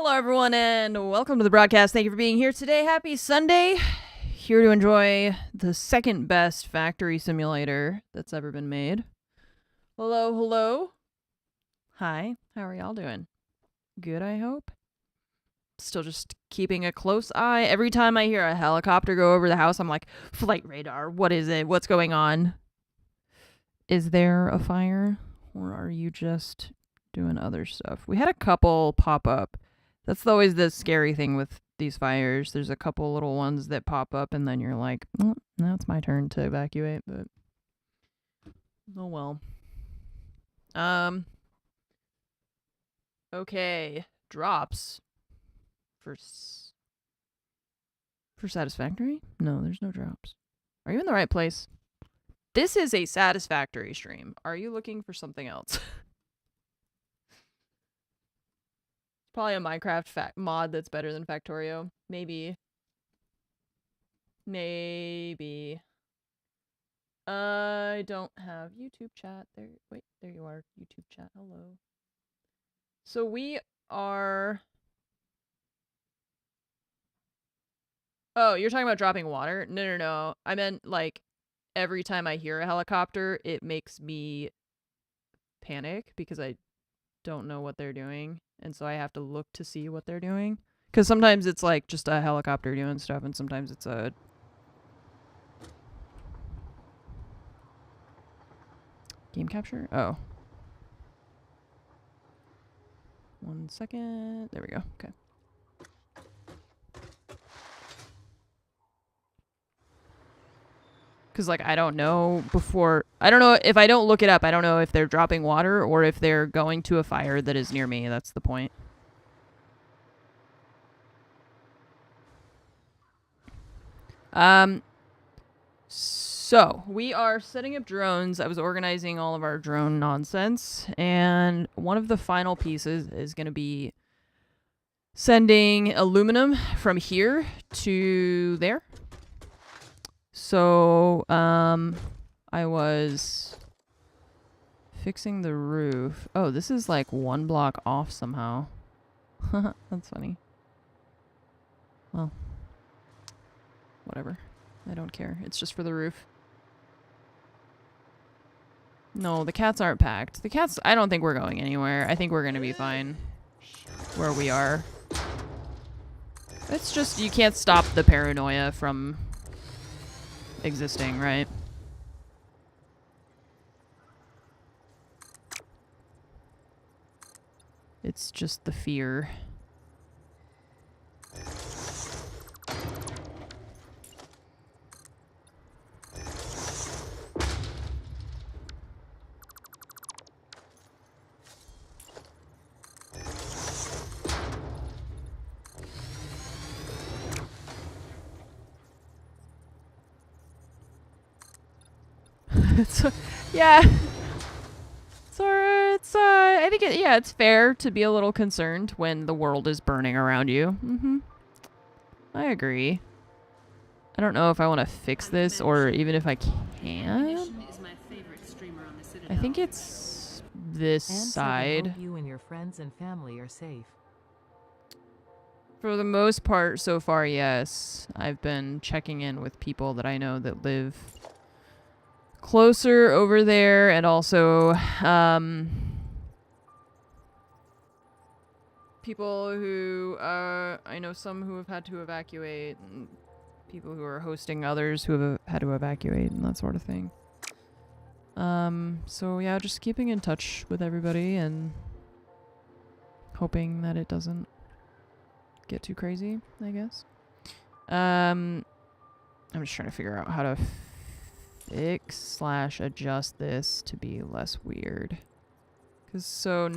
Hello, everyone, and welcome to the broadcast. Thank you for being here today. Happy Sunday. Here to enjoy the second best factory simulator that's ever been made. Hello, hello. Hi, how are y'all doing? Good, I hope. Still just keeping a close eye. Every time I hear a helicopter go over the house, I'm like, flight radar, what is it? What's going on? Is there a fire? Or are you just doing other stuff? We had a couple pop up. That's always the scary thing with these fires. There's a couple little ones that pop up, and then you're like, oh, now it's my turn to evacuate, but oh well. Okay, drops for Satisfactory? No, there's no drops. Are you in the right place? This is a Satisfactory stream. Are you looking for something else? Probably a Minecraft mod that's better than Factorio. Maybe. I don't have YouTube chat. There you are. YouTube chat. Hello. So we are... Oh, you're talking about dropping water? No. I meant, like, every time I hear a helicopter, it makes me panic because I don't know what they're doing. And so I have to look to see what they're doing. Because sometimes it's, like, just a helicopter doing stuff, and sometimes it's a... Game capture? Oh. 1 second. There we go. Okay. Because, like, I don't know if I don't look it up, I don't know if they're dropping water or if they're going to a fire that is near me. That's the point. So, we are setting up drones. I was organizing all of our drone nonsense, and one of the final pieces is going to be sending aluminum from here to there. So, I was fixing the roof. Oh, this is like 1 block off somehow. That's funny. Well, whatever. I don't care. It's just for the roof. No, the cats aren't packed. The cats, I don't think we're going anywhere. I think we're going to be fine where we are. It's just, you can't stop the paranoia from existing, right? It's just the fear. Yeah. I think it's fair to be a little concerned when the world is burning around you. I agree. I don't know if I want to fix this or even if I can. I think it's this side. Hope you and your friends and family are safe. For the most part, so far, yes. I've been checking in with people that I know that live closer over there, and also people who I know some who have had to evacuate, and people who are hosting others who have had to evacuate and that sort of thing. So yeah, just keeping in touch with everybody and hoping that it doesn't get too crazy, I guess. I'm just trying to figure out how to fix/adjust this to be less weird. Because so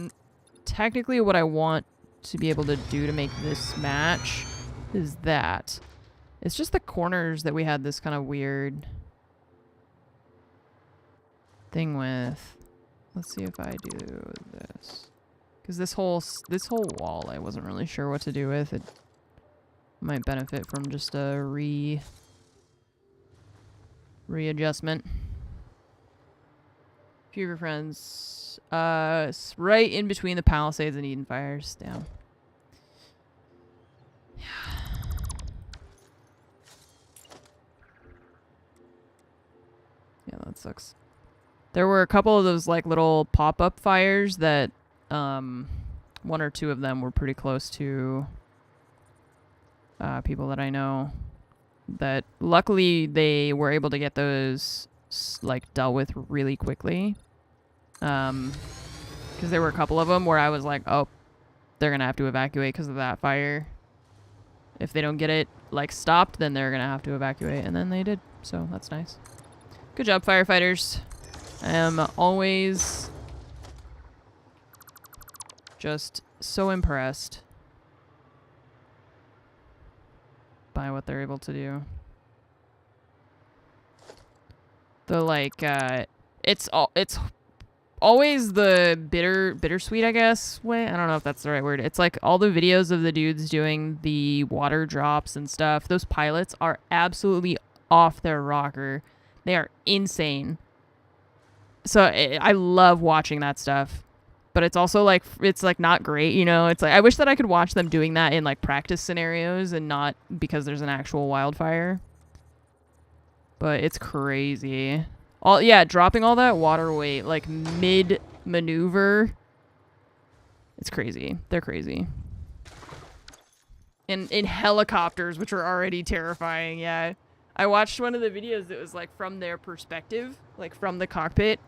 technically what I want to be able to do to make this match is that. It's just the corners that we had this kind of weird thing with. Let's see if I do this. Because this whole wall I wasn't really sure what to do with. It might benefit from just a readjustment. A few of your friends. Right in between the Palisades and Eden Fires. Down. Yeah, that sucks. There were a couple of those like little pop-up fires that one or two of them were pretty close to people that I know, that luckily they were able to get those like dealt with really quickly. Because there were a couple of them where I was like, oh, they're gonna have to evacuate because of that fire. If they don't get it like stopped, then they're gonna have to evacuate, and then they did. So that's nice. Good job, firefighters. I am always just so impressed by what they're able to do. The like, it's always the bittersweet, I guess, way. I don't know if that's the right word. It's like all the videos of the dudes doing the water drops and stuff. Those pilots are absolutely off their rocker. They are insane. So I love watching that stuff. But it's also like, it's like not great, you know? It's like, I wish that I could watch them doing that in like practice scenarios and not because there's an actual wildfire. But it's crazy. Dropping all that water weight like mid maneuver. It's crazy. They're crazy. In helicopters, which are already terrifying. Yeah. I watched one of the videos that was like from their perspective, like from the cockpit.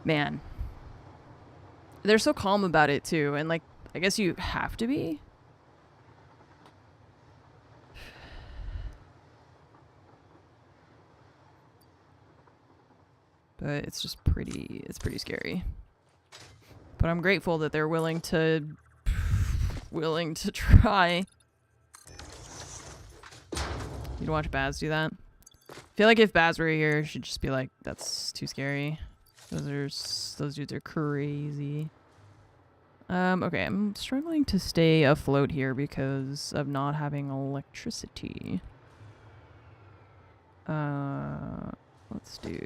Man. They're so calm about it too, and like I guess you have to be. But it's just pretty scary. But I'm grateful that they're willing to try. You'd watch Baz do that? I feel like if Baz were here, she'd just be like, that's too scary. Those dudes are crazy. Okay, I'm struggling to stay afloat here because of not having electricity. Let's do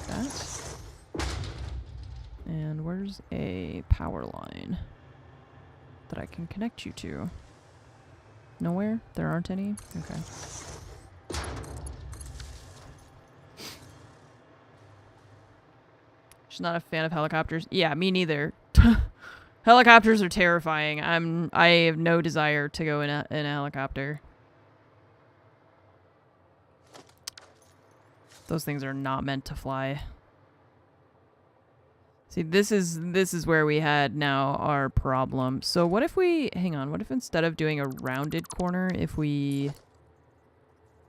that. And where's a power line that I can connect you to? Nowhere? There aren't any? Okay. She's not a fan of helicopters. Yeah, me neither. Helicopters are terrifying. I have no desire to go in a helicopter. Those things are not meant to fly. See, this is where we had now our problem. So what if we, hang on, what if instead of doing a rounded corner, if we,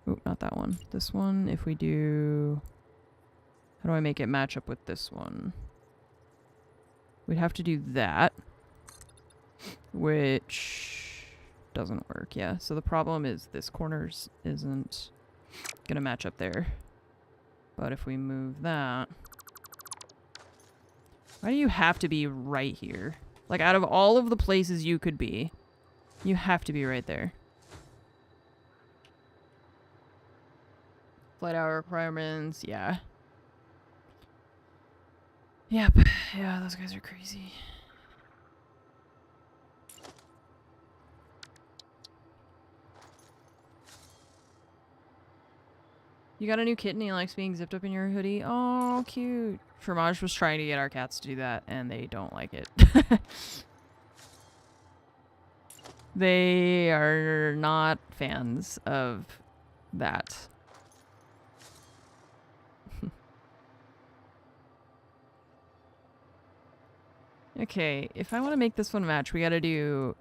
oh, not that one. This one, if we do, how do I make it match up with this one? We'd have to do that, which doesn't work. Yeah, so the problem is this corner's isn't gonna match up there. But if we move that, why do you have to be right here? Like, out of all of the places you could be, you have to be right there. Flight hour requirements, yeah. Yep, yeah, those guys are crazy. You got a new kitten, he likes being zipped up in your hoodie? Oh, cute. Fromage was trying to get our cats to do that, and they don't like it. They are not fans of that. Okay, if I want to make this one match, we gotta do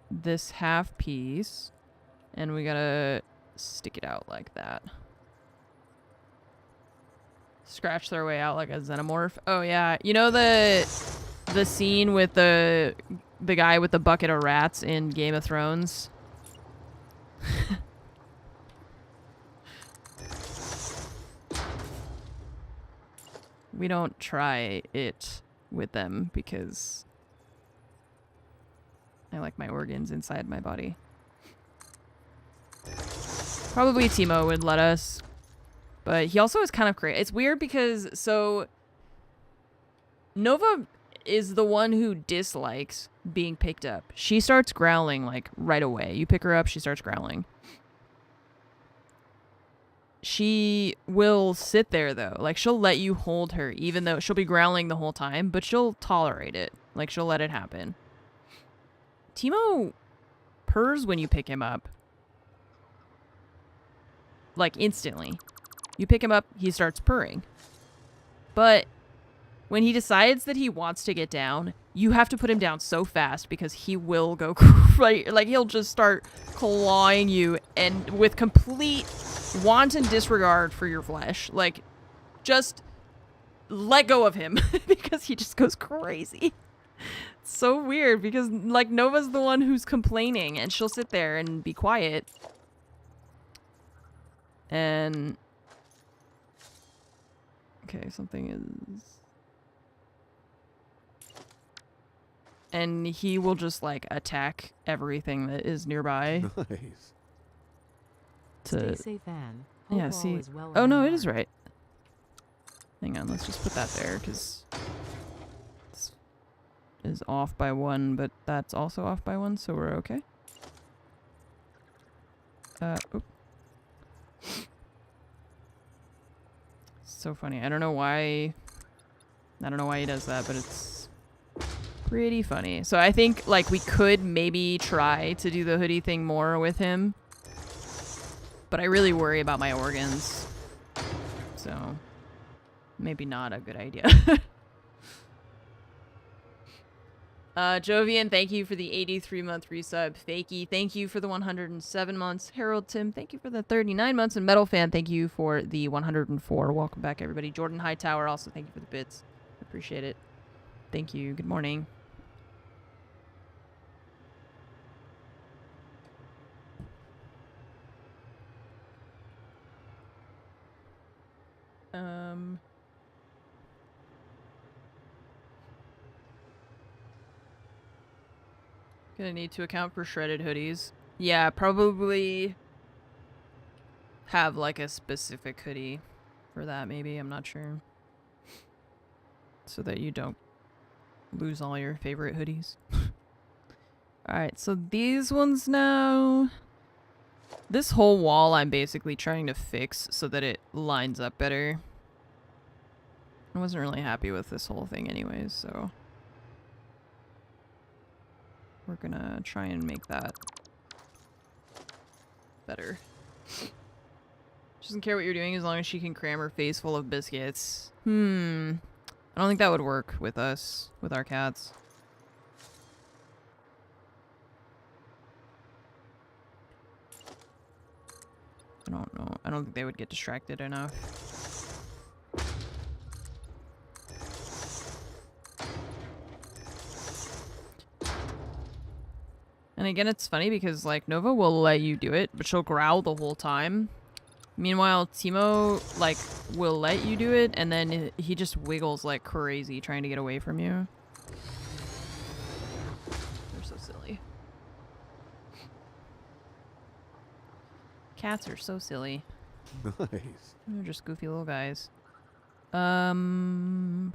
this half piece, and we gotta stick it out like that. Scratch their way out like a xenomorph. Oh yeah, you know the scene with the guy with the bucket of rats in Game of Thrones? We don't try it with them because I like my organs inside my body. Probably Timo would let us, but he also is kind of crazy. It's weird because, so Nova is the one who dislikes being picked up. She starts growling like right away. You pick her up, she starts growling. She will sit there though. Like she'll let you hold her even though she'll be growling the whole time, but she'll tolerate it. Like she'll let it happen. Timo purrs when you pick him up. Like instantly. You pick him up, he starts purring. But when he decides that he wants to get down, you have to put him down so fast because he will go right. Like he'll just start clawing you and with complete wanton disregard for your flesh. Like just let go of him because he just goes crazy. It's so weird because like Nova's the one who's complaining and she'll sit there and be quiet. And okay, something is... And he will just, like, attack everything that is nearby. Nice. Stay safe, Anne. Yeah, Hope all see... is well Oh, on no, your it is mark. right. Hang on, let's just put that there, because... is off by 1, but that's also off by 1, so we're okay. Oop. So funny. I don't know why he does that, but it's pretty funny. So I think like we could maybe try to do the hoodie thing more with him, but I really worry about my organs, so maybe not a good idea. Jovian, thank you for the 83-month resub. Fakey, thank you for the 107 months. Harold Tim, thank you for the 39 months. And Metal Fan, thank you for the 104. Welcome back, everybody. Jordan Hightower, also thank you for the bits. Appreciate it. Thank you. Good morning. Gonna need to account for shredded hoodies. Yeah, probably have like a specific hoodie for that maybe, I'm not sure. So that you don't lose all your favorite hoodies. Alright, so these ones now. This whole wall I'm basically trying to fix so that it lines up better. I wasn't really happy with this whole thing anyways, so... we're gonna try and make that better. She doesn't care what you're doing as long as she can cram her face full of biscuits. I don't think that would work with us, with our cats. I don't know. I don't think they would get distracted enough. And again, it's funny because, like, Nova will let you do it, but she'll growl the whole time. Meanwhile, Timo, like, will let you do it, and then he just wiggles like crazy trying to get away from you. They're so silly. Cats are so silly. Nice. They're just goofy little guys. Probably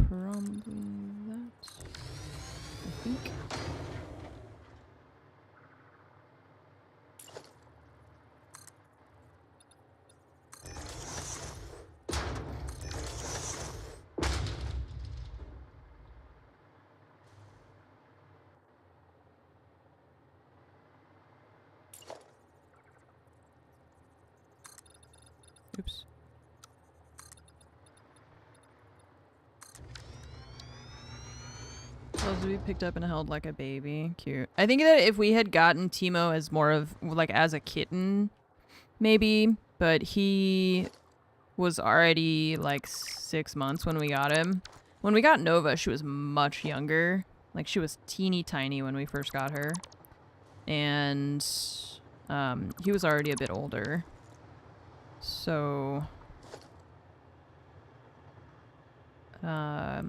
that. I think. Oops. Supposed to be picked up and held like a baby. Cute. I think that if we had gotten Timo as more of, like, as a kitten, maybe, but he was already, like, 6 months when we got him. When we got Nova, she was much younger. Like, she was teeny tiny when we first got her. And, he was already a bit older. So, I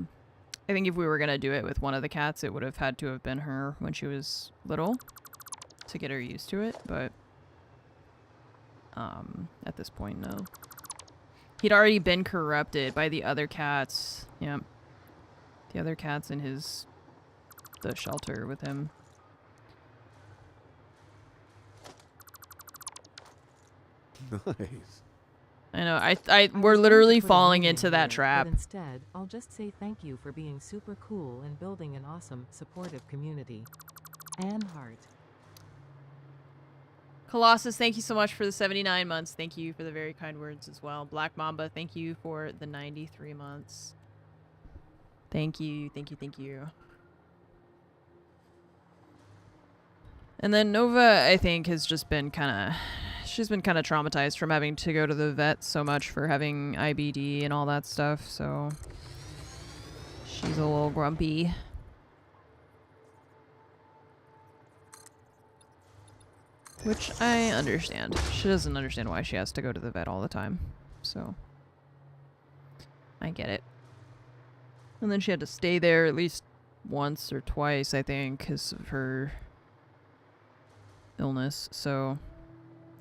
think if we were gonna do it with one of the cats, it would have had to have been her when she was little to get her used to it, but at this point, no. He'd already been corrupted by the other cats. Yep. The other cats in his the shelter with him. Nice. I know. I we're was going to literally put a falling name into in that here, trap. But instead, I'll just say thank you for being super cool and building an awesome, supportive community. Anne Hart. Colossus, thank you so much for the 79 months. Thank you for the very kind words as well. Black Mamba, thank you for the 93 months. Thank you, thank you, thank you. And then Nova, I think, has just been kind of... She's been kind of traumatized from having to go to the vet so much for having IBD and all that stuff, so... She's a little grumpy. Which I understand. She doesn't understand why she has to go to the vet all the time. So, I get it. And then she had to stay there at least once or twice, I think, because of her illness. So,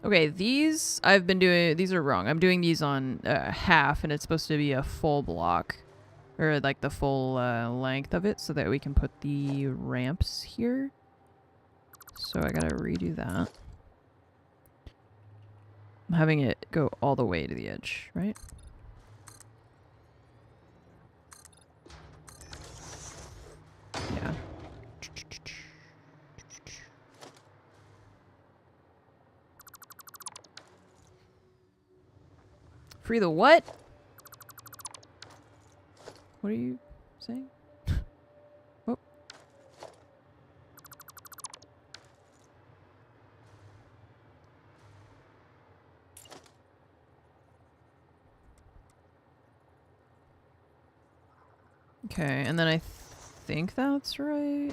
okay, these I've been doing, these are wrong. I'm doing these on half, and it's supposed to be a full block. Or like the full length of it, so that we can put the ramps here. So I gotta redo that. I'm having it go all the way to the edge, right? Yeah. Free the what? What are you saying? Oh. Okay, and then I think that's right.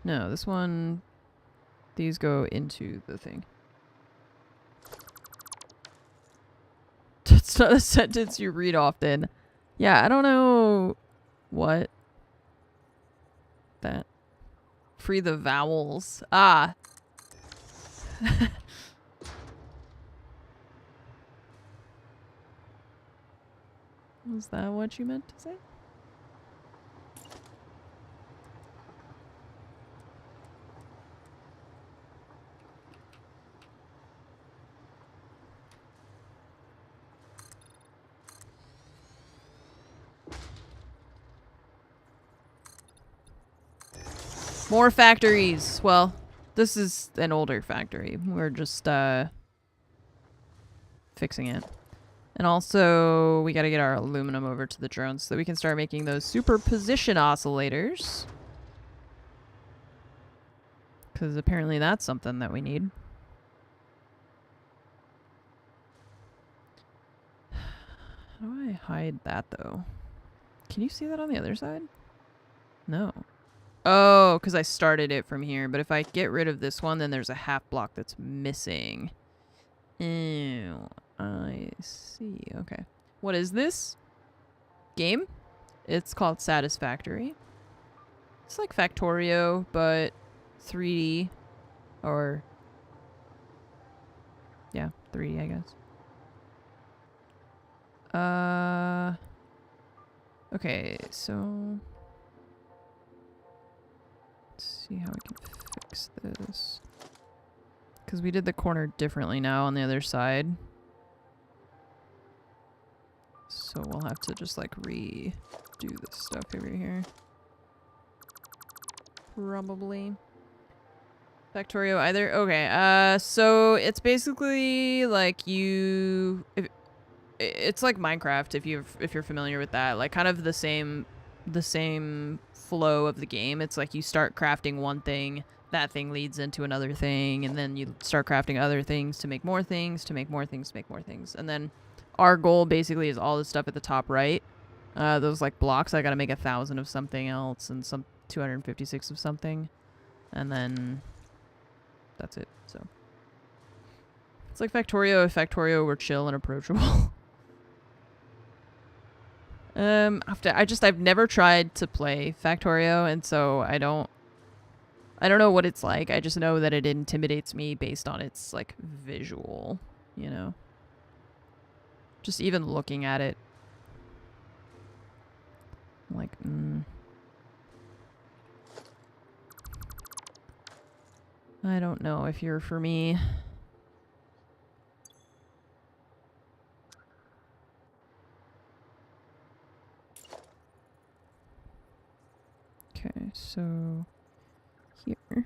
No, this one, these go into the thing. That's not a sentence you read often. Yeah, I don't know what that. Free the vowels. Ah. Was that what you meant to say? More factories. Well, this is an older factory. We're just fixing it. And also, we gotta get our aluminum over to the drones so that we can start making those superposition oscillators. Because apparently that's something that we need. How do I hide that, though? Can you see that on the other side? No. Oh, because I started it from here. But if I get rid of this one, then there's a half block that's missing. Ew. I see. Okay. What is this game? It's called Satisfactory. It's like Factorio, but 3D. Or... yeah, 3D, I guess. Okay, so... let's see how we can fix this. Because we did the corner differently now on the other side. So we'll have to just like redo this stuff over here. Probably. Factorio either? Okay, so it's basically like it's like Minecraft if you're familiar with that. Like kind of the same flow of the game. It's like you start crafting one thing, that thing leads into another thing, and then you start crafting other things to make more things, to make more things, to make more things. And then our goal basically is all the stuff at the top right. Those like blocks, I gotta make 1,000 of something else and some 256 of something. And then that's it. So it's like Factorio if Factorio were chill and approachable. I've never tried to play Factorio, and so I don't know what it's like. I just know that it intimidates me based on its like visual, you know. Just even looking at it. Like, I don't know if you're for me. Okay, so here.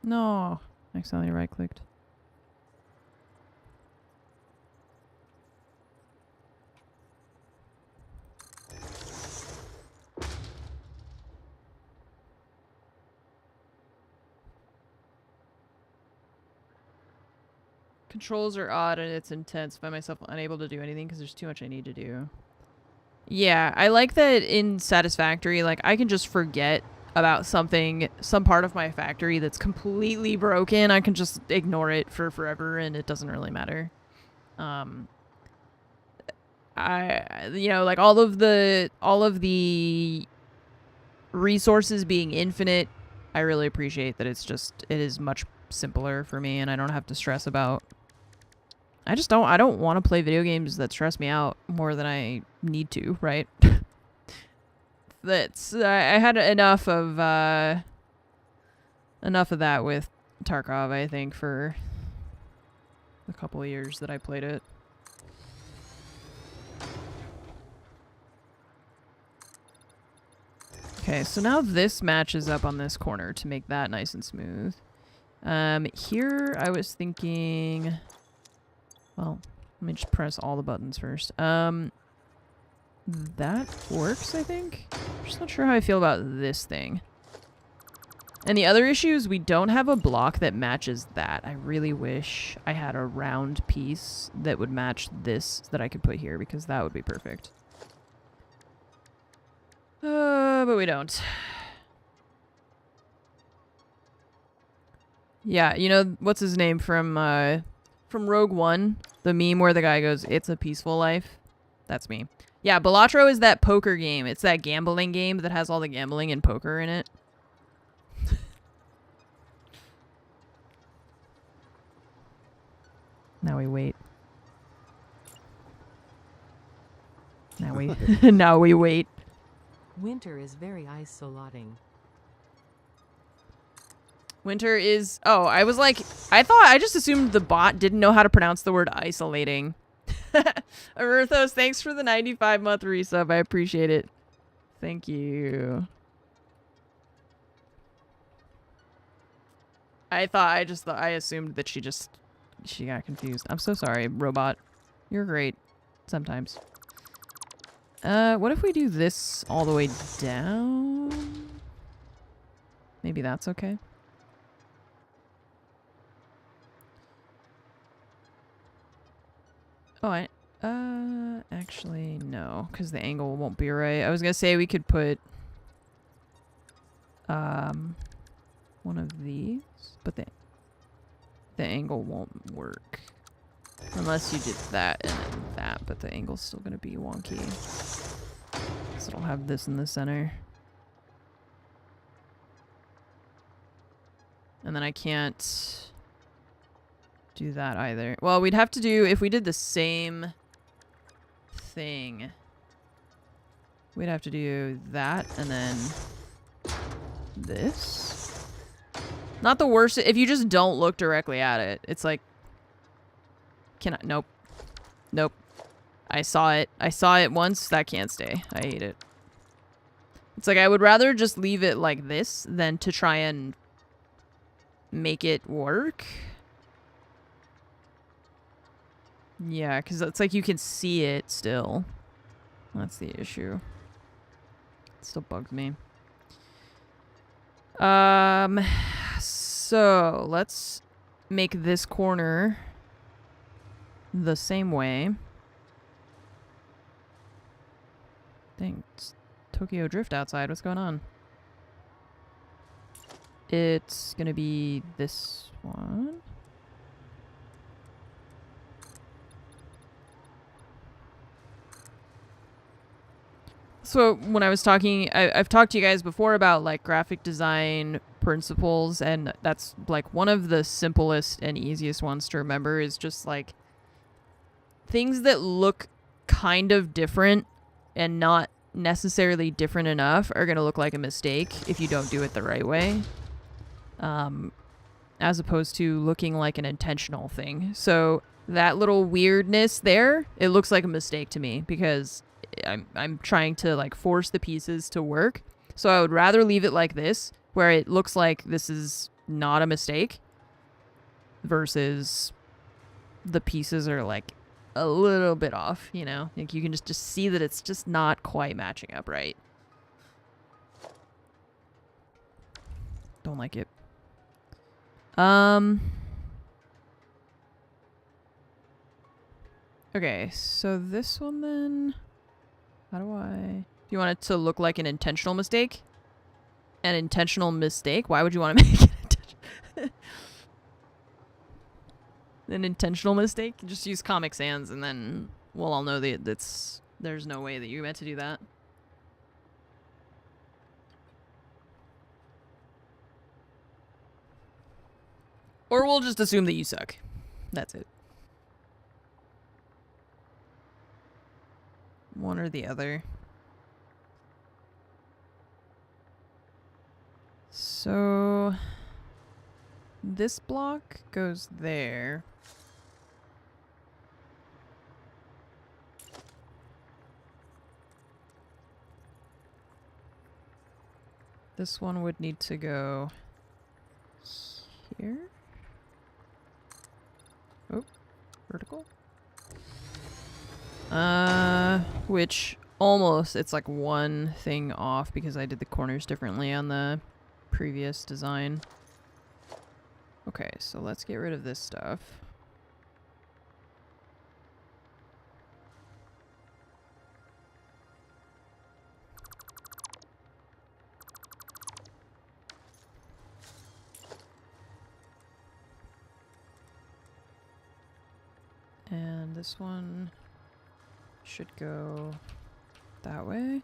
No, accidentally right-clicked. Controls are odd and it's intense. Find myself unable to do anything because there's too much I need to do. Yeah, I like that in Satisfactory, like, I can just forget about something, some part of my factory that's completely broken. I can just ignore it for forever and it doesn't really matter. You know, like, all of the resources being infinite, I really appreciate that it is much simpler for me and I don't have to stress about. I don't want to play video games that stress me out more than I need to, right? I had enough of that with Tarkov, I think, for the couple of years that I played it. Okay, so now this matches up on this corner to make that nice and smooth. Here I was thinking, well, let me just press all the buttons first. That works, I think. I'm just not sure how I feel about this thing. And the other issue is we don't have a block that matches that. I really wish I had a round piece that would match this that I could put here because that would be perfect. But we don't. Yeah, you know, what's his name from Rogue One? The meme where the guy goes, "It's a peaceful life." That's me. Yeah, Balatro is that poker game. It's that gambling game that has all the gambling and poker in it. Now we wait. Now we now we wait. Winter is very isolating. Winter is... Oh, I was like... I just assumed the bot didn't know how to pronounce the word isolating. Arurthos, thanks for the 95-month resub. I appreciate it. Thank you. I assumed that she got confused. I'm so sorry, robot. You're great. Sometimes. What if we do this all the way down? Maybe that's okay. Oh, actually, no, because the angle won't be right. I was gonna say we could put, one of these, but the angle won't work. Unless you did that and then that, but the angle's still gonna be wonky. So it'll have this in the center. And then I can't do that either. Well, we'd have to do, if we did the same thing, we'd have to do that and then this. Not the worst, if you just don't look directly at it. It's like, nope. Nope. I saw it. I saw it once, that can't stay. I hate it. It's like I would rather just leave it like this than to try and make it work. Yeah, because it's like you can see it still. That's the issue. It still bugs me. So let's make this corner the same way. Dang, it's Tokyo Drift outside. What's going on? It's gonna be this one. So when I was talking, I've talked to you guys before about like graphic design principles, and that's like one of the simplest and easiest ones to remember is just like things that look kind of different and not necessarily different enough are going to look like a mistake if you don't do it the right way, as opposed to looking like an intentional thing. So that little weirdness there, it looks like a mistake to me because I'm trying to like force the pieces to work. So I would rather leave it like this, where it looks like this is not a mistake, versus the pieces are like a little bit off, you know? Like you can just see that it's just not quite matching up right. Don't like it. Okay, so this one then... How do I... Do you want it to look like an intentional mistake? An intentional mistake? Why would you want to make it an intentional mistake? Just use Comic Sans and then we'll all know that there's no way that you meant to do that. Or we'll just assume that you suck. That's it. One or the other. So this block goes there. This one would need to go here. Oh, vertical. Which almost, it's like one thing off because I did the corners differently on the previous design. Okay, so let's get rid of this stuff. And this one should go that way.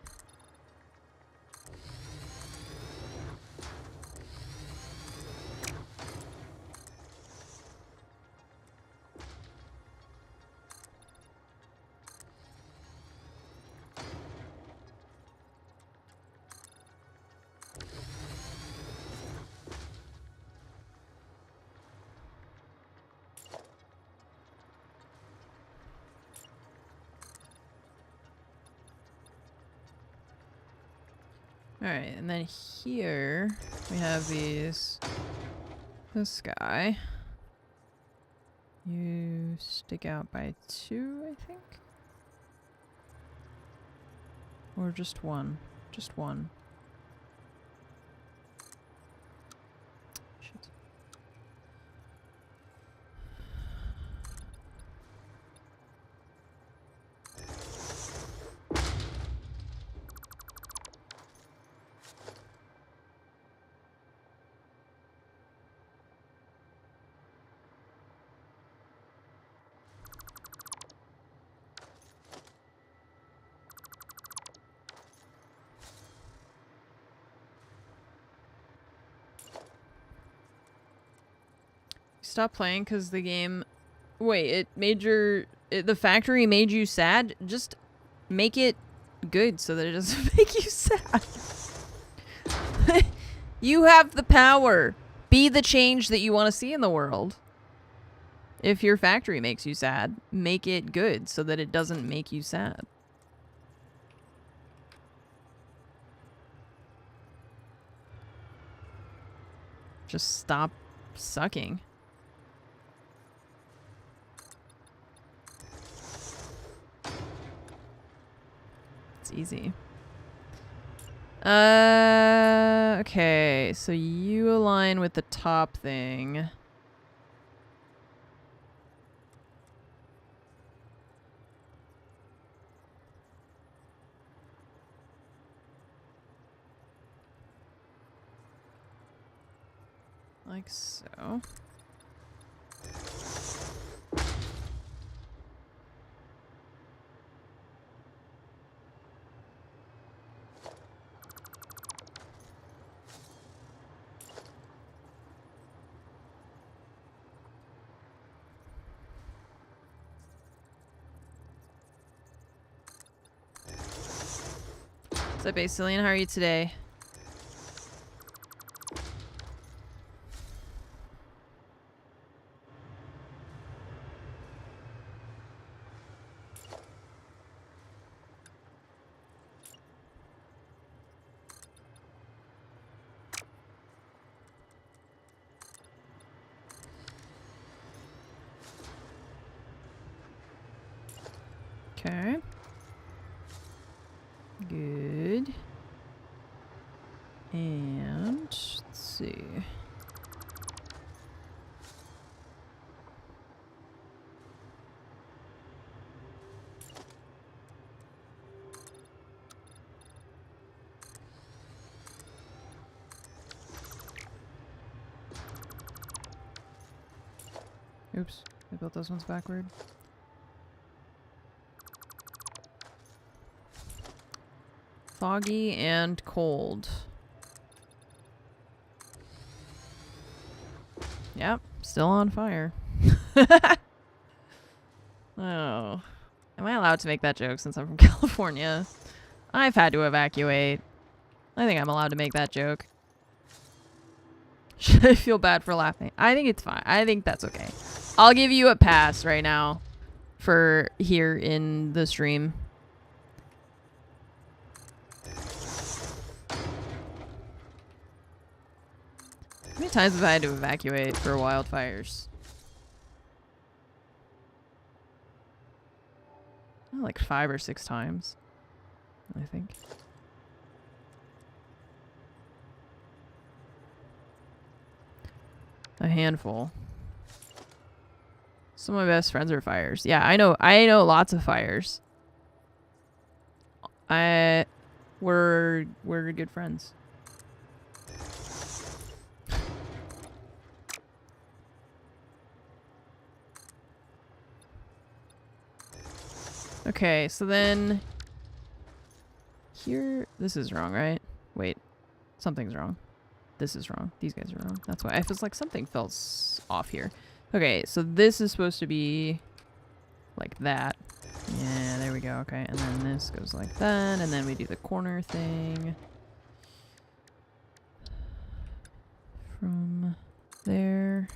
Alright, and then here we have this guy. You stick out by 2, I think? Or just 1? Just 1. Shit. Stop playing because the game... Wait, it made your... the factory made you sad? Just make it good so that it doesn't make you sad. You have the power. Be the change that you want to see in the world. If your factory makes you sad, make it good so that it doesn't make you sad. Just stop sucking. It's easy. Okay, so you align with the top thing. Like so. What's up, Basilian? How are you today? Okay. Good. And let's see. Oops, I built those ones backward. Foggy and cold. Yep, still on fire. Oh. Am I allowed to make that joke since I'm from California? I've had to evacuate. I think I'm allowed to make that joke. Should I feel bad for laughing? I think it's fine. I think that's okay. I'll give you a pass right now for here in the stream. How many times have I had to evacuate for wildfires? Oh, like 5 or 6 times, I think. A handful. Some of my best friends are fires. Yeah, I know lots of fires. We're good friends. Okay, so then here, this is wrong, right? Wait, something's wrong. This is wrong. These guys are wrong. That's why I feel like something felt off here. Okay, so this is supposed to be like that. Yeah, there we go. Okay, and then this goes like that, and then we do the corner thing. From there.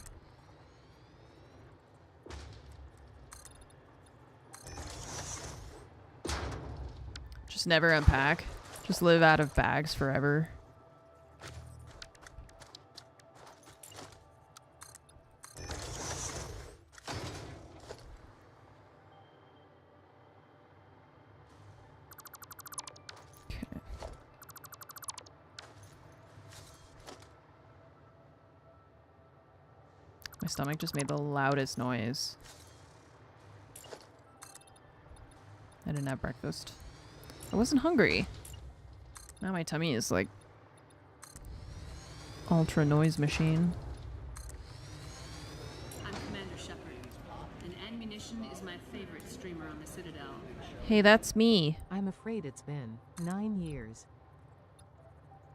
Just never unpack. Just live out of bags forever. My stomach just made the loudest noise. I didn't have breakfast. I wasn't hungry. Now my tummy is like ultra noise machine. I'm Commander Shepard, and Munition is my favorite streamer on the Citadel. Hey, that's me. I'm afraid it's been 9 years.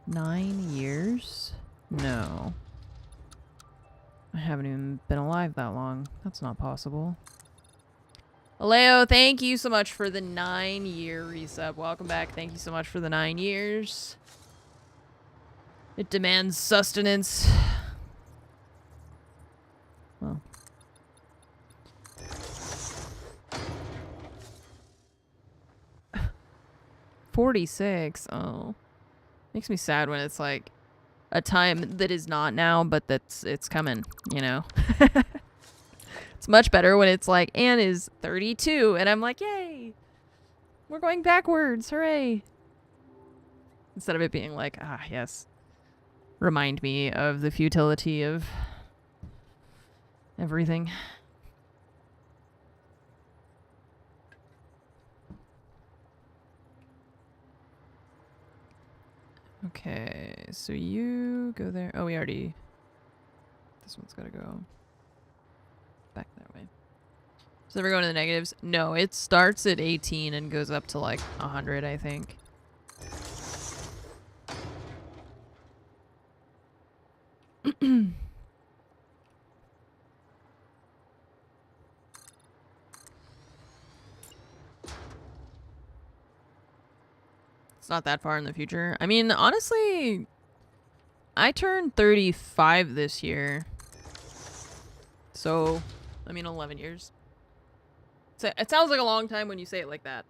9 years? No. I haven't even been alive that long. That's not possible. Aleo, thank you so much for the 9-year resub. Welcome back. Thank you so much for the 9 years. It demands sustenance. Well. $46. Oh. Makes me sad when it's like a time that is not now, but it's coming, you know? It's much better when it's like, Anne is 32, and I'm like, yay! We're going backwards, hooray! Instead of it being like, ah, yes. Remind me of the futility of everything. Okay, so you go there. Oh, we already this one's gotta go back that way. Does it ever go into the negatives? No, it starts at 18 and goes up to like 100, I think. It's not that far in the future. I mean, honestly, I turned 35 this year. So, I mean, 11 years. So it sounds like a long time when you say it like that.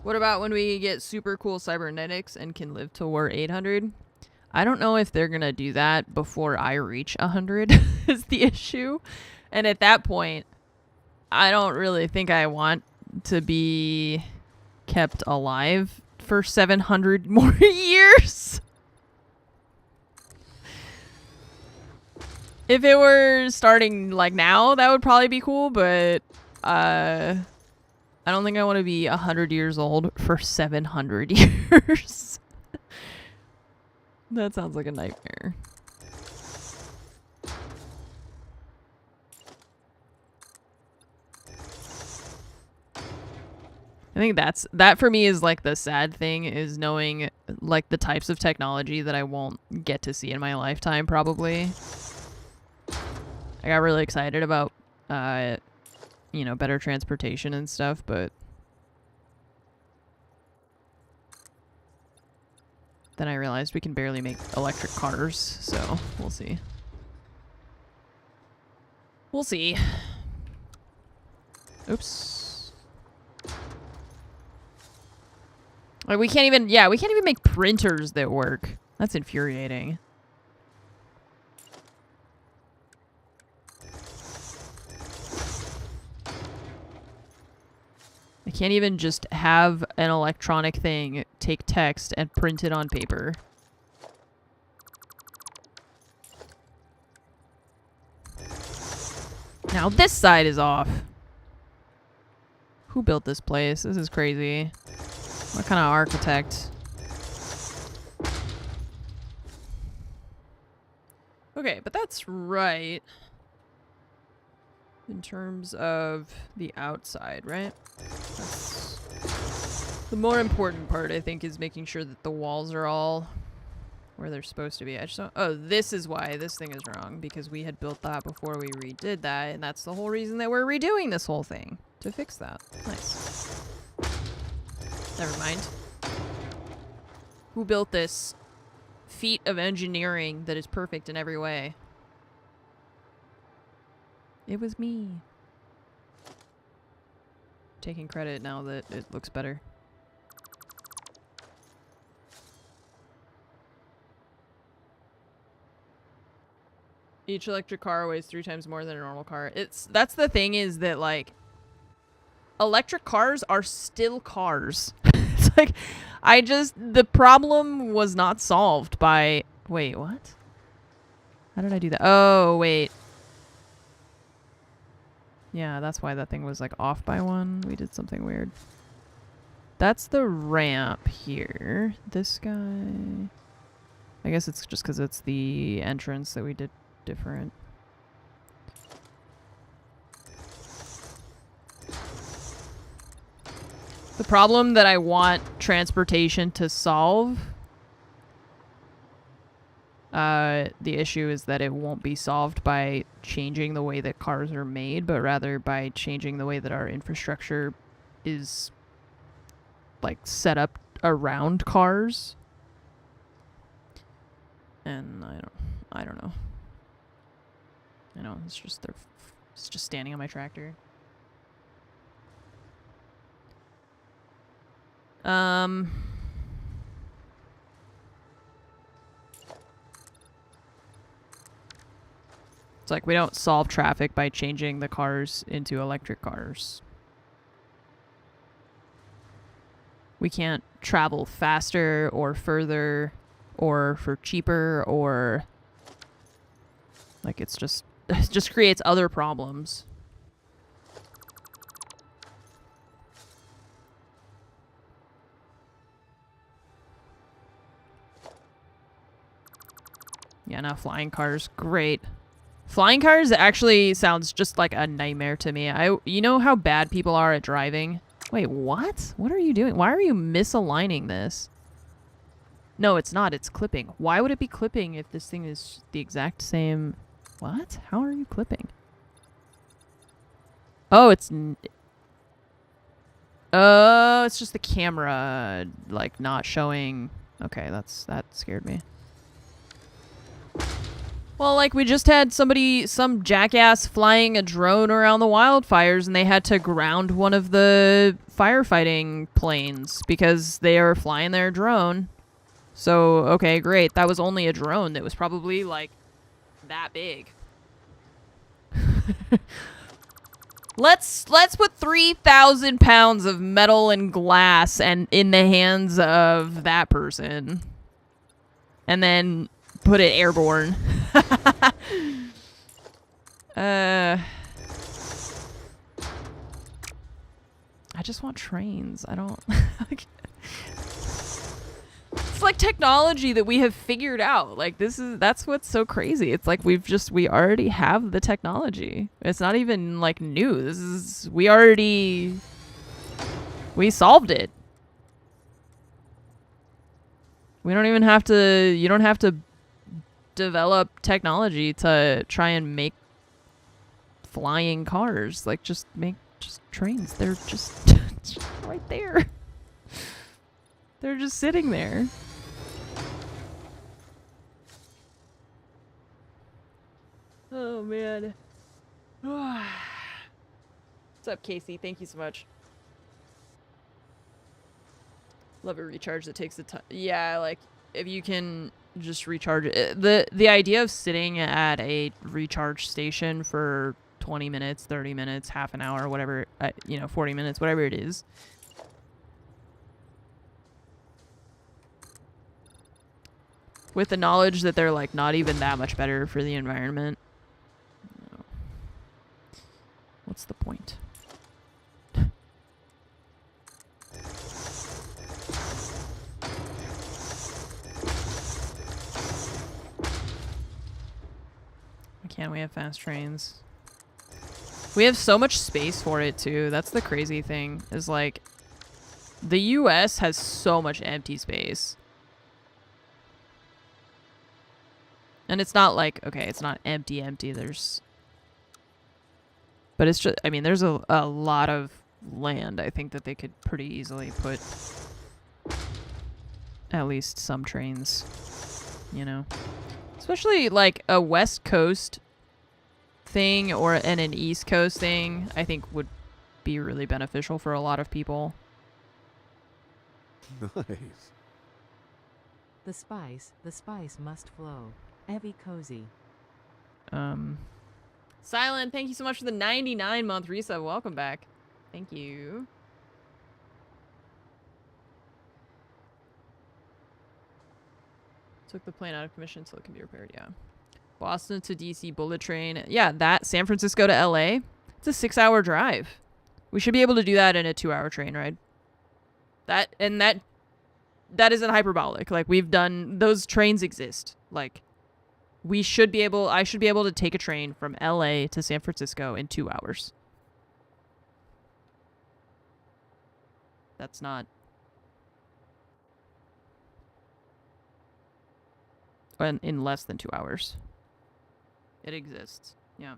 What about when we get super cool cybernetics and can live till we're 800? I don't know if they're gonna do that before I reach 100 is the issue. And at that point, I don't really think I want to be kept alive for 700 more years. If it were starting like now, that would probably be cool, but I don't think I want to be 100 years old for 700 years. That sounds like a nightmare. I think that for me is like the sad thing, is knowing like the types of technology that I won't get to see in my lifetime probably. I got really excited about you know, better transportation and stuff, but then I realized we can barely make electric cars, so we'll see. We'll see. Oops. Like we can't even make printers that work. That's infuriating. I can't even just have an electronic thing take text and print it on paper. Now this side is off. Who built this place? This is crazy. What kind of architect? Okay, but that's right. In terms of the outside, right? That's the more important part, I think, is making sure that the walls are all where they're supposed to be. I just don't... Oh, this is why this thing is wrong, because we had built that before we redid that, and that's the whole reason that we're redoing this whole thing. To fix that. Nice. Never mind. Who built this feat of engineering that is perfect in every way? It was me. Taking credit now that it looks better. Each electric car weighs 3 times more than a normal car. That's the thing, is that like electric cars are still cars. It's like the problem was not solved by... Wait, what? How did I do that? Oh, wait. Yeah, that's why that thing was like off by 1. We did something weird. That's the ramp here. This guy... I guess it's just because it's the entrance that we did different. The problem that I want transportation to solve, the issue is that it won't be solved by changing the way that cars are made, but rather by changing the way that our infrastructure is like set up around cars. And I don't know. I know, it's just standing on my tractor. It's like we don't solve traffic by changing the cars into electric cars. We can't travel faster or further or for cheaper or... Like, it's just just creates other problems. Yeah, now flying cars, great. Flying cars actually sounds just like a nightmare to me. You know how bad people are at driving? Wait, what? What are you doing? Why are you misaligning this? No, it's not. It's clipping. Why would it be clipping if this thing is the exact same? What? How are you clipping? Oh, it's just the camera, like, not showing. Okay, that scared me. Well, like, we just had some jackass flying a drone around the wildfires, and they had to ground one of the firefighting planes because they are flying their drone. So, okay, great. That was only a drone that was probably, like, that big. Let's put 3,000 pounds of metal and glass and in the hands of that person. And then put it airborne. I just want trains. I don't... It's like technology that we have figured out. Like, that's what's so crazy. It's like we already have the technology. It's not even like new. We solved it. We don't even have to, you don't have to develop technology to try and make flying cars. Like, just trains. They're just right there. They're just sitting there. Oh, man. What's up, Casey? Thank you so much. Love a recharge that takes the time. Yeah, like, if you can just recharge it. The idea of sitting at a recharge station for 20 minutes, 30 minutes, half an hour, whatever, 40 minutes, whatever it is. With the knowledge that they're, like, not even that much better for the environment. No. What's the point? Why can't we have fast trains? We have so much space for it, too. That's the crazy thing, is, like, the US has so much empty space. And it's not like, okay, it's not empty. There's... But it's just, I mean, there's a lot of land, I think, that they could pretty easily put at least some trains, you know? Especially, like, a West Coast thing and an East Coast thing, I think would be really beneficial for a lot of people. Nice. The spice must flow. Heavy cozy. Silent, thank you so much for the 99-month resub. Welcome back. Thank you. Took the plane out of commission so it can be repaired, yeah. Boston to DC bullet train. Yeah, that San Francisco to LA. It's a 6-hour drive. We should be able to do that in a 2-hour train ride. That isn't hyperbolic. Like, we've done, those trains exist. Like, I should be able to take a train from LA to San Francisco in 2 hours. That's not... in less than 2 hours. It exists. Yeah.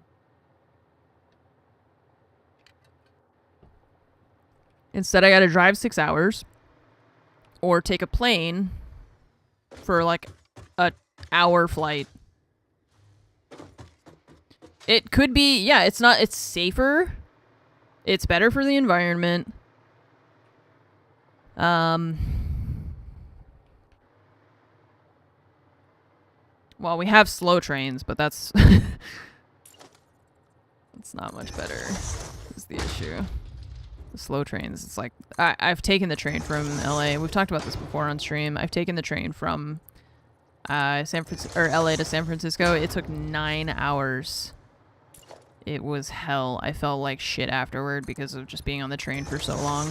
Instead, I gotta drive 6 hours or take a plane for like a hour flight. It could be, yeah, it's safer. It's better for the environment. Well, we have slow trains, but that's it's not much better is the issue. The slow trains, it's like I've taken the train from LA. We've talked about this before on stream. I've taken the train from LA to San Francisco. It took 9 hours it was hell. I felt like shit afterward because of just being on the train for so long.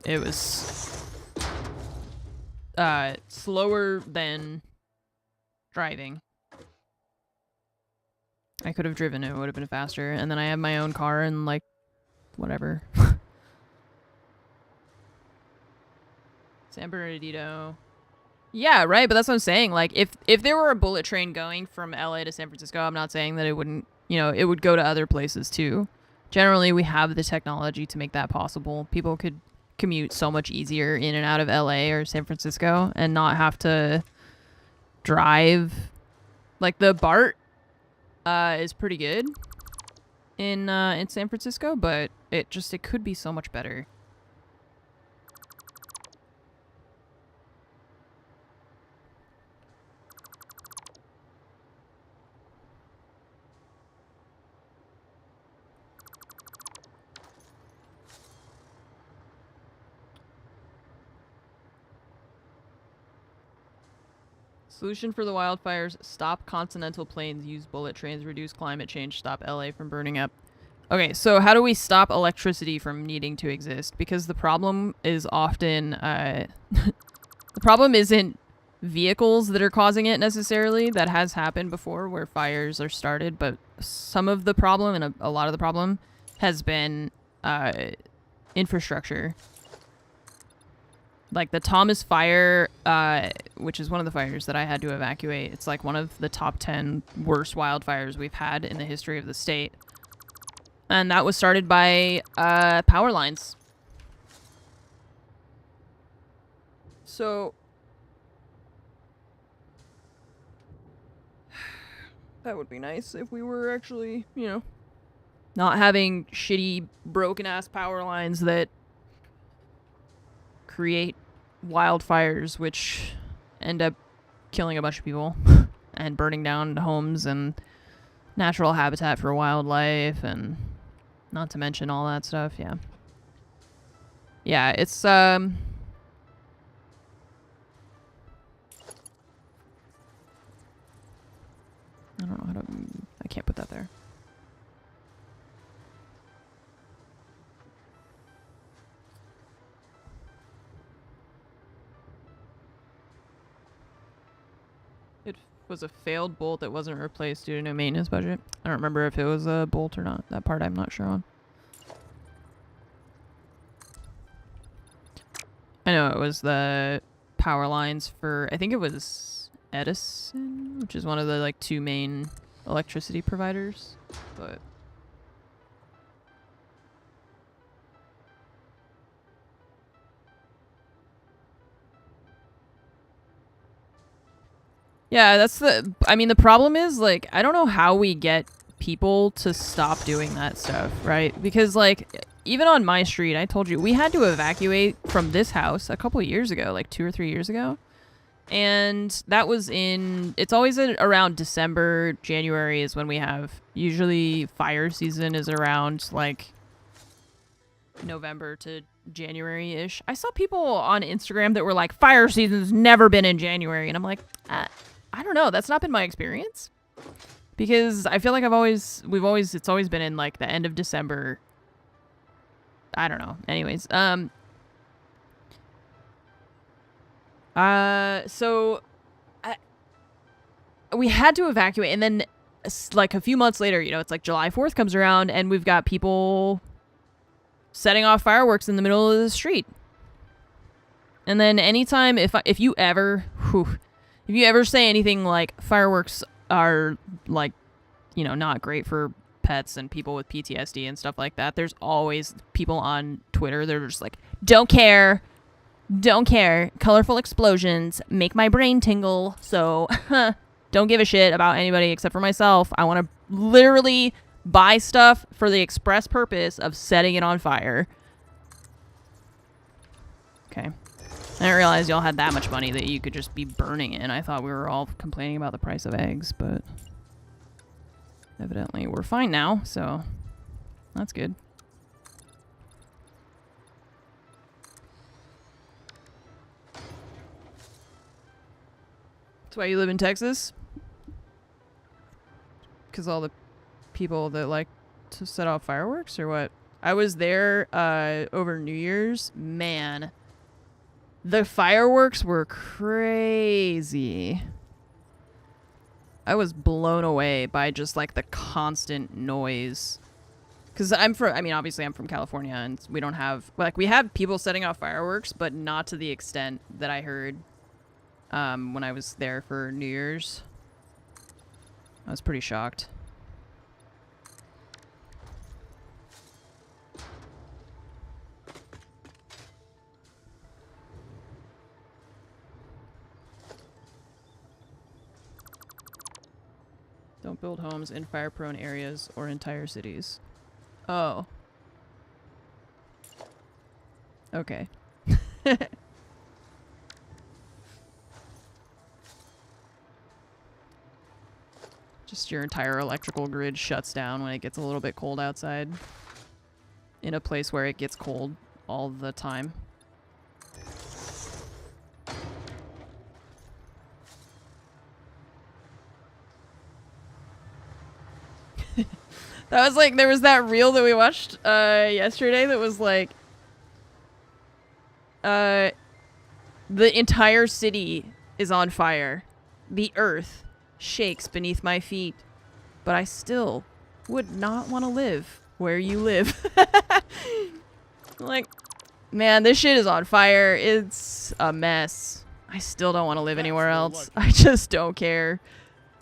It was slower than driving. I could have driven, it would have been faster. And then I have my own car and like whatever. San Bernardino. Yeah, right, but that's what I'm saying. Like if there were a bullet train going from LA to San Francisco, I'm not saying that it wouldn't, you know, it would go to other places too. Generally, we have the technology to make that possible. People could commute so much easier in and out of LA or San Francisco and not have to drive. Like the BART is pretty good in San Francisco, but it could be so much better. Solution for the wildfires: stop continental planes, use bullet trains, reduce climate change, stop LA from burning up. Okay, so how do we stop electricity from needing to exist? Because the problem is often, the problem isn't vehicles that are causing it necessarily. That has happened before where fires are started, but some of the problem and a lot of the problem has been infrastructure. Like the Thomas Fire, which is one of the fires that I had to evacuate. It's like one of the top 10 worst wildfires we've had in the history of the state. And that was started by power lines. So that would be nice if we were actually, you know, not having shitty broken ass power lines that create wildfires which end up killing a bunch of people and burning down homes and natural habitat for wildlife, and not to mention all that stuff. Yeah, it's I don't know how to, I can't put that there. It was a failed bolt that wasn't replaced due to no maintenance budget. I don't remember if it was a bolt or not. That part I'm not sure on. I know it was the power lines for, I think it was Edison, which is one of the like 2 main electricity providers, but yeah, that's the, I mean, the problem is, like, I don't know how we get people to stop doing that stuff, right? Because, like, even on my street, I told you, we had to evacuate from this house a couple of years ago, like 2 or 3 years ago. And that was in, it's always around December, January is when we have, usually fire season is around, like, November to January-ish. I saw people on Instagram that were like, fire season's never been in January. And I'm like, I don't know. That's not been my experience. Because I feel like it's always been in like the end of December. I don't know. Anyways, so we had to evacuate, and then like a few months later, you know, it's like July 4th comes around and we've got people setting off fireworks in the middle of the street. And then anytime, if you ever say anything like fireworks are like, you know, not great for pets and people with PTSD and stuff like that, there's always people on Twitter that are just like, don't care, colorful explosions make my brain tingle, so don't give a shit about anybody except for myself. I want to literally buy stuff for the express purpose of setting it on fire. Okay. I didn't realize y'all had that much money that you could just be burning it. I thought we were all complaining about the price of eggs, but evidently we're fine now, so that's good. That's why you live in Texas? because all the people that like to set off fireworks or what? I was there over New Year's. Man, the fireworks were crazy. I was blown away by just like the constant noise. Because obviously I'm from California and we don't have, like, we have people setting off fireworks, but not to the extent that I heard when I was there for New Year's. I was pretty shocked. Don't build homes in fire-prone areas or entire cities. Oh. Okay. Just your entire electrical grid shuts down when it gets a little bit cold outside. In a place where it gets cold all the time. That was like, there was that reel that we watched yesterday that was like, the entire city is on fire. The earth shakes beneath my feet, but I still would not want to live where you live. Like, man, this shit is on fire. It's a mess. I still don't want to live anywhere else. I just don't care.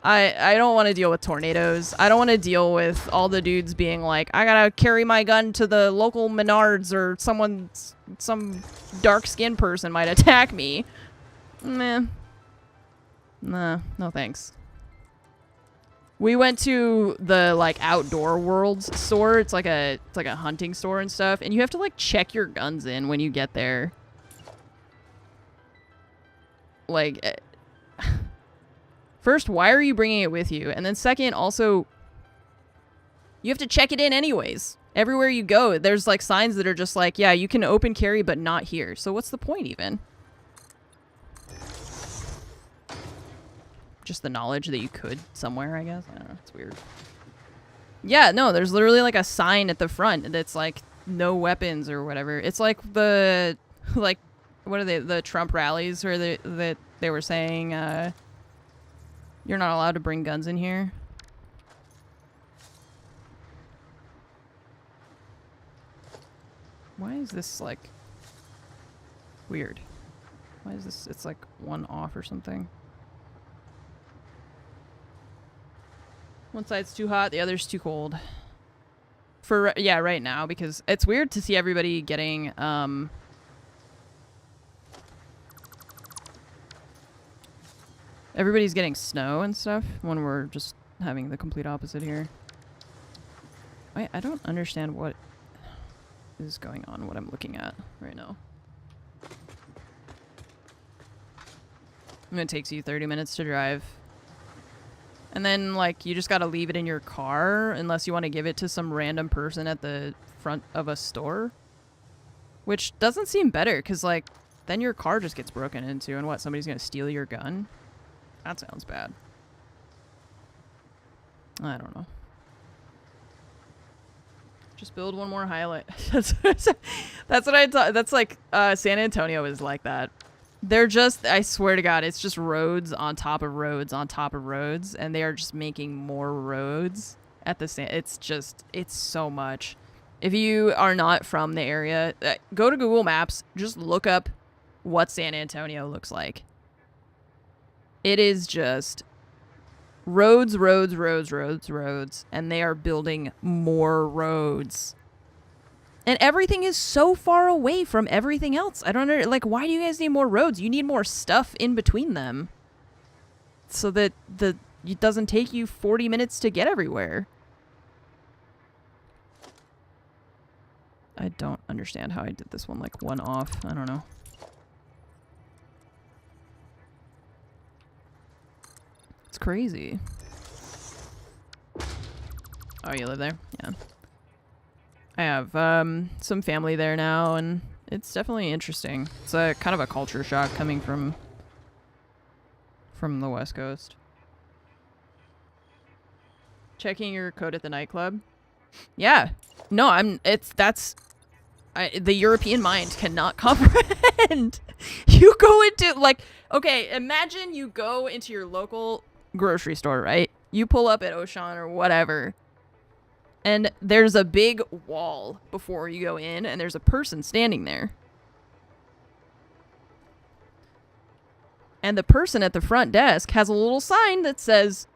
I don't want to deal with tornadoes. I don't want to deal with all the dudes being like, I gotta carry my gun to the local Menards or some dark-skinned person might attack me. Meh. Nah, no thanks. We went to the, like, Outdoor Worlds store. It's like a hunting store and stuff, and you have to, like, check your guns in when you get there. Like, first, why are you bringing it with you? And then second, also, you have to check it in anyways. Everywhere you go, there's like signs that are just like, yeah, you can open carry, but not here. So what's the point even? Just the knowledge that you could somewhere, I guess. I don't know. It's weird. Yeah, no, there's literally like a sign at the front that's like no weapons or whatever. It's like the, like, what are they? The Trump rallies where that they were saying, you're not allowed to bring guns in here. Why is this, like, weird? Why is this, it's like one off or something? One side's too hot, the other's too cold. For, yeah, right now, because it's weird to see everybody getting, everybody's getting snow and stuff when we're just having the complete opposite here. I don't understand what is going on, what I'm looking at right now. And it takes you 30 minutes to drive. And then, like, you just gotta leave it in your car unless you want to give it to some random person at the front of a store. Which doesn't seem better, because, like, then your car just gets broken into, and what, somebody's gonna steal your gun? That sounds bad. I don't know. Just build one more highlight. That's what I thought. That's like, San Antonio is like that. They're just, I swear to God, it's just roads on top of roads on top of roads, and they are just making more roads at the same, it's just, it's so much. If you are not from the area, go to Google Maps, just look up what San Antonio looks like. It is just roads, roads, roads, roads, roads, and they are building more roads. And everything is so far away from everything else. I don't know, like, why do you guys need more roads? You need more stuff in between them so that it doesn't take you 40 minutes to get everywhere. I don't understand how I did this one, like, one off. I don't know. It's crazy. Oh, you live there? Yeah. I have some family there now, and it's definitely interesting. It's a kind of a culture shock coming from the West Coast. Checking your code at the nightclub. Yeah. No, the European mind cannot comprehend. You go into, like, okay, imagine you go into your local grocery store, right? You pull up at Auchan or whatever, and there's a big wall before you go in, and there's a person standing there. And the person at the front desk has a little sign that says,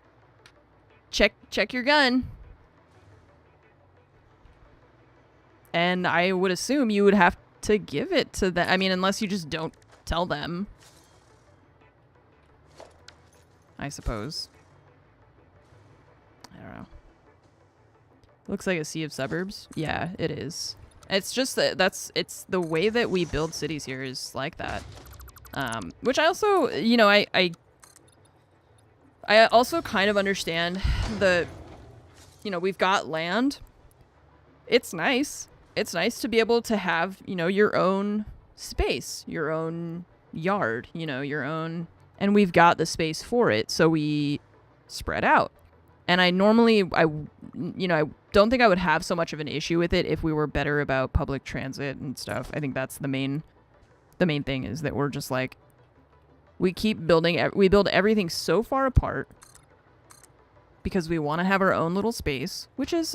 check your gun. And I would assume you would have to give it to them. I mean, unless you just don't tell them. I suppose. I don't know. Looks like a sea of suburbs. Yeah, it is. It's just that it's the way that we build cities here is like that. Which I also, you know, I also kind of understand we've got land. It's nice. It's nice to be able to have, your own space, your own yard, your own, and we've got the space for it. So we spread out. And I don't think I would have so much of an issue with it if we were better about public transit and stuff. I think that's the main thing is that we're just like, we build everything so far apart because we want to have our own little space, which is,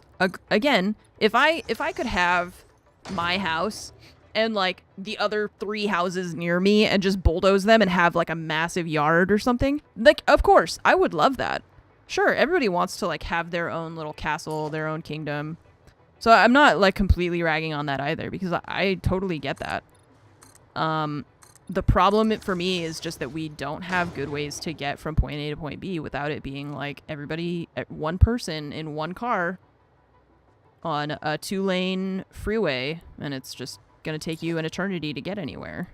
again, if I could have my house and like the other 3 houses near me and just bulldoze them and have like a massive yard or something, like, of course, I would love that. Sure, everybody wants to like have their own little castle, their own kingdom. So I'm not like completely ragging on that either because I totally get that. The problem for me is just that we don't have good ways to get from point A to point B without it being like one person in one car on a 2-lane freeway, and it's just gonna take you an eternity to get anywhere.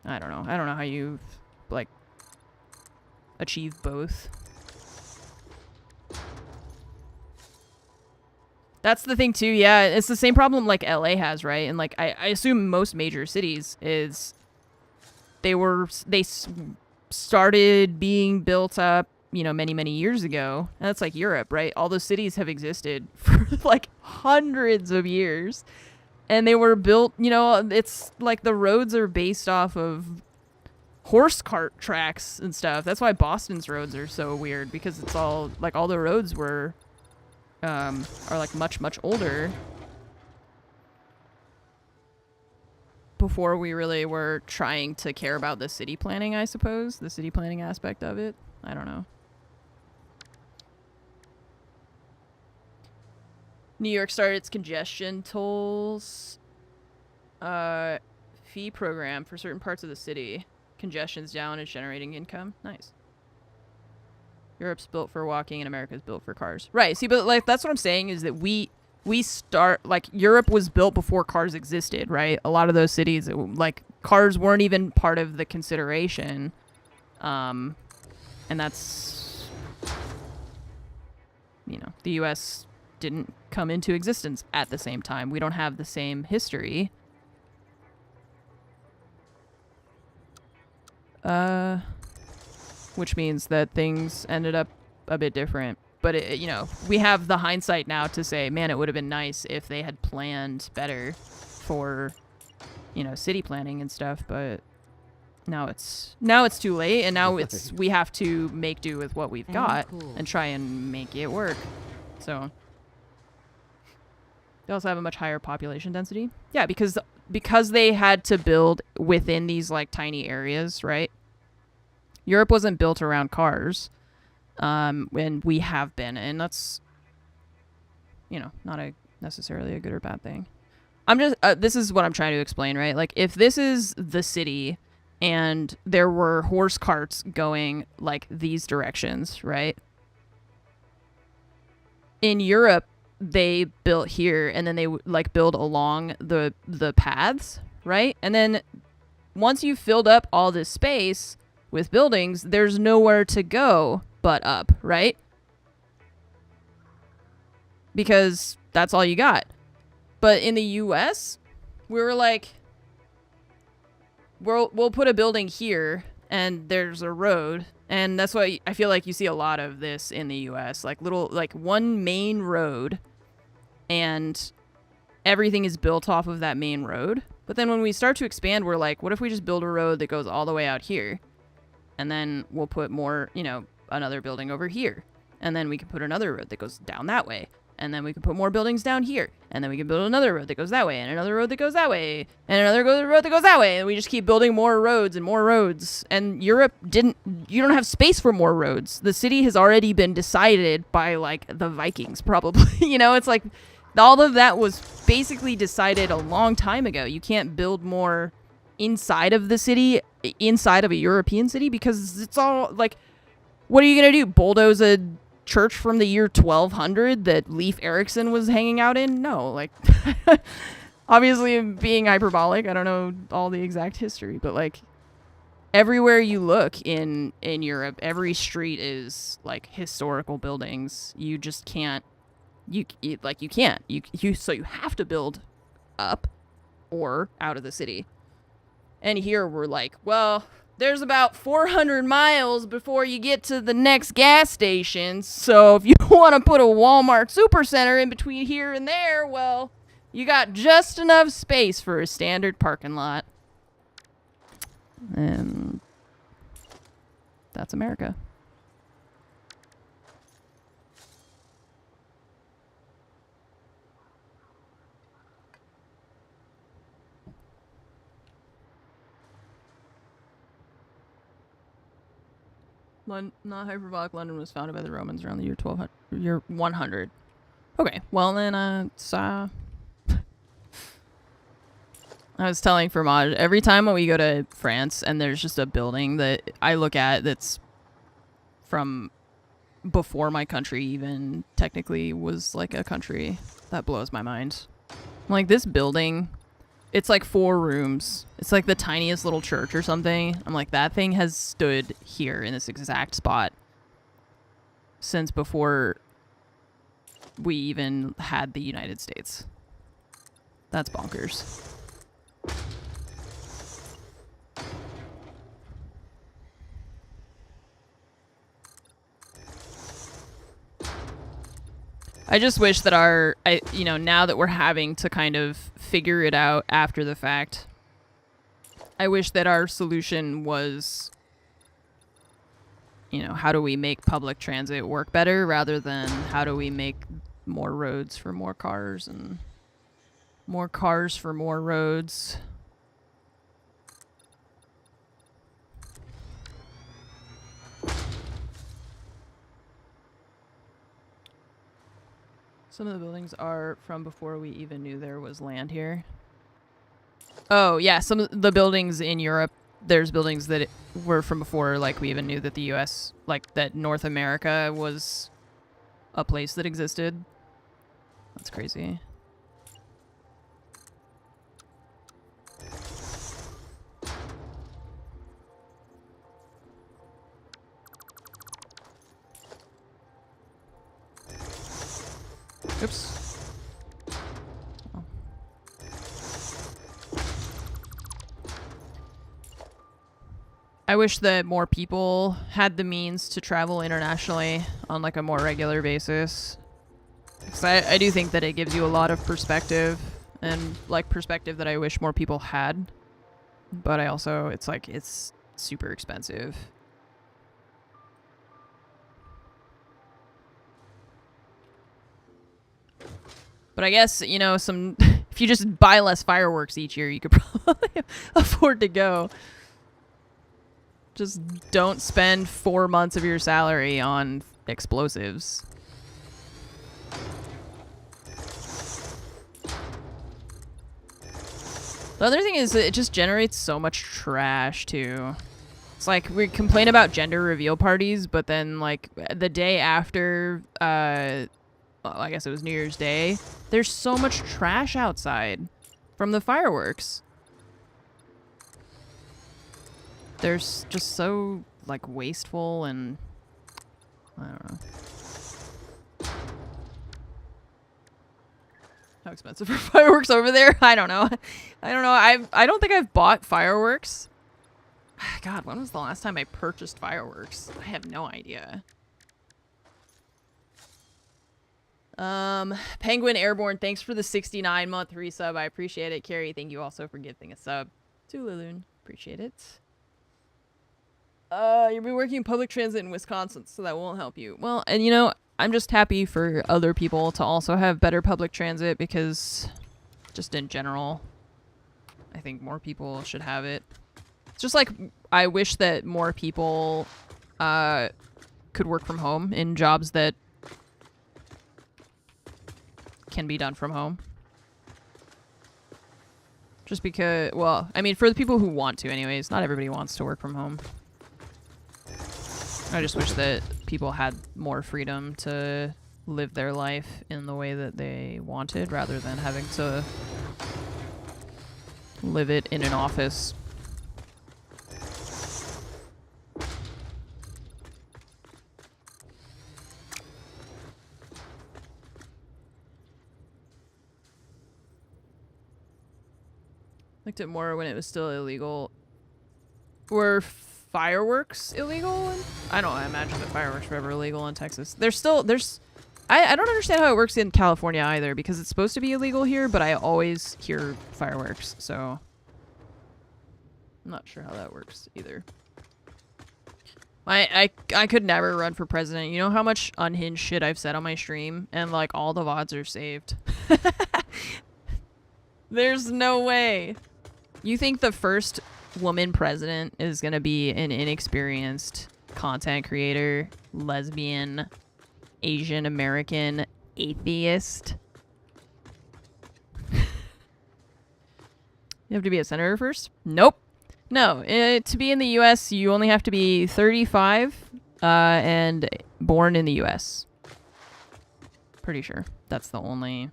I don't know how you like achieve both. That's the thing too, yeah. It's the same problem like LA has, right? And like I assume most major cities is they started being built up, many years ago. And that's like Europe, right? All those cities have existed for like hundreds of years. And they were built, it's like the roads are based off of horse cart tracks and stuff. That's why Boston's roads are so weird, because it's all like all the roads are like much older before we really were trying to care about the city planning, I suppose, the city planning aspect of it. I don't know. New York started its congestion tolls fee program for certain parts of the city. Congestion's down and generating income. Nice. Europe's built for walking and America's built for cars. Right. See, but like that's what I'm saying is that we start like Europe was built before cars existed, right? A lot of those cities, like cars weren't even part of the consideration. And that's, the US didn't come into existence at the same time. We don't have the same history. Which means that things ended up a bit different. But, we have the hindsight now to say, man, it would have been nice if they had planned better for, city planning and stuff. But now it's too late. And now we have to make do with what we've got and try and make it work. So they also have a much higher population density. Yeah, because they had to build within these like tiny areas, right? Europe wasn't built around cars, and we have been, and that's, not necessarily a good or bad thing. I'm just, this is what I'm trying to explain, right? Like, if this is the city, and there were horse carts going, like, these directions, right? In Europe, they built here, and then they, like, build along the paths, right? And then, once you've filled up all this space with buildings, there's nowhere to go but up, right? Because that's all you got. But in the US, we were like, we'll put a building here and there's a road And that's why I feel like you see a lot of this in the US, like one main road, and everything is built off of that main road. But then when we start to expand, we're like, what if we just build a road that goes all the way out here? And then we'll put more, another building over here. And then we can put another road that goes down that way. And then we can put more buildings down here. And then we can build another road that goes that way, and another road that goes that way, and another road that goes that way. And we just keep building more roads and more roads. And Europe you don't have space for more roads. The city has already been decided by, like, the Vikings, probably. It's like all of that was basically decided a long time ago. You can't build more inside of the city, inside of a European city, because it's all, like, what are you going to do? Bulldoze a church from the year 1200 that Leif Erikson was hanging out in? No, like, obviously being hyperbolic. I don't know all the exact history, but, like, everywhere you look in Europe, every street is, like, historical buildings. You just can't, you can't. So you have to build up or out of the city. And here we're like, well, there's about 400 miles before you get to the next gas station. So if you want to put a Walmart supercenter in between here and there, well, you got just enough space for a standard parking lot. And that's America. Not hyperbolic. London was founded by the Romans around the year 100. Okay, well then, I was telling Fromage, every time when we go to France and there's just a building that I look at that's from before my country even technically was like a country, that blows my mind. Like, this building, it's like 4 rooms. It's like the tiniest little church or something. I'm like, that thing has stood here in this exact spot since before we even had the United States. That's bonkers. I just wish that now that we're having to kind of figure it out after the fact, I wish that our solution was, how do we make public transit work better rather than how do we make more roads for more cars and more cars for more roads. Some of the buildings are from before we even knew there was land here. Oh, yeah, some of the buildings in Europe, there's buildings that were from before, like, we even knew that the U.S., like, that North America was a place that existed. That's crazy. Oops. Oh. I wish that more people had the means to travel internationally on, like, a more regular basis. Because I do think that it gives you a lot of perspective, and, like, perspective that I wish more people had. But I also, it's like, it's super expensive. But I guess, if you just buy less fireworks each year, you could probably afford to go. Just don't spend 4 months of your salary on explosives. The other thing is it just generates so much trash, too. It's like, we complain about gender reveal parties, but then, like, the day after, well, I guess it was New Year's Day, there's so much trash outside from the fireworks. They're just so, like, wasteful and, I don't know. How expensive are fireworks over there? I don't know. I don't think I've bought fireworks. God, when was the last time I purchased fireworks? I have no idea. Penguin Airborne, thanks for the 69-month resub. I appreciate it. Carrie, thank you also for gifting a sub to Liloon. Appreciate it. You'll be working public transit in Wisconsin, so that won't help you. Well, and you know, I'm just happy for other people to also have better public transit because just in general, I think more people should have it. It's just like I wish that more people could work from home in jobs that can be done from home. Just because, well, I mean, for the people who want to anyways, not everybody wants to work from home. I just wish that people had more freedom to live their life in the way that they wanted rather than having to live it in an office. Liked it more when it was still illegal. Were fireworks illegal? I don't imagine that fireworks were ever illegal in Texas. I don't understand how it works in California either because it's supposed to be illegal here, but I always hear fireworks, so I'm not sure how that works either. I could never run for president. You know how much unhinged shit I've said on my stream? And like all the VODs are saved. There's no way. You think the first woman president is gonna be an inexperienced content creator, lesbian, Asian American, atheist? You have to be a senator first? Nope. No, to be in the US, you only have to be 35 and born in the US. Pretty sure that's the only...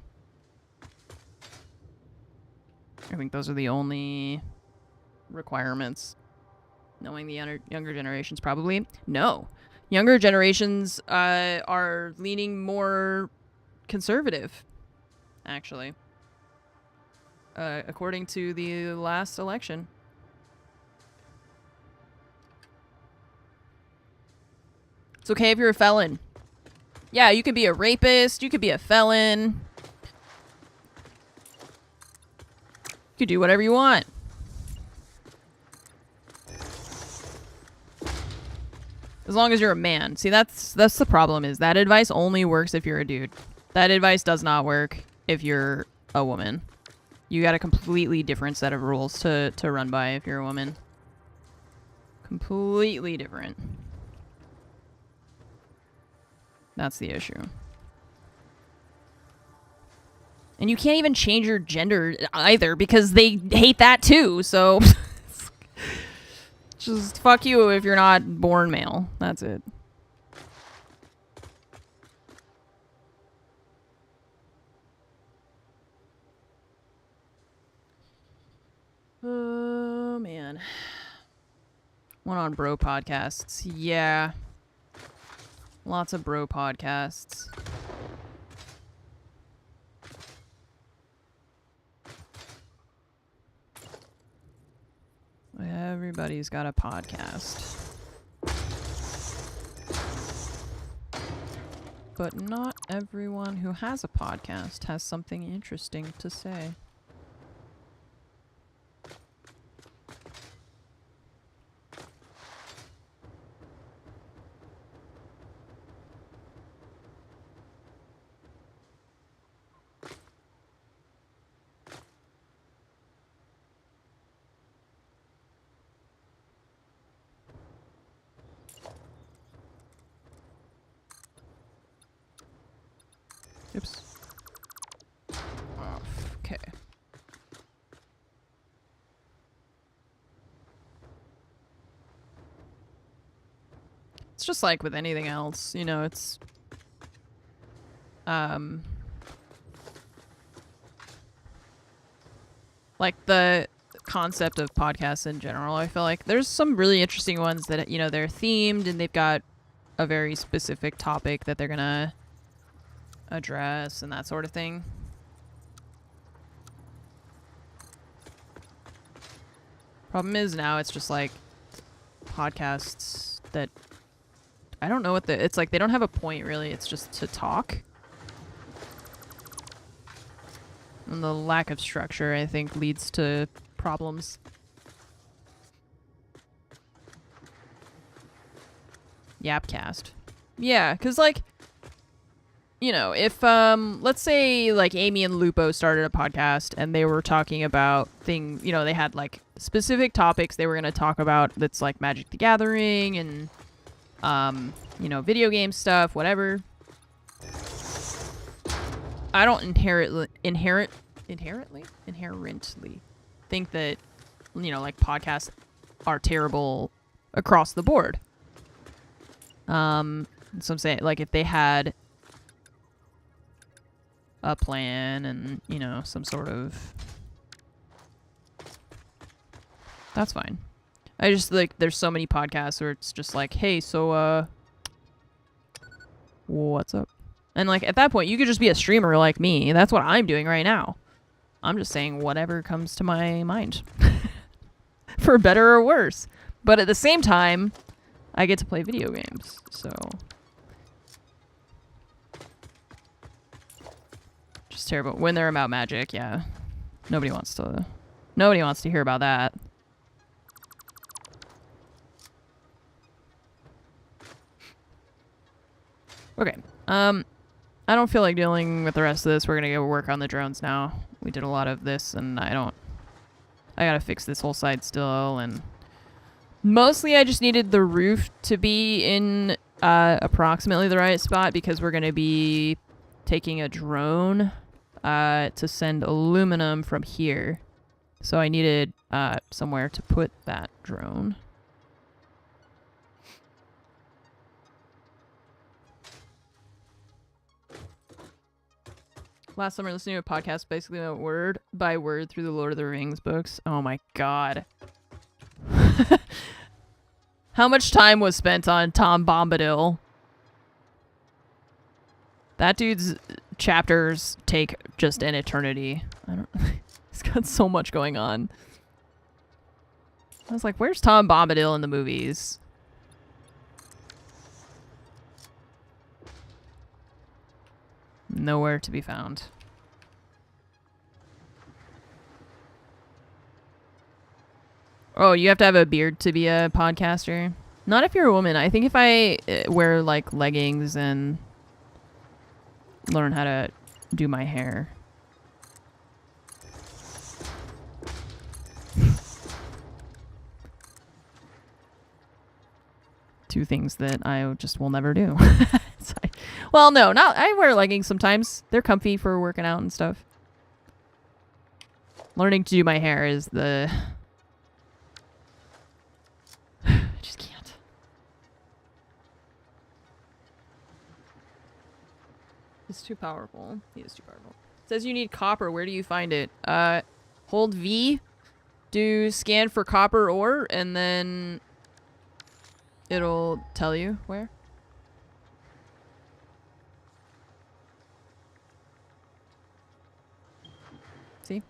I think those are the only requirements. Knowing the younger generations probably. No. Younger generations are leaning more conservative, actually. According to the last election. It's okay if you're a felon. Yeah, you could be a rapist, you could be a felon. You could do whatever you want. As long as you're a man. See, that's the problem, is that advice only works if you're a dude. That advice does not work if you're a woman. You got a completely different set of rules to run by if you're a woman. Completely different. That's the issue. And you can't even change your gender either because they hate that too, so... Just fuck you if you're not born male. That's it. Oh, man. One on bro podcasts. Yeah. Lots of bro podcasts. Everybody's got a podcast. But not everyone who has a podcast has something interesting to say. Oops. Okay. It's just like with anything else, you know, it's like the concept of podcasts in general. I feel like there's some really interesting ones that, you know, they're themed and they've got a very specific topic that they're gonna address and that sort of thing. Problem is now it's just like podcasts that I don't know what it's like. They don't have a point really. It's just to talk. And the lack of structure, I think, leads to problems. Yapcast. Yeah, because, like, you know, if, let's say, like, Amy and Lupo started a podcast and they were talking about things, you know, they had, like, specific topics they were going to talk about that's, like, Magic the Gathering and, you know, video game stuff, whatever. I don't inherently think that, you know, like, podcasts are terrible across the board. So I'm saying, like, if they had a plan and, you know, some sort of... That's fine. I just, like, there's so many podcasts where it's just like, hey, so, what's up? And, like, at that point, you could just be a streamer like me. That's what I'm doing right now. I'm just saying whatever comes to my mind. For better or worse. But at the same time, I get to play video games, so... Just terrible. When they're about Magic, yeah. Nobody wants to hear about that. Okay. I don't feel like dealing with the rest of this. We're gonna go work on the drones now. We did a lot of this, and I gotta fix this whole side still, and mostly I just needed the roof to be in approximately the right spot because we're gonna be taking a drone to send aluminum from here. So I needed somewhere to put that drone. Last summer, listening to a podcast basically went word by word through the Lord of the Rings books. Oh my god. How much time was spent on Tom Bombadil? That dude's chapters take just an eternity. I don't... He's got so much going on. I was like, where's Tom Bombadil in the movies? Nowhere to be found. Oh, you have to have a beard to be a podcaster? Not if you're a woman. I think if I wear, like, leggings and learn how to do my hair. Two things that I just will never do. Well, no, not. I wear leggings sometimes. They're comfy for working out and stuff. Learning to do my hair is the... I just can't. It's too powerful. He is too powerful. It says you need copper. Where do you find it? Hold V, do scan for copper ore, and then it'll tell you where. See?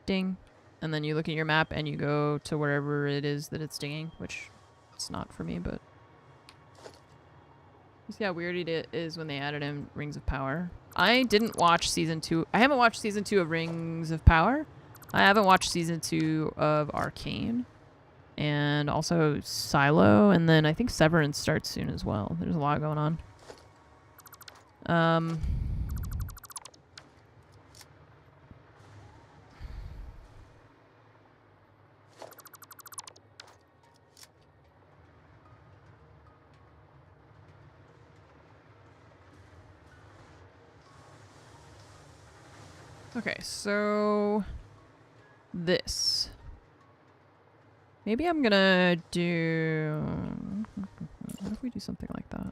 Ding. And then you look at your map and you go to wherever it is that it's dinging, which it's not for me, but... You see how weird it is when they added in Rings of Power? I didn't watch season 2. I haven't watched season 2 of Rings of Power. I haven't watched season 2 of Arcane. And also Silo. And then I think Severance starts soon as well. There's a lot going on. Okay, so this. Maybe I'm gonna do... What if we do something like that?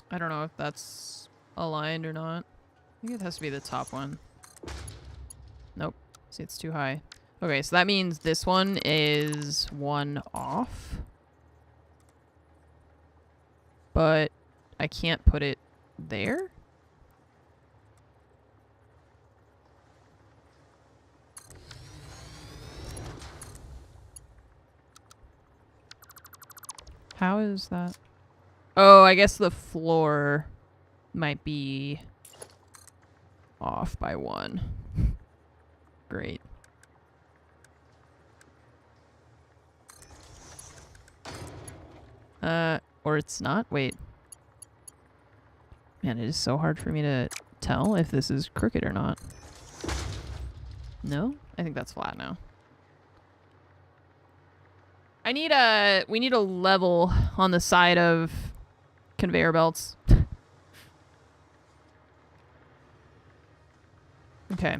I don't know if that's aligned or not. think it has to be the top one. Nope. See, it's too high. Okay, so that means this one is one off. But I can't put it there? How is that? Oh, I guess the floor might be off by one. Great. Or it's not? Wait. Man, it is so hard for me to tell if this is crooked or not. No? I think that's flat now. We need a level on the side of conveyor belts. Okay.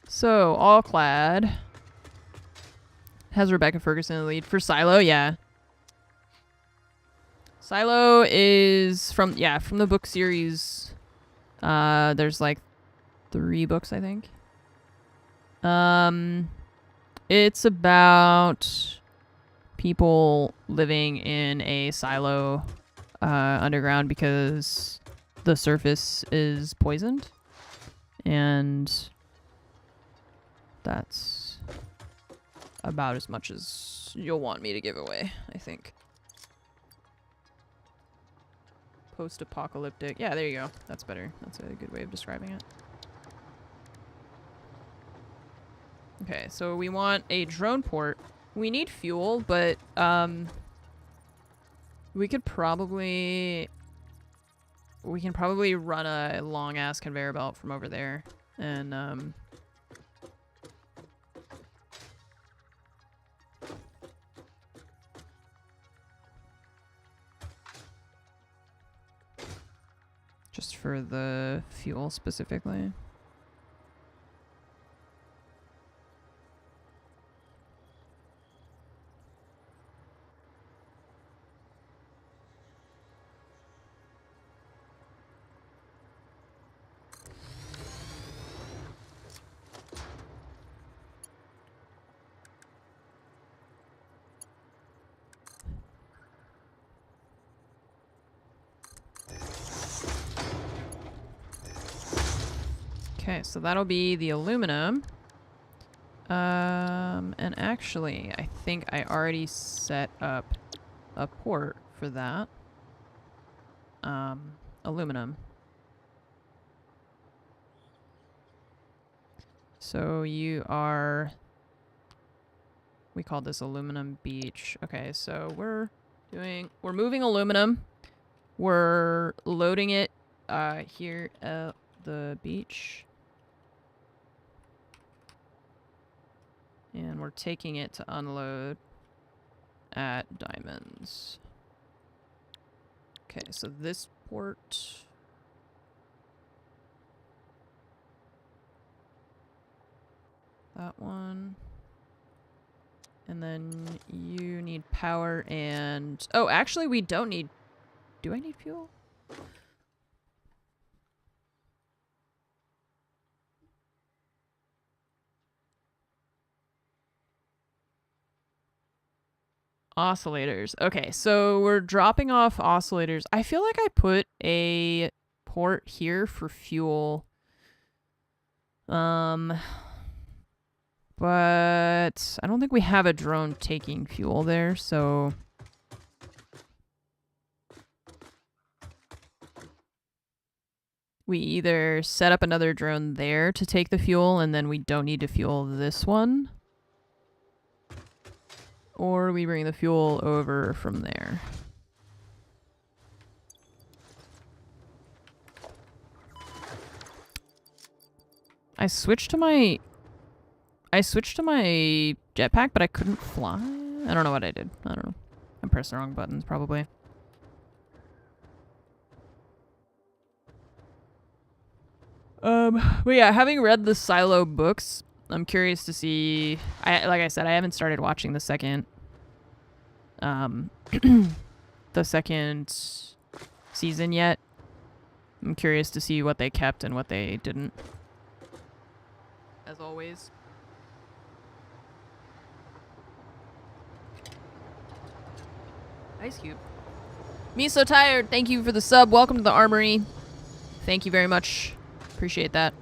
So, all clad. Has Rebecca Ferguson in the lead. For Silo, yeah. Silo is from the book series. There's like 3 books, I think. It's about people living in a silo underground because the surface is poisoned. And that's about as much as you'll want me to give away, I think. Post-apocalyptic. Yeah, there you go. That's better. That's a good way of describing it. Okay, so we want a drone port. We need fuel, but we can probably run a long ass conveyor belt from over there and just for the fuel specifically. Okay, so that'll be the aluminum. And actually, I think I already set up a port for that. Aluminum. So you are... We called this aluminum beach. Okay, so we're moving aluminum. We're loading it here at the beach. And we're taking it to unload at Diamonds. Okay, so this port... That one. And then you need power and... Oh, actually we don't need... Do I need fuel? Oscillators. Okay, so we're dropping off oscillators. I feel like I put a port here for fuel. But I don't think we have a drone taking fuel there, so... We either set up another drone there to take the fuel and then we don't need to fuel this one. Or we bring the fuel over from there. I switched to my jetpack, but I couldn't fly. I don't know what I did. I don't know. I pressed the wrong buttons, probably. But yeah, having read the Silo books, I'm curious to see... like I said, I haven't started watching the second... the second season yet. I'm curious to see what they kept and what they didn't. As always. Ice Cube. Me so tired. Thank you for the sub. Welcome to the armory. Thank you very much. Appreciate that.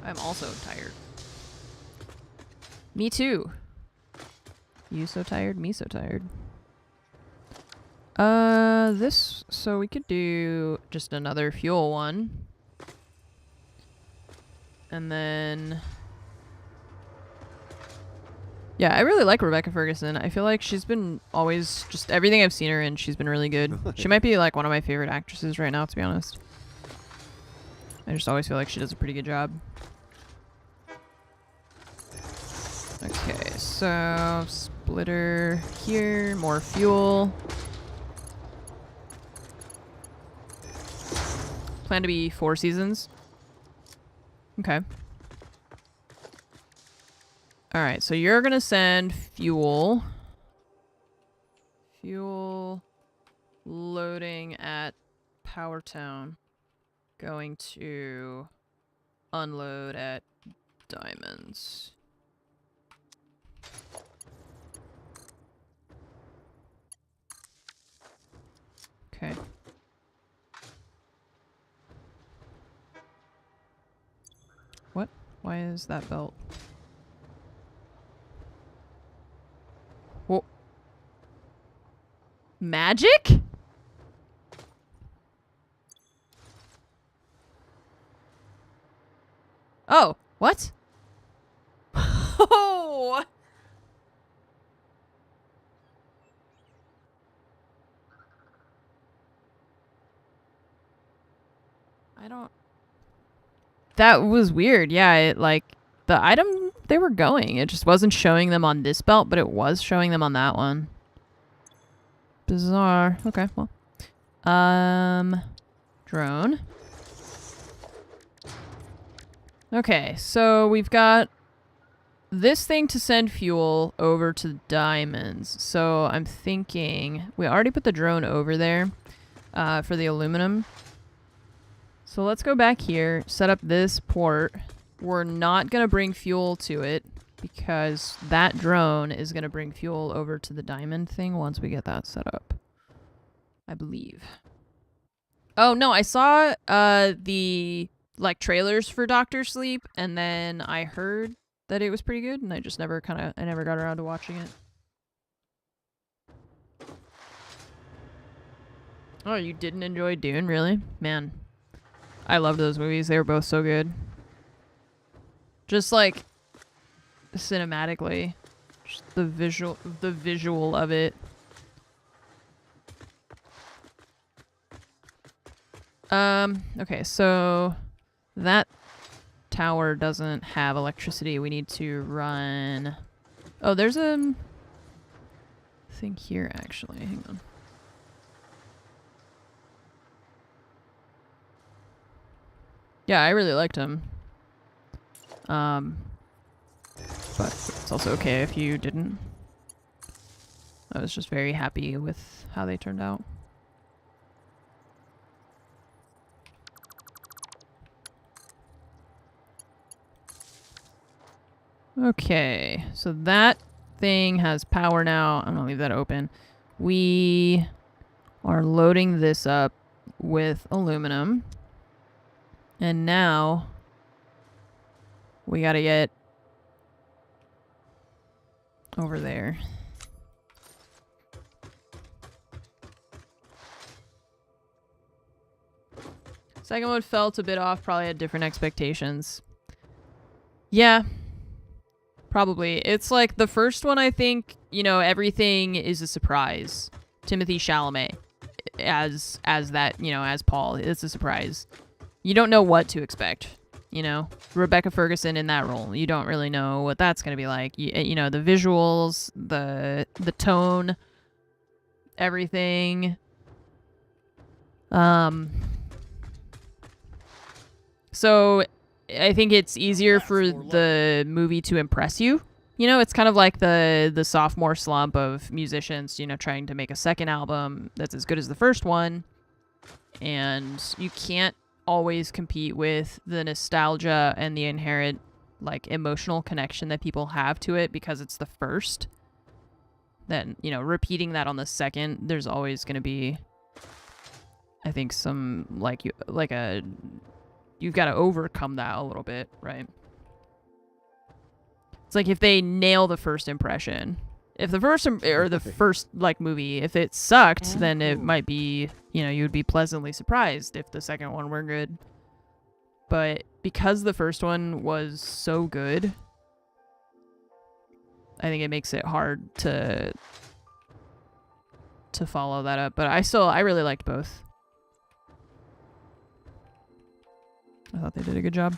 I'm also tired. Me too. You so tired, me so tired. So we could do just another fuel one. And then... Yeah, I really like Rebecca Ferguson. I feel like she's been always, just everything I've seen her in, she's been really good. She might be like one of my favorite actresses right now, to be honest. I just always feel like she does a pretty good job. Okay, so splitter here, more fuel. Plan to be 4 seasons. Okay. Alright, so you're gonna send fuel. Fuel loading at Power Town. Going to unload at Diamonds. Okay. What? Why is that belt? Whoa. Magic? Oh, what? Oh! I don't... That was weird. Yeah, it like the item they were going, it just wasn't showing them on this belt, but it was showing them on that one. Bizarre. Okay, well. Drone. Okay, so we've got this thing to send fuel over to Diamonds. So I'm thinking we already put the drone over there for the aluminum. So let's go back here, set up this port. We're not going to bring fuel to it because that drone is going to bring fuel over to the diamond thing once we get that set up. I believe. Oh, no, I saw the like trailers for Doctor Sleep, and then I heard that it was pretty good, and I just never I never got around to watching it. Oh, you didn't enjoy Dune, really? Man. I loved those movies. They were both so good. Just like cinematically, just the visual of it. Okay, so that tower doesn't have electricity. We need to run... Oh, there's a thing here, actually. Hang on. Yeah, I really liked him. But it's also okay if you didn't. I was just very happy with how they turned out. Okay, so that thing has power now. I'm gonna leave that open. We are loading this up with aluminum. And now we gotta get over there. Second one felt a bit off, probably had different expectations. Yeah, probably. It's like the first one, I think, you know, everything is a surprise. Timothée Chalamet as that, you know, as Paul, it's a surprise. You don't know what to expect, you know? Rebecca Ferguson in that role, you don't really know what that's going to be like. You know, the visuals, the tone, everything. So I think it's easier for the movie to impress you. You know, it's kind of like the sophomore slump of musicians, you know, trying to make a second album that's as good as the first one. and you can't always compete with the nostalgia and the inherent like emotional connection that people have to it because it's the first. Then, you know, repeating that on the second, there's always going to be, I think, some you've got to overcome that a little bit, right? It's like if they nail the first impression, if the first or the first like movie, if it sucked, then it might be, you know, you would be pleasantly surprised if the second one were good. But because the first one was so good, I think it makes it hard to follow that up. But I really liked both. I thought they did a good job.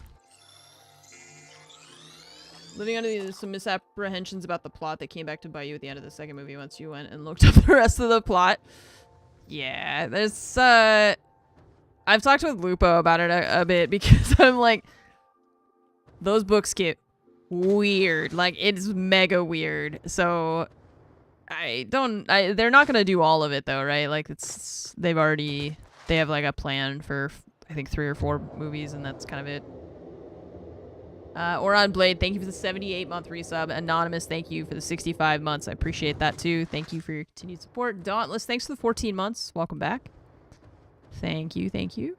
Living under some misapprehensions about the plot that came back to bite you at the end of the second movie once you went and looked up the rest of the plot. Yeah, there's I've talked with Lupo about it a bit because I'm like, those books get weird. Like, it's mega weird. So they're not gonna do all of it though, right? Like, they have like a plan for I think 3 or 4 movies, and that's kind of it. Oron Blade, thank you for the 78-month resub. Anonymous, thank you for the 65 months. I appreciate that too. Thank you for your continued support. Dauntless, thanks for the 14 months. Welcome back. Thank you, thank you.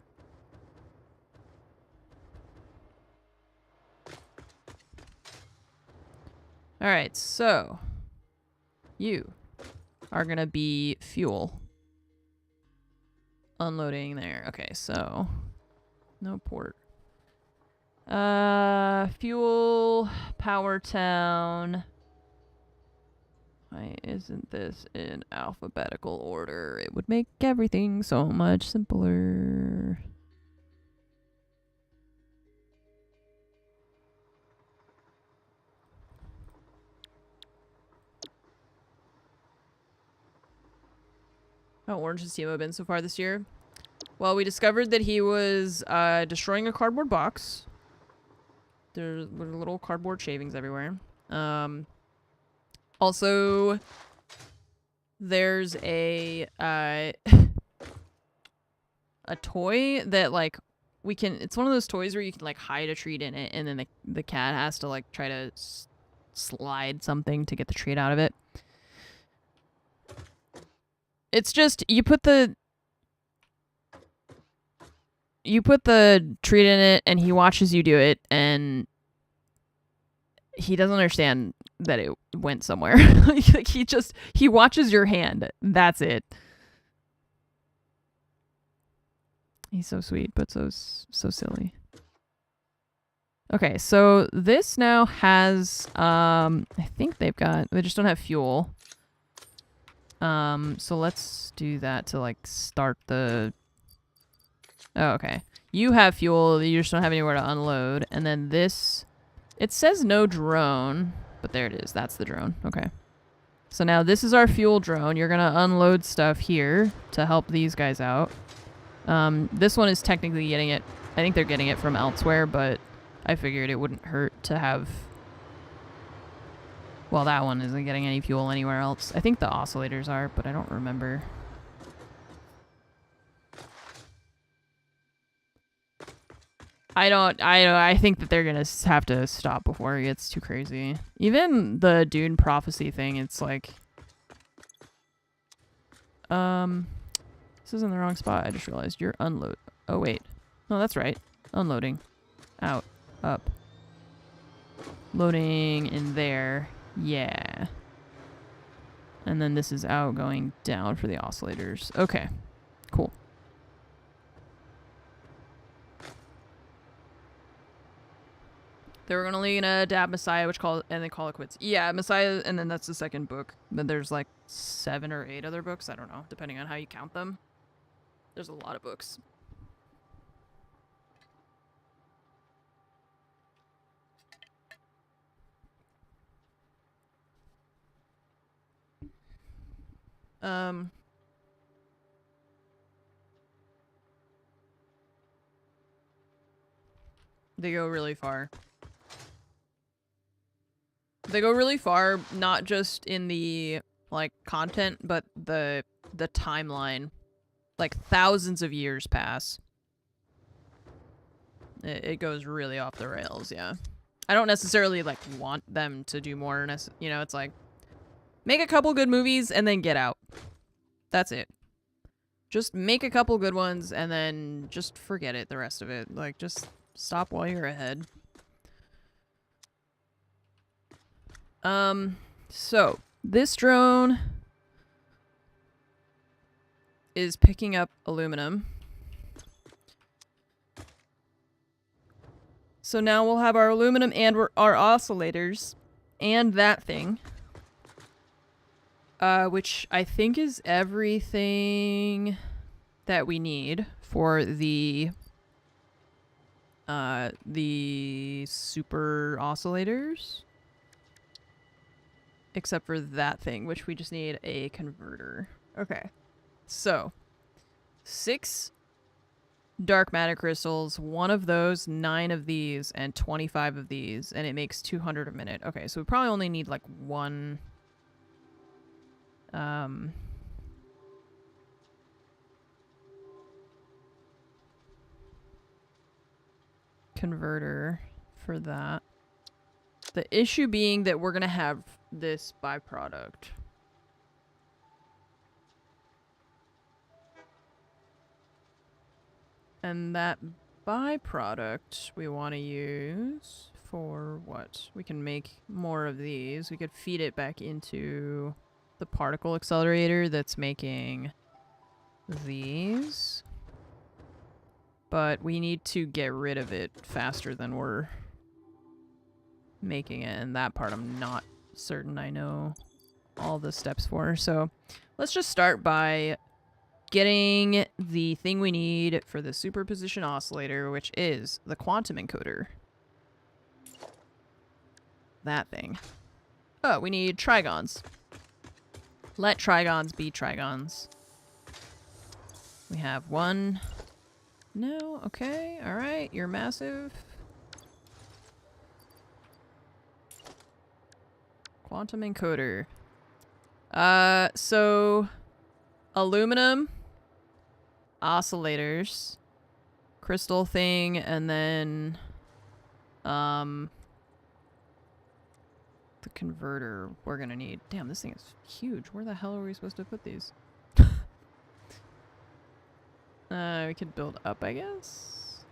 All right, so you are gonna be fuel. Unloading there. Okay, so no port. Fuel, Power Town. Why isn't this in alphabetical order? It would make everything so much simpler. How orange has Timo been so far this year? Well, we discovered that he was destroying a cardboard box. There were little cardboard shavings everywhere. Also, there's a toy that like it's one of those toys where you can like hide a treat in it, and then the cat has to like try to slide something to get the treat out of it. It's just you put the treat in it, and he watches you do it, and he doesn't understand that it went somewhere. Like he watches your hand. That's it. He's so sweet, but so silly. Okay, so this now has I think they just don't have fuel. So let's do that to like start the. Oh, okay. You have fuel, you just don't have anywhere to unload. And then this, it says no drone, but there it is. That's the drone. Okay. So now this is our fuel drone. You're going to unload stuff here to help these guys out. This one is technically getting it. I think they're getting it from elsewhere, but I figured it wouldn't hurt to have. Well, that one isn't getting any fuel anywhere else. I think the oscillators are, but I don't remember. I think that they're gonna have to stop before it gets too crazy. Even the Dune prophecy thing, it's like, this is in the wrong spot. I just realized you're unload. Oh wait, no, that's right. Unloading, out, up, loading in there. Yeah, and then this is out going down for the oscillators. Okay, cool. They were gonna dab Messiah, and then call it quits. Yeah, Messiah, and then that's the second book. Then there's like 7 or 8 other books. I don't know, depending on how you count them. There's a lot of books. They go really far. They go really far, not just in the like content, but the timeline. like thousands of years pass, it goes really off the rails. Yeah, I don't necessarily like want them to do more. You know, it's like make a couple good movies and then get out. That's it. Just make a couple good ones and then just forget it, the rest of it. Like, just stop while you're ahead. So this drone is picking up aluminum. So now we'll have our aluminum and our oscillators and that thing. Which I think is everything that we need for the super oscillators. Except for that thing, which we just need a converter. Okay. So, 6 dark matter crystals, 1 of those, 9 of these, and 25 of these, and it makes 200 a minute. Okay, so we probably only need like 1... converter for that. The issue being that we're gonna have this byproduct. And that byproduct we want to use for what? We can make more of these. We could feed it back into the particle accelerator that's making these. But we need to get rid of it faster than we're making it, and that part I'm not certain I know all the steps for. So let's just start by getting the thing we need for the superposition oscillator, which is the quantum encoder. That thing. Oh, we need trigons. Let trigons be trigons. We have 1. No, okay, alright, you're massive. Quantum encoder. So aluminum, oscillators, crystal thing, and then the converter we're gonna need. Damn, this thing is huge. Where the hell are we supposed to put these? We could build up, I guess.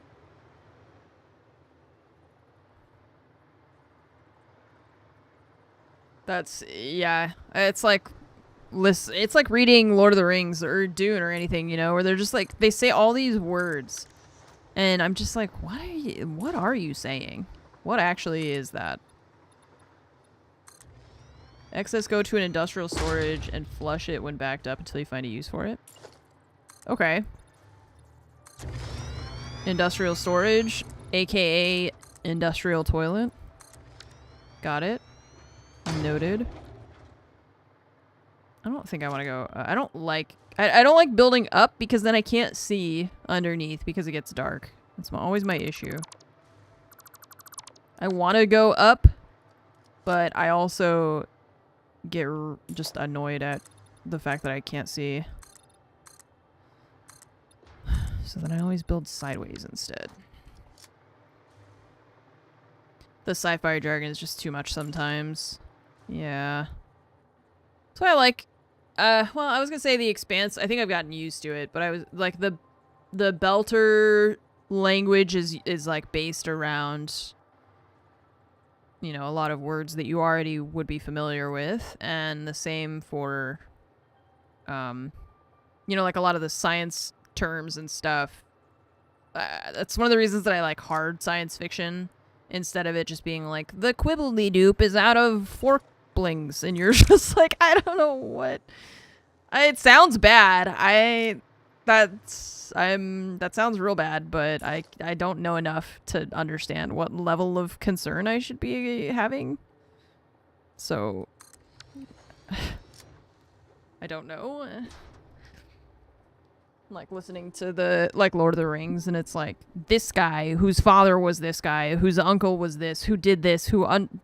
That's, yeah. It's like reading Lord of the Rings or Dune or anything, you know, where they're just like, they say all these words. And I'm just like, what are you saying? What actually is that? Excess go to an industrial storage and flush it when backed up until you find a use for it. Okay. Industrial storage, aka industrial toilet. Got it. Noted. I don't think I want to go. I don't like building up because then I can't see underneath because it gets dark. That's always my issue. I want to go up, but I also get just annoyed at the fact that I can't see. So then I always build sideways instead. The sci-fi jargon is just too much sometimes. Yeah. So I like, well, I was gonna say the Expanse. I think I've gotten used to it, but I was like the Belter language is like based around, you know, a lot of words that you already would be familiar with, and the same for, you know, like a lot of the science terms and stuff. That's one of the reasons that I like hard science fiction instead of it just being like the Quibbly-Doop is out of forklings, and you're just like, I don't know what. It sounds bad. That sounds real bad, but I don't know enough to understand what level of concern I should be having. So I don't know. Like listening to the Lord of the Rings, and it's like this guy whose father was this guy, whose uncle was this, who did this,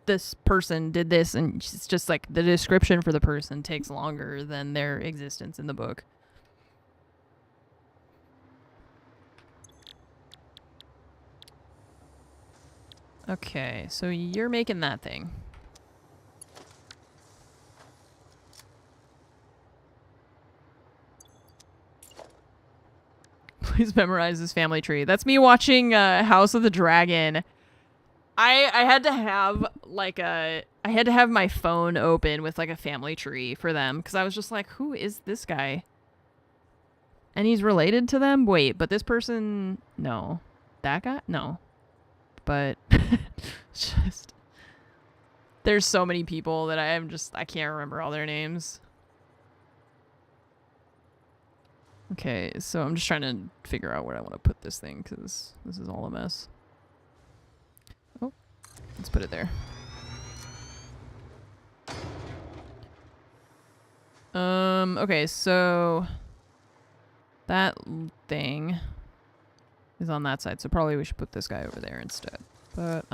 this person did this, and it's just like the description for the person takes longer than their existence in the book. Okay, so you're making that thing. Please memorize this family tree. That's me watching House of the Dragon. I had to have like I had to have my phone open with like a family tree for them because I was just like, who is this guy? And he's related to them? Wait, but this person, no. That guy? No. But just there's so many people that I can't remember all their names. Okay, so I'm just trying to figure out where I want to put this thing because this is all a mess. Oh, let's put it there. Okay, so that thing is on that side, so probably we should put this guy over there instead. But,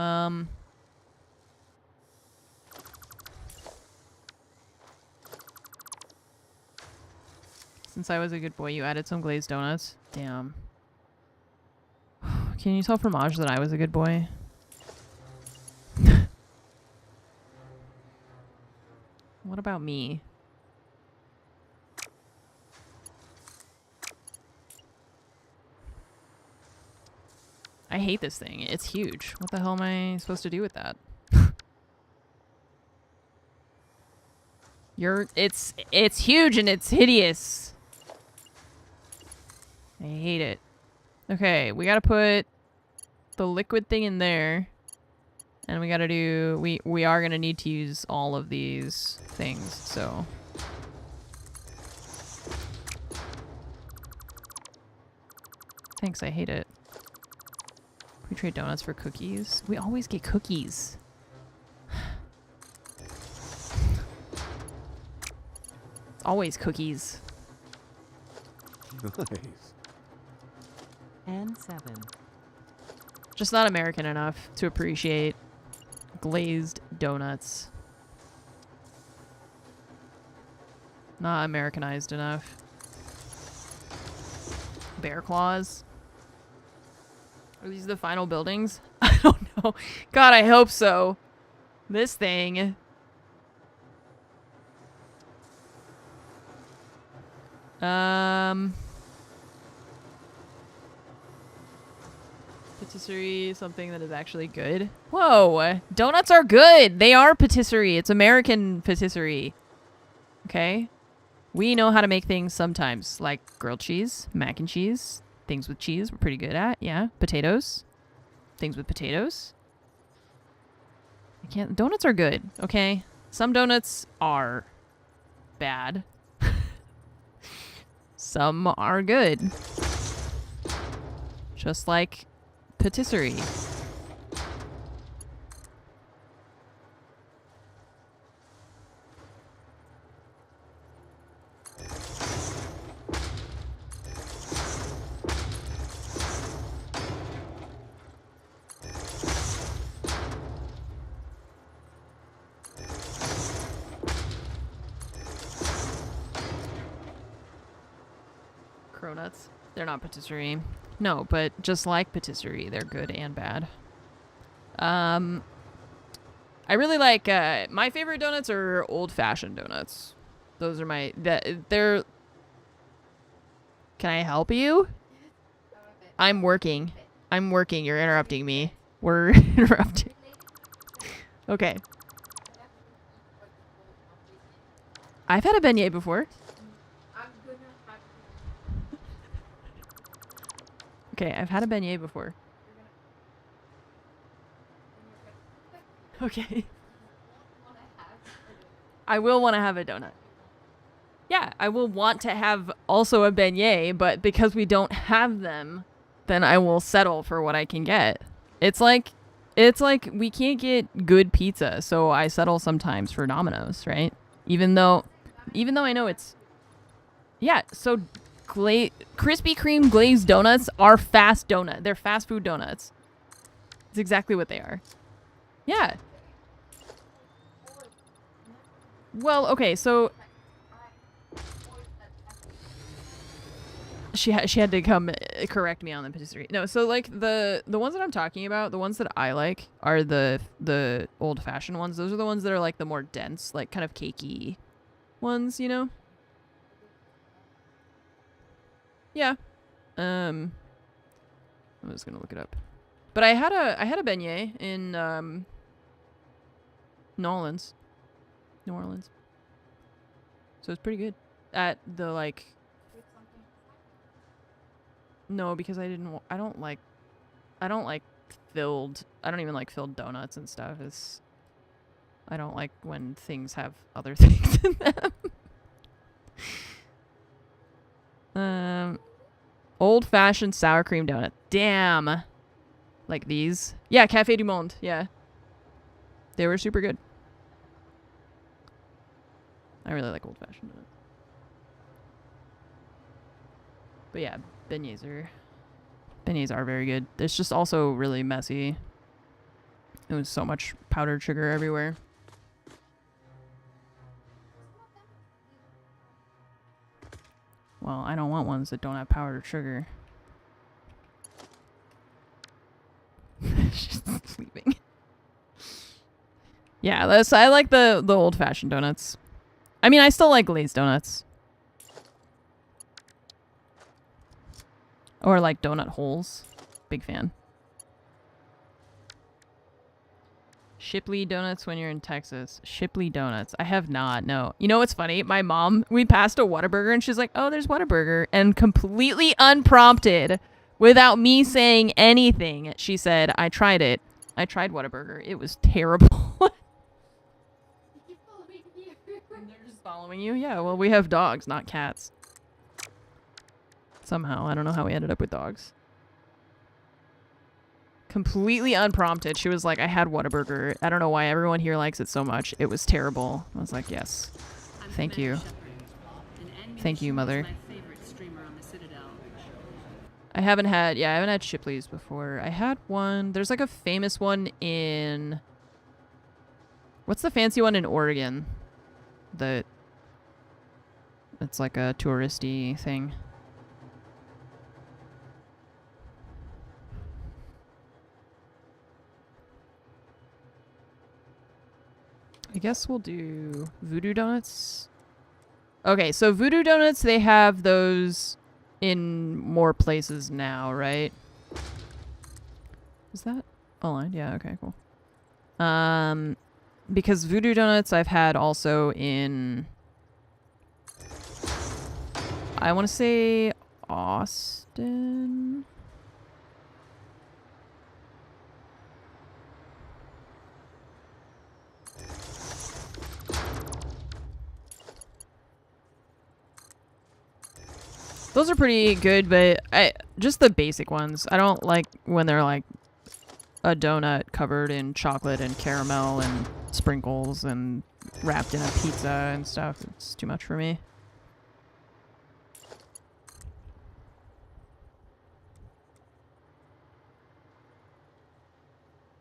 since I was a good boy, you added some glazed donuts. Damn. Can you tell Fromage that I was a good boy? What about me? I hate this thing. It's huge. What the hell am I supposed to do with that? It's huge and it's hideous. I hate it. Okay, we gotta put the liquid thing in there. And we gotta do, we are gonna need to use all of these things, so. Thanks, I hate it. We trade donuts for cookies. We always get cookies. It's always cookies. Nice. And 7. Just not American enough to appreciate glazed donuts. Not Americanized enough. Bear claws. Are these the final buildings? I don't know. God, I hope so. This thing. Patisserie, something that is actually good. Whoa, donuts are good. They are patisserie. It's American patisserie. Okay? We know how to make things sometimes, like grilled cheese, mac and cheese, things with cheese we're pretty good at. Yeah, potatoes. Things with potatoes. Donuts are good, okay? Some donuts are bad. Some are good. Just like patisserie. Cronuts. They're not patisserie. No, but just like patisserie, they're good and bad. I really like, my favorite donuts are old-fashioned donuts. Those are my, they're, can I help you? I'm working. I'm working. You're interrupting me. We're interrupting. Okay. I've had a beignet before. Okay, I've had a beignet before. Okay. I will want to have a donut. Yeah, I will want to have also a beignet, but because we don't have them, then I will settle for what I can get. It's like we can't get good pizza, so I settle sometimes for Domino's, right? Even though I know it's, yeah, so Krispy Kreme glazed donuts are fast donut. They're fast food donuts. It's exactly what they are. Yeah. Well, okay, so she had to come correct me on the patisserie. No, so like the ones that I'm talking about, the ones that I like are the old fashioned ones. Those are the ones that are like the more dense, like kind of cakey ones, you know? Yeah. I'm just gonna look it up. But I had a beignet in New Orleans. So it's pretty good. At the like No, because I don't like filled. I don't even like filled donuts and stuff. I don't like when things have other things in them. Old fashioned sour cream donut. Damn. Like these. Yeah, Café du Monde. Yeah. They were super good. I really like old fashioned donuts. But yeah, beignets are very good. It's just also really messy. It was so much powdered sugar everywhere. Well, I don't want ones that don't have powdered sugar. She's sleeping. Yeah, I like the old-fashioned donuts. I mean, I still like glazed donuts. Or like donut holes. Big fan. Shipley donuts when you're in Texas. Shipley donuts. I have not, no. You know what's funny? My mom, we passed a Whataburger and she's like, oh, there's Whataburger. And completely unprompted, without me saying anything, she said, I tried it. I tried Whataburger. It was terrible. They're just following you? Yeah, well, we have dogs, not cats. Somehow. I don't know how we ended up with dogs. Completely unprompted. She was like, I had Whataburger. I don't know why everyone here likes it so much. It was terrible. I was like, yes. Thank you. Thank you, mother. I haven't had Shipley's before. I had one. There's like a famous one in... What's the fancy one in Oregon? It's like a touristy thing. I guess we'll do Voodoo Donuts. Okay, so Voodoo Donuts, they have those in more places now, right? Is that aligned? Yeah, okay, cool. Because Voodoo Donuts I've had also in... I want to say Austin... Those are pretty good, but just the basic ones. I don't like when they're like a donut covered in chocolate and caramel and sprinkles and wrapped in a pizza and stuff. It's too much for me.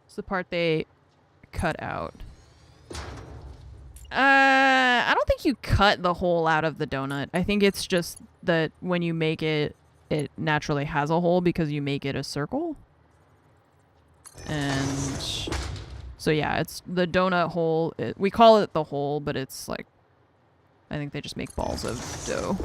It's the part they cut out. I don't think you cut the hole out of the donut. I think it's just that when you make it, it naturally has a hole because you make it a circle. And so yeah, it's the donut hole. We call it the hole, but it's like, I think they just make balls of dough.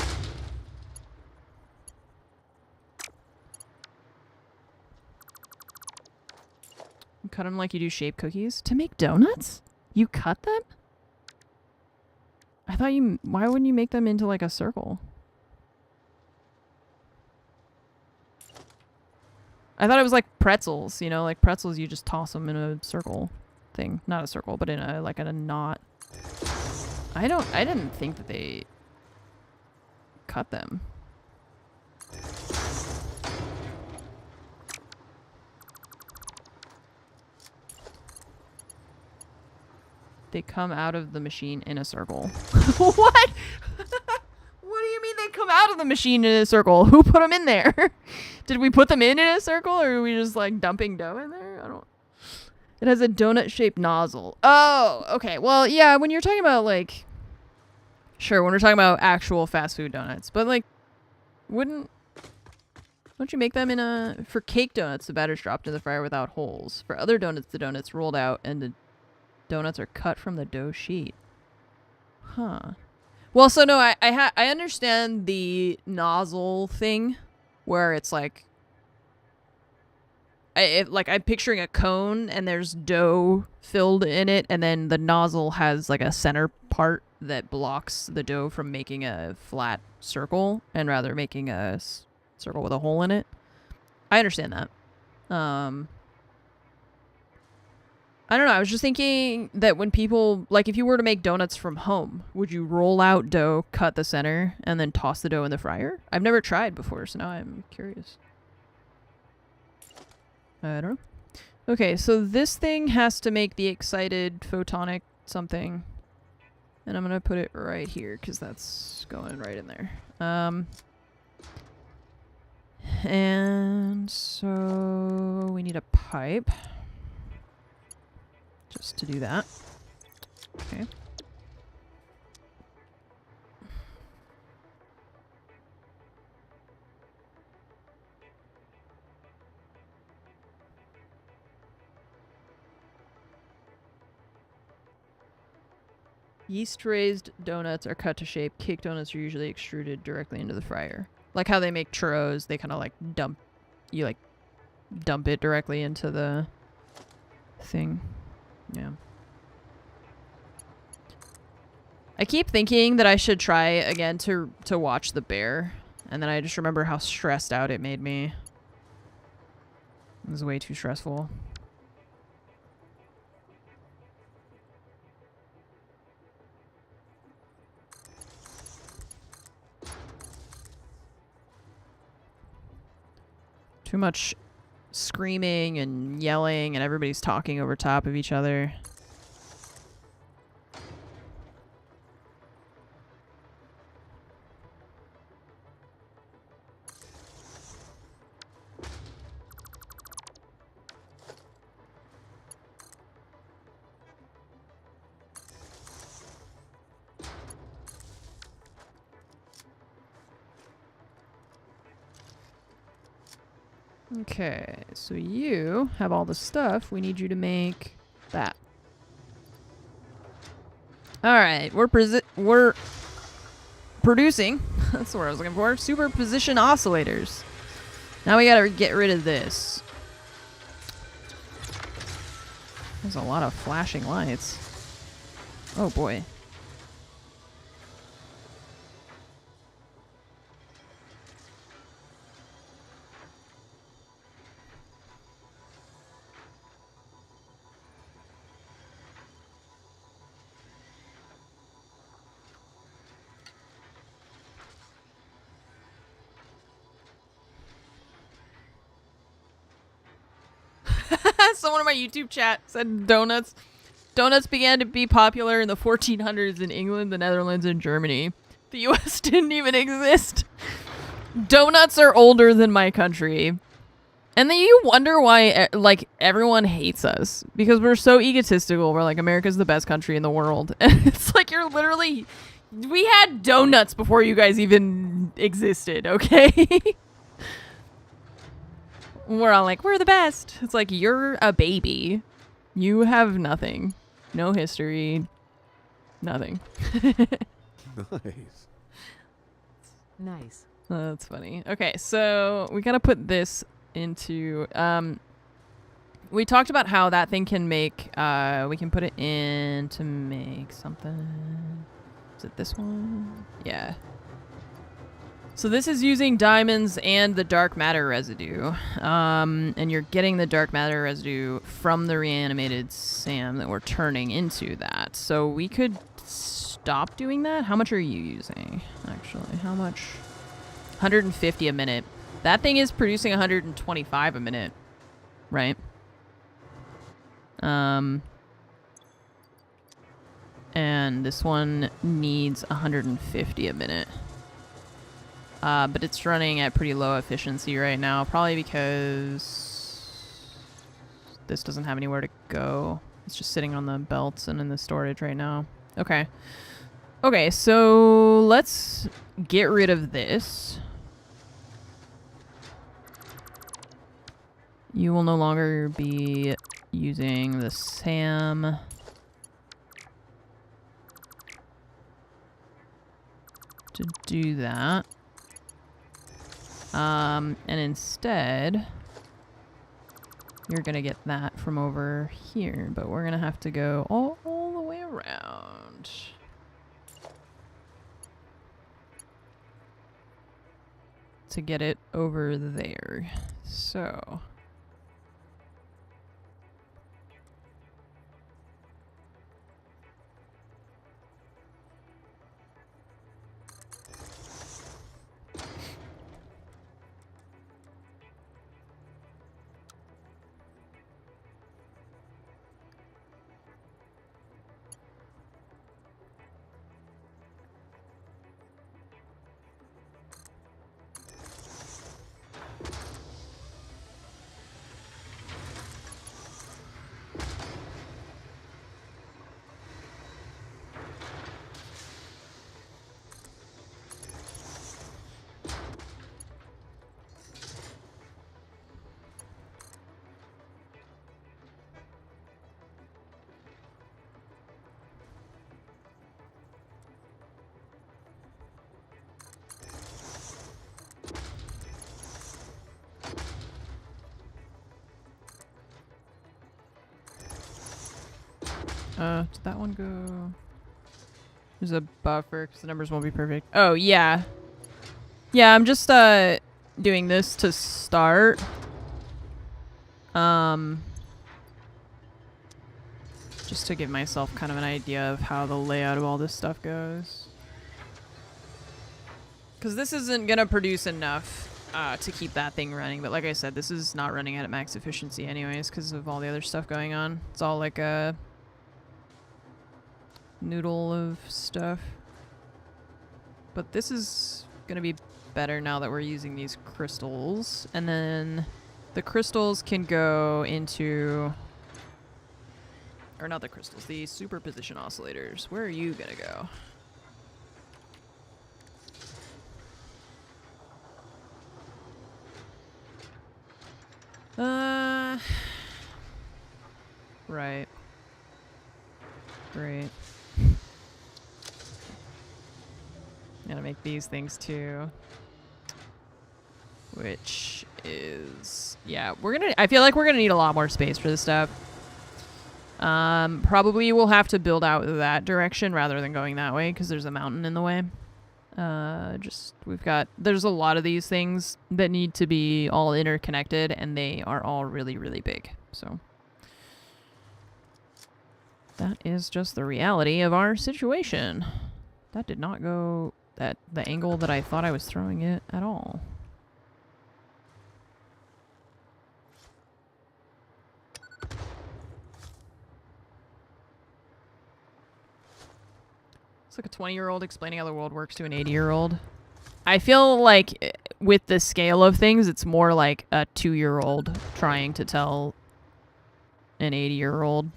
You cut them like you do shape cookies. To make donuts? You cut them? I thought why wouldn't you make them into like a circle? I thought it was like pretzels, you know, like pretzels you just toss them in a circle thing. Not a circle, but in a, like in a knot. I didn't think that they cut them. They come out of the machine in a circle. What? What do you mean they come out of the machine in a circle? Who put them in there? Did we put them in a circle, or are we just like dumping dough in there? I don't... It has a donut-shaped nozzle. Oh, okay. Well, yeah, when you're talking about like... Sure, when we're talking about actual fast food donuts. But like, wouldn't... Don't you make them in a... For cake donuts, the batter's dropped in the fryer without holes. For other donuts, the donuts rolled out and the donuts are cut from the dough sheet. Huh. Well, so no, I understand the nozzle thing where it's like... I'm picturing a cone and there's dough filled in it, and then the nozzle has like a center part that blocks the dough from making a flat circle and rather making a circle with a hole in it. I understand that. I don't know. I was just thinking that when people, like if you were to make donuts from home, would you roll out dough, cut the center, and then toss the dough in the fryer? I've never tried before, so now I'm curious. I don't know. Okay, so this thing has to make the excited photonic something. And I'm going to put it right here because that's going right in there. And so we need a pipe just to do that. Okay. Yeast-raised donuts are cut to shape. Cake donuts are usually extruded directly into the fryer. Like how they make churros, they kind of like dump it directly into the thing. Yeah. I keep thinking that I should try again to watch the bear, and then I just remember how stressed out it made me. It was way too stressful. Too much screaming and yelling, and everybody's talking over top of each other. Okay, so you have all the stuff. We need you to make that. All right, we're producing. That's what I was looking for. Superposition oscillators. Now we gotta get rid of this. There's a lot of flashing lights. Oh boy. Someone in my YouTube chat said donuts. Donuts began to be popular in the 1400s in England, the Netherlands, and Germany. The US didn't even exist. Donuts are older than my country. And then you wonder why, like, everyone hates us. Because we're so egotistical. We're like, America's the best country in the world. And it's like, you're literally... We had donuts before you guys even existed, okay? We're all like, we're the best. It's like, you're a baby. You have nothing. No history. Nothing. Nice. Nice. That's funny. Okay, so we gotta put this into... we talked about how that thing can make... we can put it in to make something... Is it this one? Yeah. So this is using diamonds and the dark matter residue. And you're getting the dark matter residue from the reanimated Sam that we're turning into that. So we could stop doing that. How much are you using, actually? How much? 150 a minute. That thing is producing 125 a minute, right? And this one needs 150 a minute. But it's running at pretty low efficiency right now, probably because this doesn't have anywhere to go. It's just sitting on the belts and in the storage right now. Okay. Okay, so let's get rid of this. You will no longer be using the SAM. To do that. And instead, you're gonna get that from over here, but we're gonna have to go all the way around. To get it over there. So. Did that one go? There's a buffer because the numbers won't be perfect. Oh, yeah. Yeah, I'm just, doing this to start. Just to give myself kind of an idea of how the layout of all this stuff goes. Because this isn't gonna produce enough, to keep that thing running. But like I said, this is not running at max efficiency anyways because of all the other stuff going on. It's all like a noodle of stuff. But this is gonna be better now that we're using these crystals. And then the crystals can go into... Or not the crystals, the superposition oscillators. Where are you gonna go? Right. Great. Gotta make these things too. Which is... Yeah, I feel like we're gonna need a lot more space for this stuff. Probably we'll have to build out that direction rather than going that way because there's a mountain in the way. There's a lot of these things that need to be all interconnected and they are all really, really big. So that is just the reality of our situation. That did not go at the angle that I thought I was throwing it at all. It's like a 20-year-old explaining how the world works to an 80-year-old. I feel like with the scale of things, it's more like a 2-year-old trying to tell an 80-year-old.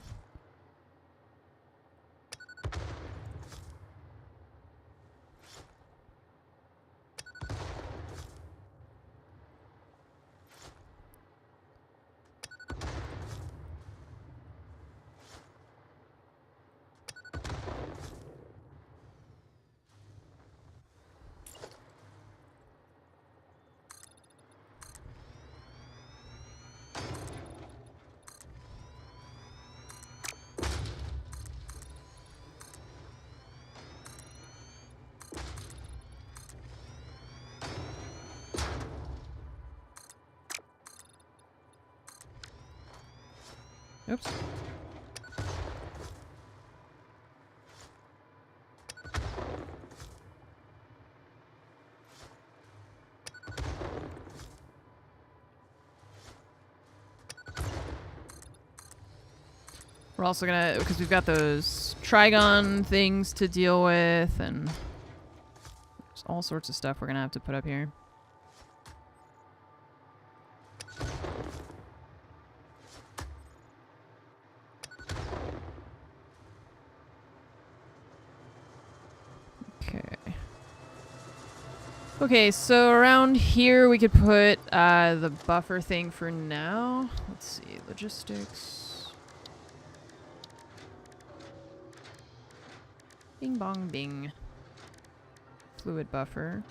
Oops. We're also gonna, because we've got those Trigon things to deal with, and there's all sorts of stuff we're gonna have to put up here. Okay. Okay, so around here we could put the buffer thing for now. Let's see, logistics. Bing bong bing. Fluid buffer.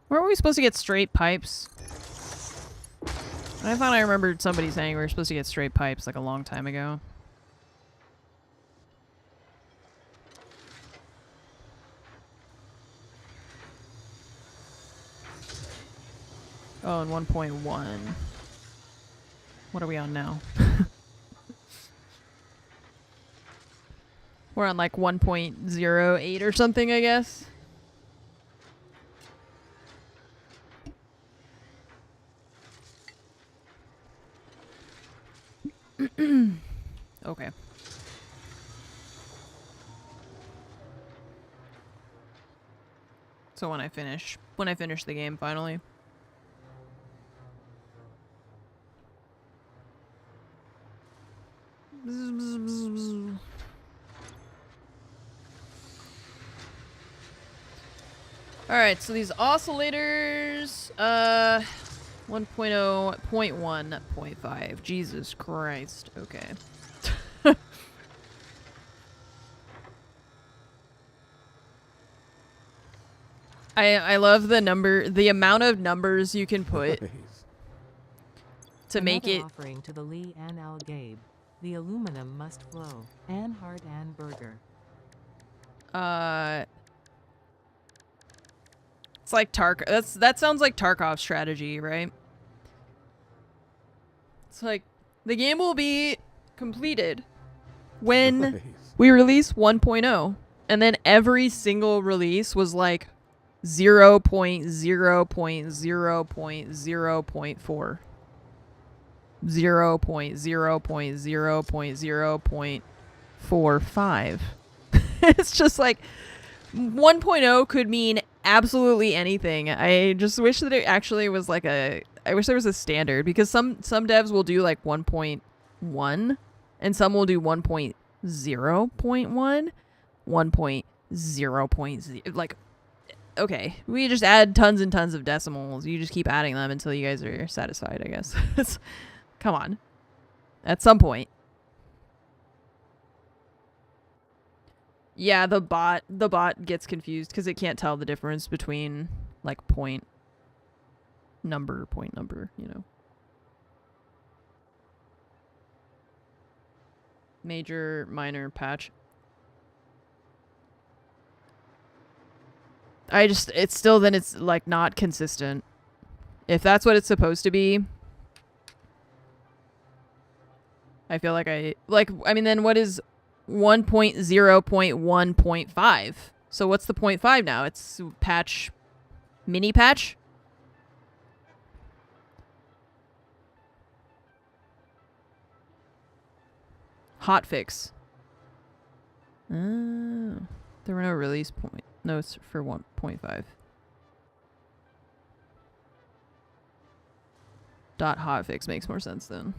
Weren't we supposed to get straight pipes? I thought I remembered somebody saying we were supposed to get straight pipes like a long time ago. Oh, and 1.1. What are we on now? We're on like 1.08 or something, I guess. Okay. So when I finish the game finally. Alright, so these oscillators, 1.0, 0.1, 0.5. Jesus Christ. Okay. I love the amount of numbers you can put to make it. Offering to the Lee and Al Gabe. The aluminum must flow. Ann Hart and Burger. It's like that sounds like Tarkov's strategy, right? It's like the game will be completed when we release 1.0, and then every single release was like 0.0.0.0.4. 0.0.0.0.45. It's just like 1.0 could mean absolutely anything. I just wish that it actually was like I wish there was a standard, because some devs will do like 1.1 and some will do 1.0.1, 1.0.0, like, okay, we just add tons and tons of decimals. You just keep adding them until you guys are satisfied, I guess. Come on. At some point. Yeah, the bot gets confused because it can't tell the difference between like point number, you know. Major, minor, patch. It's still, then it's like not consistent. If that's what it's supposed to be, I feel like I mean, then what is 1.0.1.5? So what's the 0.5 now? It's patch, mini patch? Hotfix. Oh, there were no release notes for 1.5. .hotfix makes more sense then.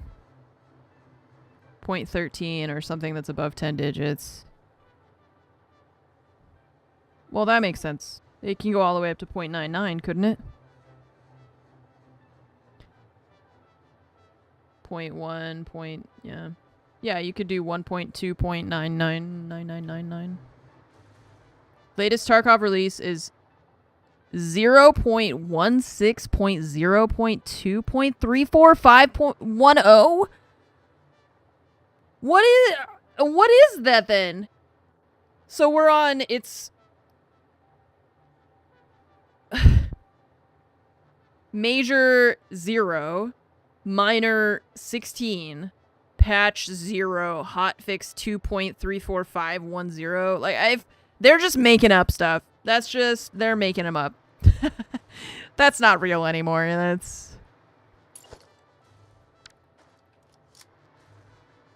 0.13 or something that's above 10 digits. Well, that makes sense. It can go all the way up to 0.99, couldn't it? 0.1, yeah. Yeah, you could do 1.2.999999. Latest Tarkov release is 0.16.0.2.34.5.10? What is that then? So we're on, it's major 0, minor 16, patch 0, hotfix 2.34510. Like they're just making up stuff. They're making them up. That's not real anymore.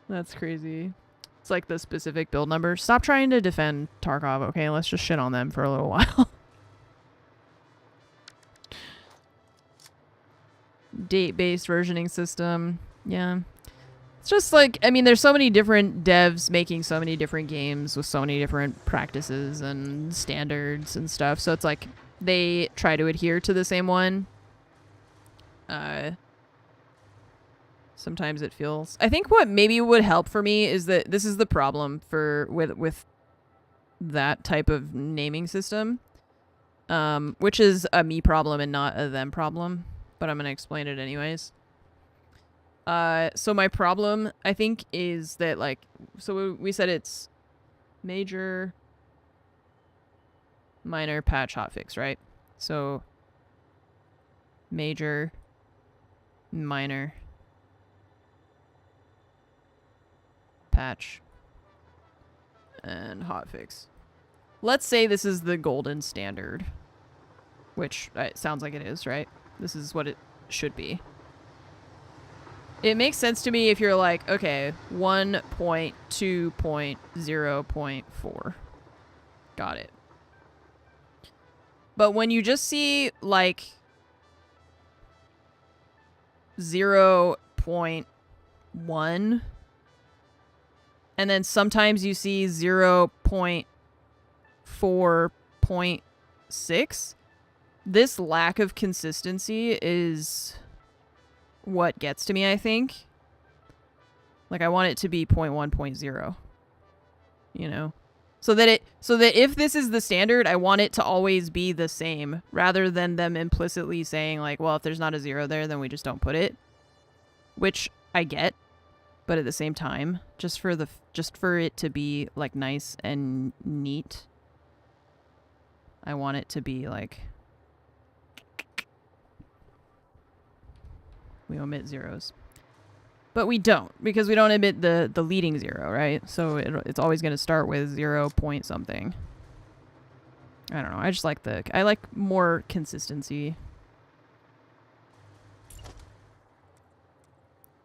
That's crazy. It's like the specific build number. Stop trying to defend Tarkov, okay? Let's just shit on them for a little while. Date-based versioning system. Yeah. It's just like, I mean, there's so many different devs making so many different games with so many different practices and standards and stuff. So it's like they try to adhere to the same one. Sometimes it feels... I think what maybe would help for me is that this is the problem with that type of naming system, which is a me problem and not a them problem, but I'm going to explain it anyways. So my problem, I think, is that, like, so we said it's major, minor, patch, hotfix, right? So major, minor, patch, and hotfix. Let's say this is the golden standard, which it sounds like it is, right? This is what it should be. It makes sense to me if you're like, okay, 1.2.0.4. Got it. But when you just see, like, 0.1, and then sometimes you see 0.4.6, this lack of consistency is what gets to me, I think. Like, I want it to be 0.1.0, you know? So that if this is the standard, I want it to always be the same, rather than them implicitly saying, like, well, if there's not a 0 there, then we just don't put it. Which I get, but at the same time, just for it to be, like, nice and neat, I want it to be like, we omit zeros. But we don't, because we don't omit the leading 0, right? So it's always going to start with 0 point something. I don't know. I just like I like more consistency.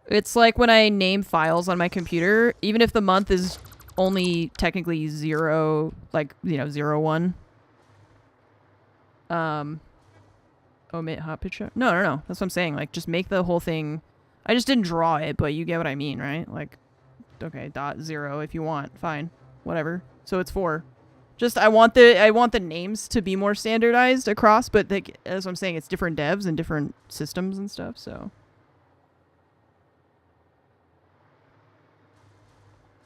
It's like when I name files on my computer, even if the month is only technically 0, like, you know, 01. Omit hot picture. No. That's what I'm saying. Like, just make the whole thing. I just didn't draw it, but you get what I mean, right? Like, okay, .0 if you want. Fine. Whatever. So it's 4. Just, I want the names to be more standardized across, but as I'm saying, it's different devs and different systems and stuff, so.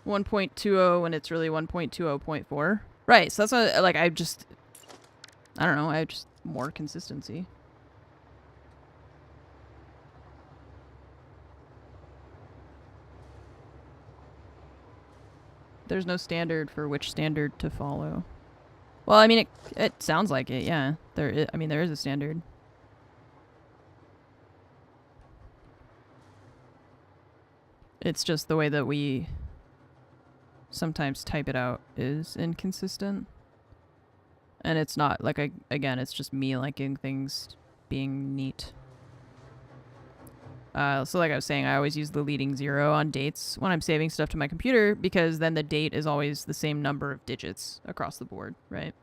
1.20 when it's really 1.20.4. Right, so that's what, like, I don't know, I have just more consistency. There's no standard for which standard to follow. Well, I mean, it sounds like it, yeah. There is a standard. It's just the way that we sometimes type it out is inconsistent. And it's not, like, again, it's just me liking things being neat. So like I was saying, I always use the leading 0 on dates when I'm saving stuff to my computer, because then the date is always the same number of digits across the board, right?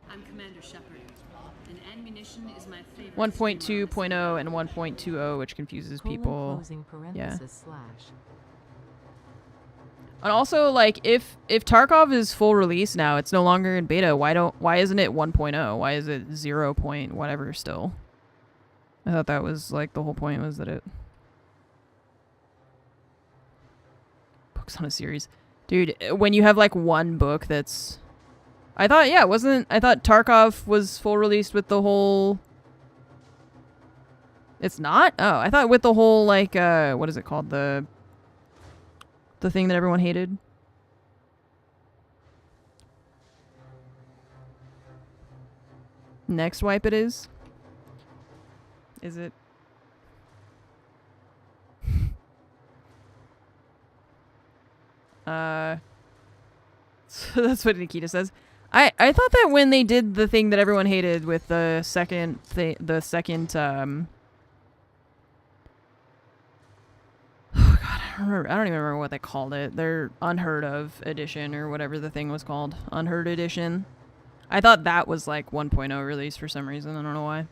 I'm Commander Shepard, and ammunition is my favorite. 1.2.0 and 1.20, which confuses people. Yeah. And also, like, if Tarkov is full release now, it's no longer in beta. Why isn't it 1.0? Why is it 0 point whatever still? I thought that was, like, the whole point was that it... Books on a series. Dude, when you have, like, one book that's I thought, yeah, I thought Tarkov was full released with the whole... It's not? Oh, I thought with the whole, like, what is it called? The thing that everyone hated? Next wipe it is? Is it? So that's what Nikita says. I thought that when they did the thing that everyone hated with the second oh god, I don't even remember what they called it. Their unheard of edition or whatever the thing was called. Unheard edition. I thought that was like 1.0 release for some reason. I don't know why.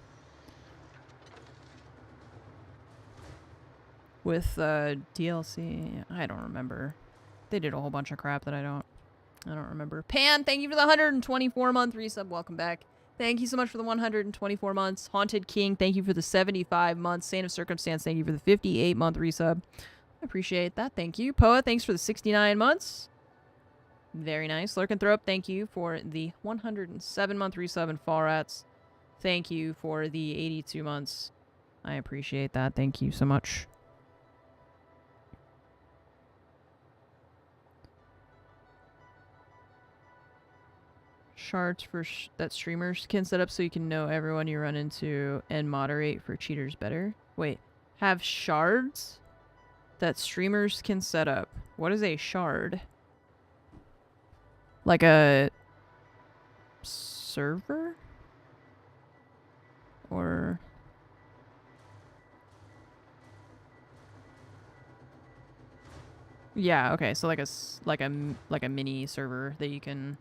With DLC, I don't remember. They did a whole bunch of crap that I don't remember. Pan, thank you for the 124-month resub. Welcome back. Thank you so much for the 124 months. Haunted King, thank you for the 75 months. Saint of Circumstance, thank you for the 58-month resub. I appreciate that. Thank you. Poa, thanks for the 69 months. Very nice. Lurkenthrop, thank you for the 107-month resub. And Fall Rats, thank you for the 82 months. I appreciate that. Thank you so much. Shards for that streamers can set up so you can know everyone you run into and moderate for cheaters better. Wait, have shards that streamers can set up. What is a shard? Like a server? Or... Yeah, okay, so like a mini server that you can...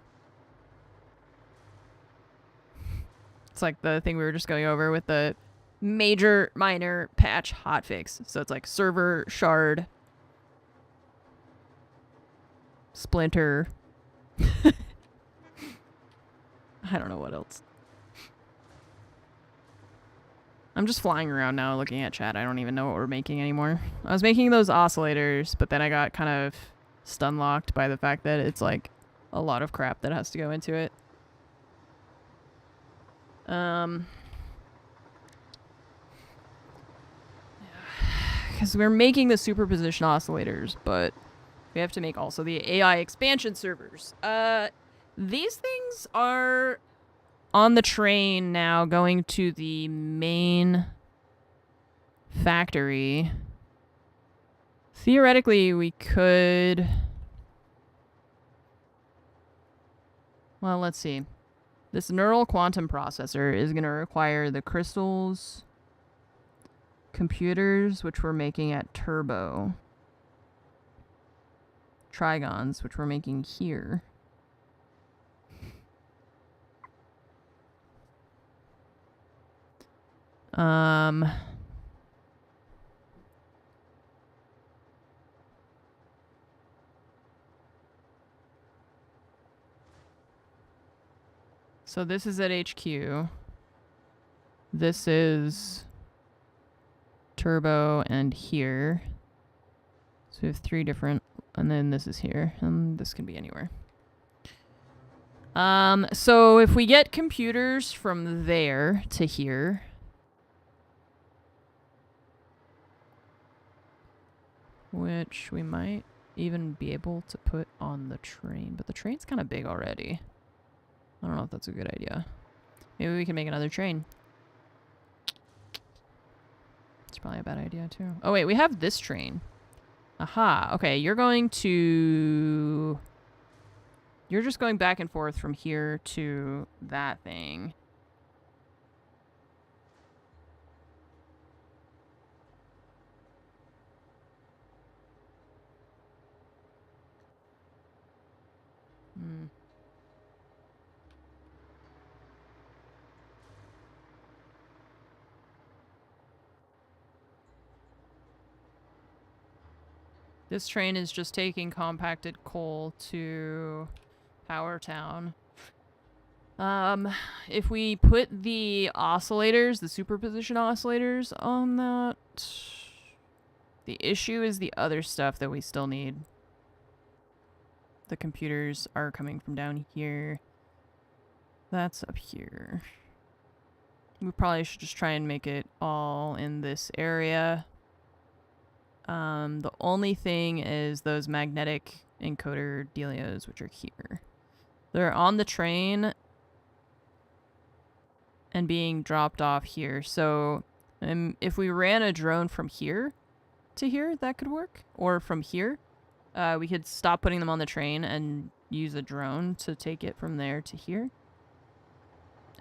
It's like the thing we were just going over with the major, minor, patch, hotfix. So it's like server, shard, splinter. I don't know what else. I'm just flying around now looking at chat. I don't even know what we're making anymore. I was making those oscillators, but then I got kind of stun locked by the fact that it's like a lot of crap that has to go into it. Because we're making the superposition oscillators, but we have to make also the AI expansion servers. These things are on the train now going to the main factory. Theoretically, we could... Well, let's see. This neural quantum processor is going to require the crystals, computers, which we're making at Turbo, trigons, which we're making here. So this is at HQ. This is Turbo and here. So we have 3 different, and then this is here, and this can be anywhere. So if we get computers from there to here, which we might even be able to put on the train, but the train's kind of big already. I don't know if that's a good idea. Maybe we can make another train. It's probably a bad idea too. Oh wait, we have this train. Aha, okay, you're just going back and forth from here to that thing. This train is just taking compacted coal to Power Town. If we put the oscillators, the superposition oscillators on that, the issue is the other stuff that we still need. The computers are coming from down here. That's up here. We probably should just try and make it all in this area. The only thing is those magnetic encoder dealios, which are here. They're on the train and being dropped off here. So if we ran a drone from here to here, that could work. Or from here, we could stop putting them on the train and use a drone to take it from there to here.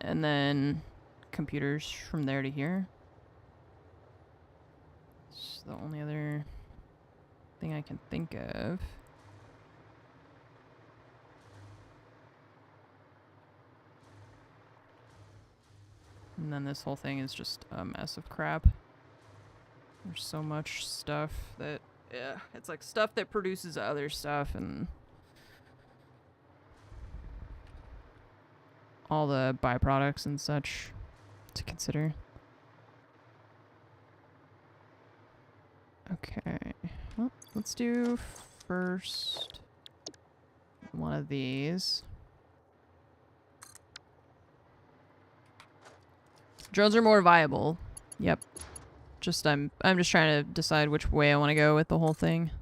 And then computers from there to here. It's the only other thing I can think of. And then this whole thing is just a mess of crap. There's so much stuff that, yeah, it's like stuff that produces other stuff and all the byproducts and such to consider. Okay, well, let's do first one of these. Drones are more viable. Yep. Just I'm just trying to decide which way I want to go with the whole thing.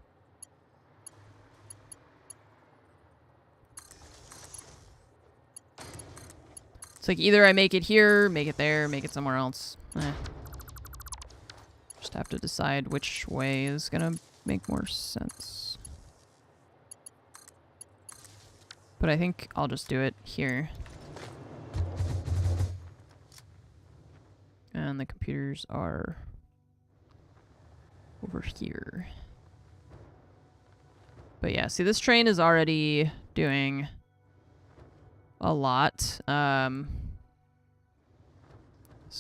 It's like either I make it here, make it there, make it somewhere else. Just have to decide which way is gonna make more sense. But I think I'll just do it here. And the computers are over here. But yeah, see, this train is already doing a lot. So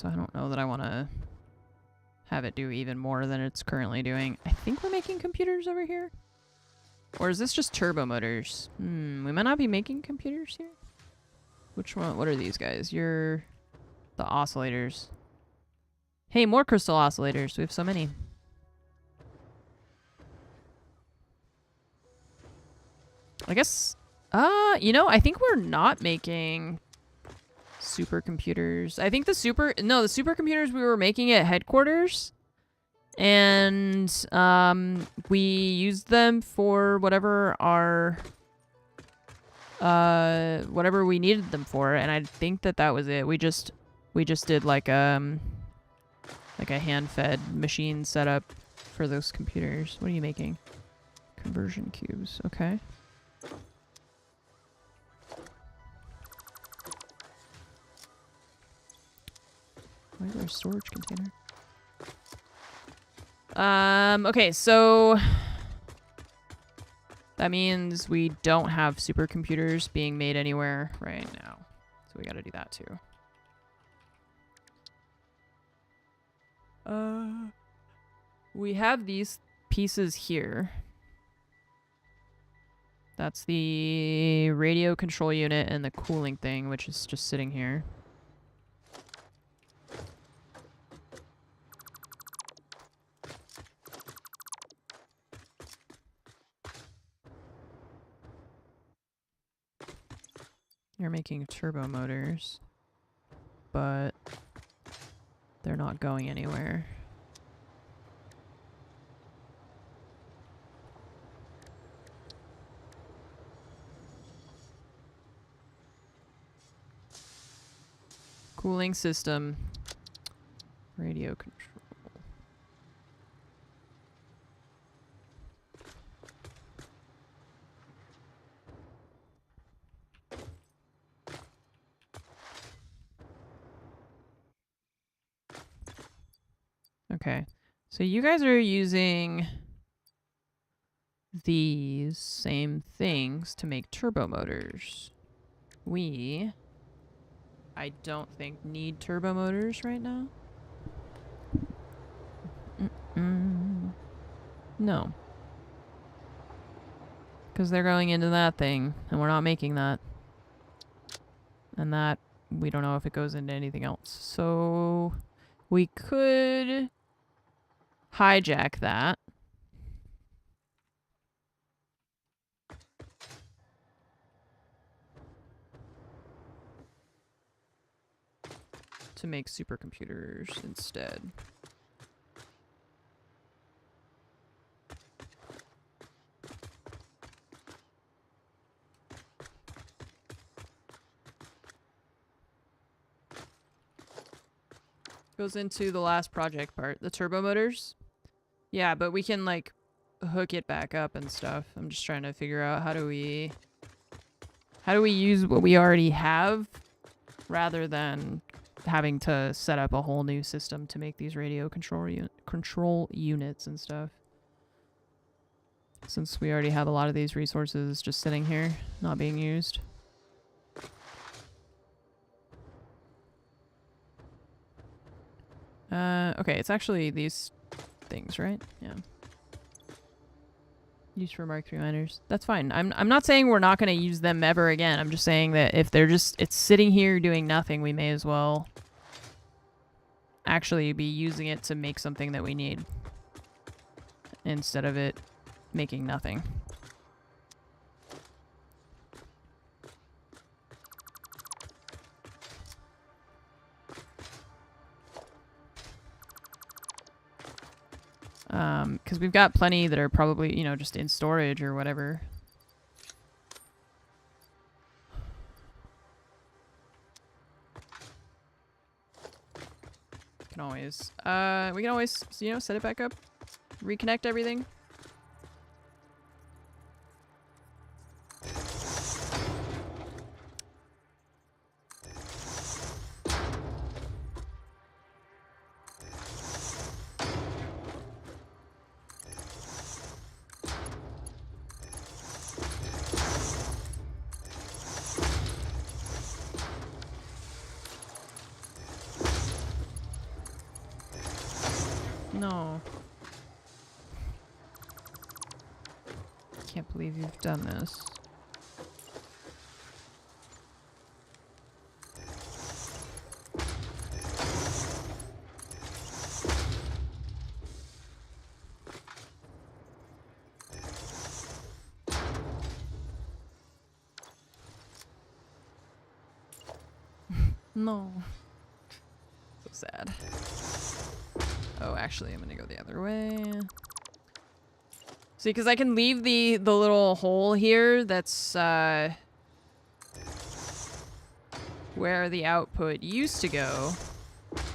I don't know that I want to have it do even more than it's currently doing. I think we're making computers over here. Or is this just turbo motors? We might not be making computers here. Which one? What are these guys? You're the oscillators. Hey, more crystal oscillators. We have so many. I guess, you know, I think we're not making supercomputers. I think the supercomputers we were making at headquarters. And, we used them for whatever our, whatever we needed them for. And I think that was it. We just did like a hand-fed machine setup for those computers. What are you making? Conversion cubes. Okay. Why is there a storage container? Okay, so that means we don't have supercomputers being made anywhere right now. So we gotta do that too. We have these pieces here. That's the radio control unit and the cooling thing, which is just sitting here. You're making turbo motors, but they're not going anywhere. Cooling system. Radio control. Okay. So you guys are using these same things to make turbo motors. I don't think need turbo motors right now. No. Because they're going into that thing, and we're not making that. And that, we don't know if it goes into anything else. So we could hijack that. to make supercomputers instead. Goes into the last project part, the turbo motors. Yeah, but we can like hook it back up and stuff. I'm just trying to figure out how do we use what we already have rather than having to set up a whole new system to make these radio control units and stuff. Since we already have a lot of these resources just sitting here, not being used. Okay, it's actually these things, right? Yeah. Used for Mark III miners. That's fine. I'm not saying we're not going to use them ever again. I'm just saying that if they're just, it's sitting here doing nothing, we may as well actually be using it to make something that we need instead of it making nothing. Because we've got plenty that are probably, you know, just in storage or whatever. Can always, we can always, you know, set it back up, reconnect everything. No. Can't believe you've done this. No. So sad. Oh, actually, I'm gonna go the other way. See, because I can leave the little hole here that's where the output used to go.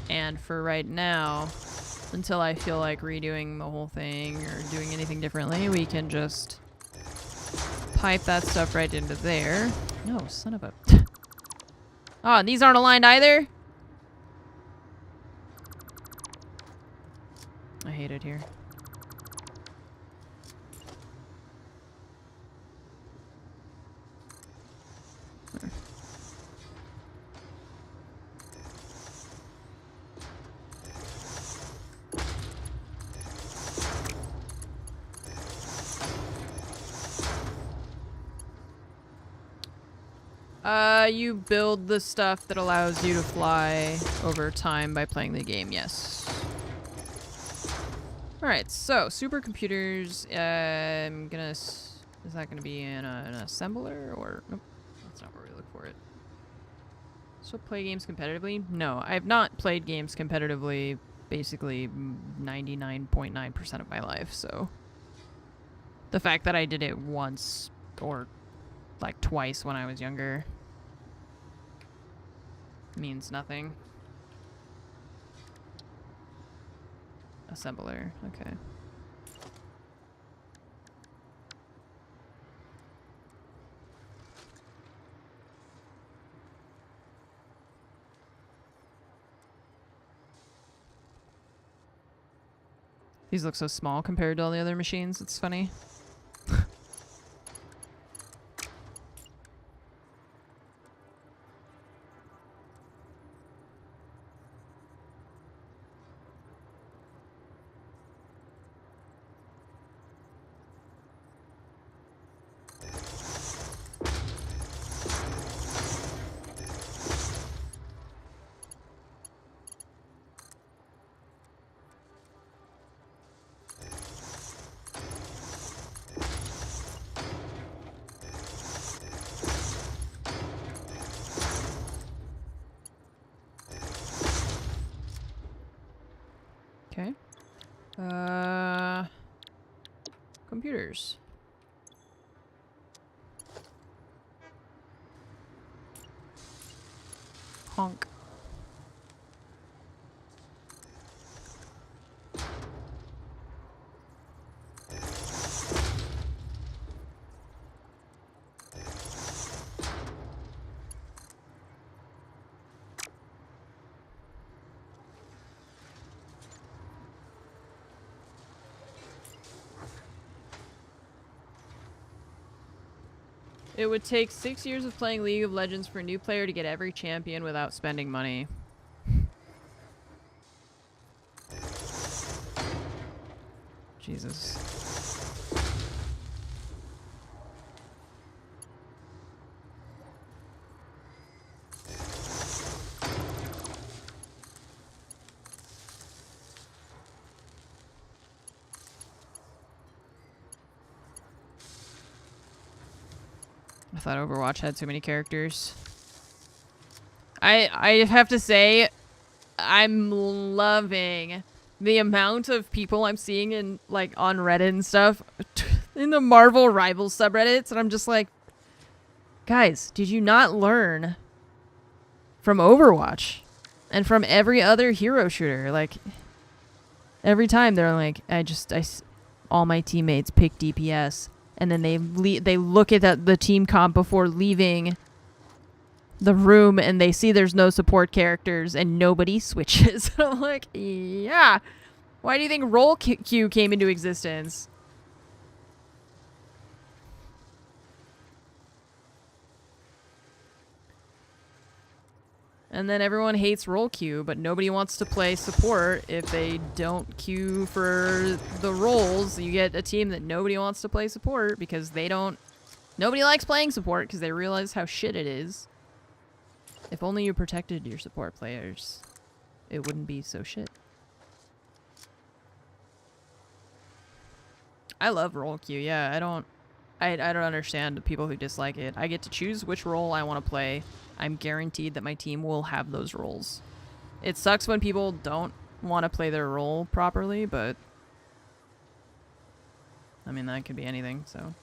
And for right now, until I feel like redoing the whole thing or doing anything differently, we can just pipe that stuff right into there. No, son of a... Oh, and these aren't aligned either? I hate it here. You build the stuff that allows you to fly over time by playing the game, yes. Alright, so supercomputers, I'm gonna... Is that gonna be in an assembler or... Nope, that's not where we look for it. So play games competitively? No, I have not played games competitively basically 99.9% of my life, so... The fact that I did it once, or like twice when I was younger, means nothing. Assembler, okay. These look so small compared to all the other machines, it's funny. characters. Honk. It would take 6 years of playing League of Legends for a new player to get every champion without spending money. Jesus. I thought Overwatch had too many characters. I have to say, I'm loving the amount of people I'm seeing in, like, on Reddit and stuff in the Marvel Rivals subreddits, and I'm just like, guys, did you not learn from Overwatch and from every other hero shooter? Like, every time they're like, all my teammates pick DPS, and then they look at the team comp before leaving the room, and they see there's no support characters, and nobody switches. I'm like, yeah. Why do you think role queue came into existence? And then everyone hates role queue, but nobody wants to play support if they don't queue for the roles. You get a team that nobody wants to play support because nobody likes playing support because they realize how shit it is. If only you protected your support players, it wouldn't be so shit. I love role queue, yeah. I don't understand the people who dislike it. I get to choose which role I want to play. I'm guaranteed that my team will have those roles. It sucks when people don't want to play their role properly, but I mean, that could be anything, so.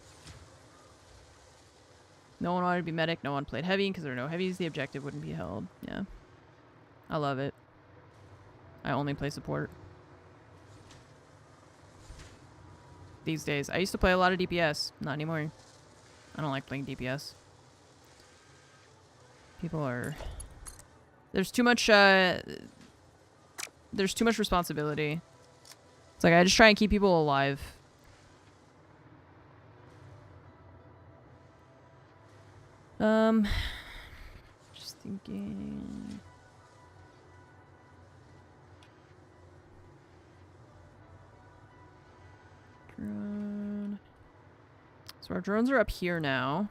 No one wanted to be medic, no one played heavy, because there are no heavies, the objective wouldn't be held. Yeah. I love it. I only play support. These days. I used to play a lot of DPS. Not anymore. I don't like playing DPS. People are... There's too much responsibility. It's like, I just try and keep people alive. Just thinking... Drone. So our drones are up here now.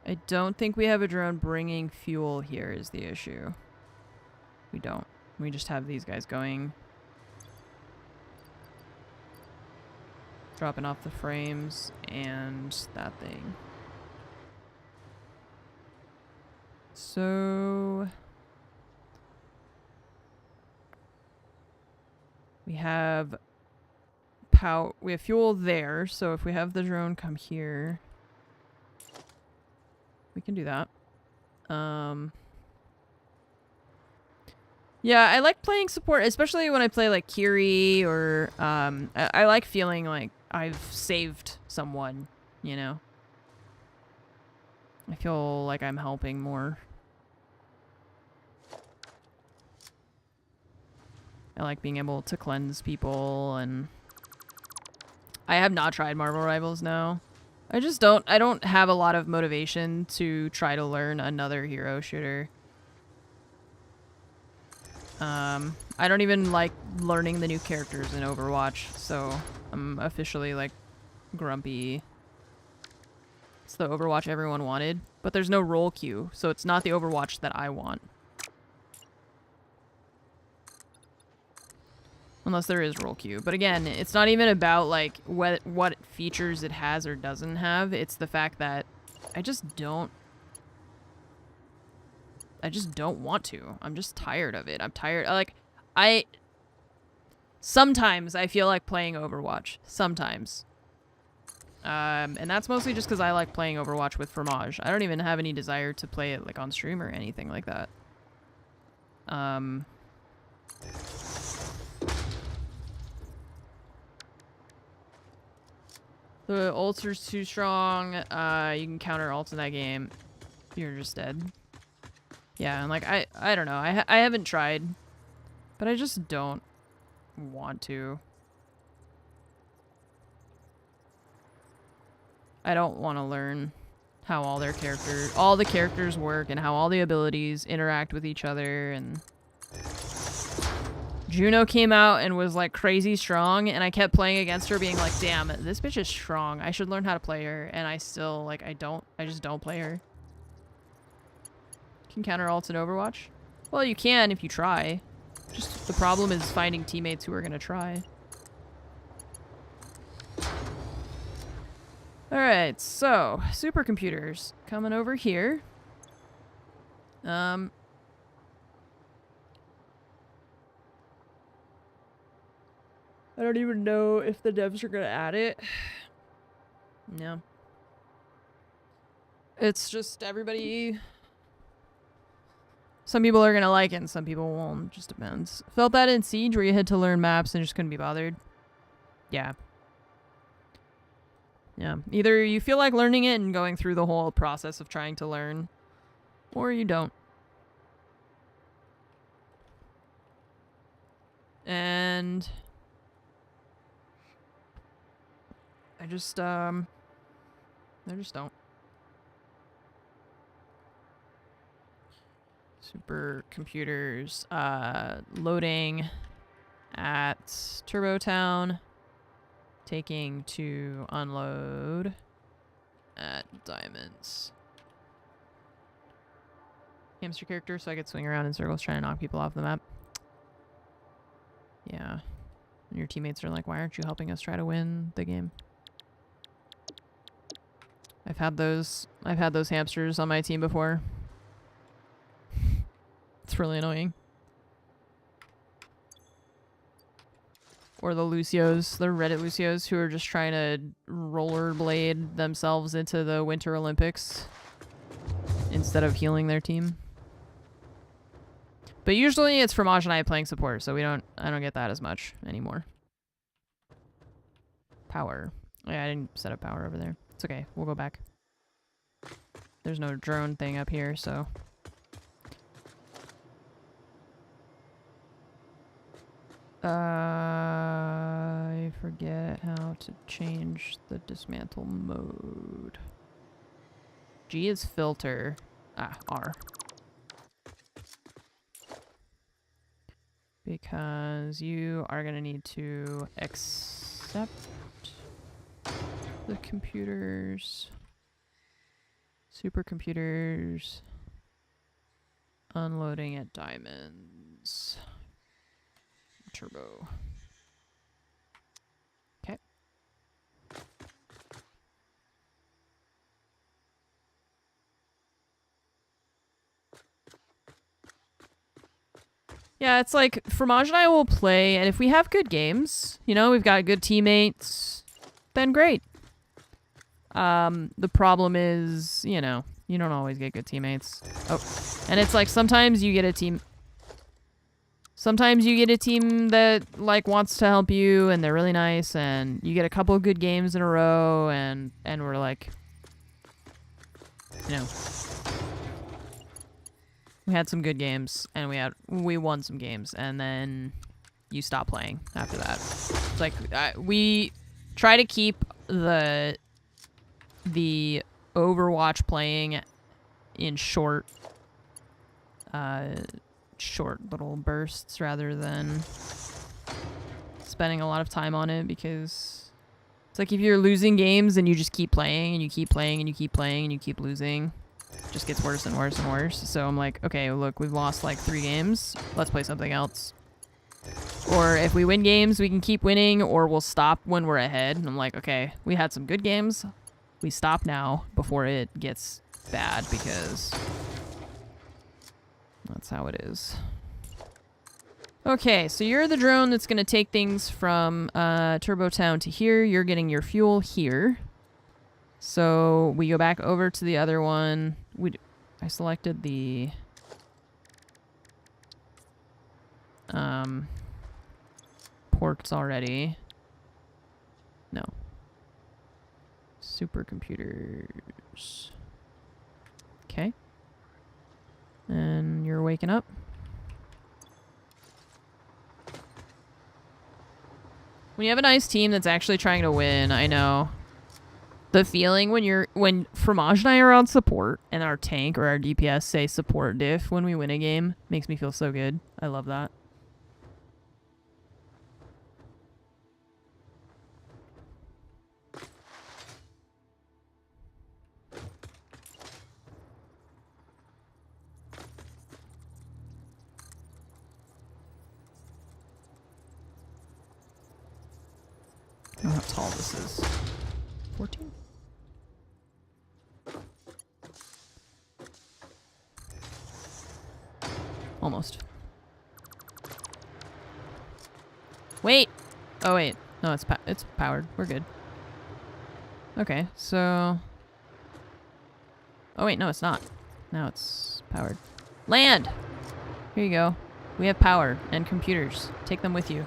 I don't think we have a drone bringing fuel here is the issue. We don't. We just have these guys going. Dropping off the frames and that thing. So... we have fuel there, so if we have the drone come here, we can do that. Yeah, I like playing support, especially when I play like Kiri or I like feeling like I've saved someone, you know. I feel like I'm helping more. I like being able to cleanse people, and I have not tried Marvel Rivals now. I don't have a lot of motivation to try to learn another hero shooter. I don't even like learning the new characters in Overwatch, so I'm officially like grumpy. It's the Overwatch everyone wanted, but there's no role queue, so it's not the Overwatch that I want. Unless there is role queue. But again, it's not even about like what features it has or doesn't have. It's the fact that I just don't want to. I'm just tired of it. I'm tired. Like, Sometimes I feel like playing Overwatch. Sometimes. And that's mostly just because I like playing Overwatch with Fromage. I don't even have any desire to play it like on stream or anything like that. The ults are too strong. You can counter ults in that game. You're just dead. Yeah, and like I don't know. I haven't tried, but I just don't want to. I don't want to learn how all the characters work and how all the abilities interact with each other. And Juno came out and was like crazy strong, and I kept playing against her being like, damn, this bitch is strong. I should learn how to play her. And I still like, I just don't play her. Can counter ults in Overwatch? Well, you can if you try. Just the problem is finding teammates who are going to try. Alright, so supercomputers coming over here. I don't even know if the devs are gonna add it. No. It's just everybody... Some people are gonna like it and some people won't. It just depends. Felt that in Siege where you had to learn maps and just couldn't be bothered. Yeah. Yeah. Either you feel like learning it and going through the whole process of trying to learn, or you don't. And I just don't. Supercomputers loading at Turbo Town, taking to unload at Diamonds. Hamster character, so I could swing around in circles trying to knock people off the map. Yeah. And your teammates are like, why aren't you helping us try to win the game? I've had those hamsters on my team before. It's really annoying. Or the Lucios, the Reddit Lucios, who are just trying to rollerblade themselves into the Winter Olympics instead of healing their team. But usually it's Fromage and I playing support, so I don't get that as much anymore. Power. Yeah, I didn't set up power over there. It's okay, we'll go back. There's no drone thing up here, so... I forget how to change the dismantle mode. G is filter. R. Because you are going to need to accept the computers. Supercomputers. Unloading at Diamonds. Turbo. Okay. Yeah, it's like Fromage and I will play, and if we have good games, you know, we've got good teammates, then great. The problem is, you know, you don't always get good teammates. Oh, and it's like sometimes you get a team... Sometimes you get a team that, like, wants to help you, and they're really nice, and you get a couple of good games in a row, and we're like, you know, we had some good games, and we won some games, and then you stop playing after that. It's like, we try to keep the Overwatch playing in short little bursts rather than spending a lot of time on it, because it's like if you're losing games and you just keep playing and you keep playing and you keep playing and you keep losing, it just gets worse and worse and worse. So I'm like, okay, look, we've lost like 3 games. Let's play something else. Or if we win games, we can keep winning, or we'll stop when we're ahead. And I'm like, okay, we had some good games. We stop now before it gets bad, because that's how it is. Okay, so you're the drone that's going to take things from Turbo Town to here. You're getting your fuel here. So we go back over to the other one. I selected the ports already. No. Supercomputers. Okay. And you're waking up. When you have a nice team that's actually trying to win, I know. The feeling when Fromage and I are on support and our tank or our DPS say support diff when we win a game makes me feel so good. I love that. I don't know how tall this is. 14? Almost. Wait! Oh wait. No, it's powered. We're good. Okay, so... Oh wait, no it's not. Now it's powered. Land! Here you go. We have power and computers. Take them with you.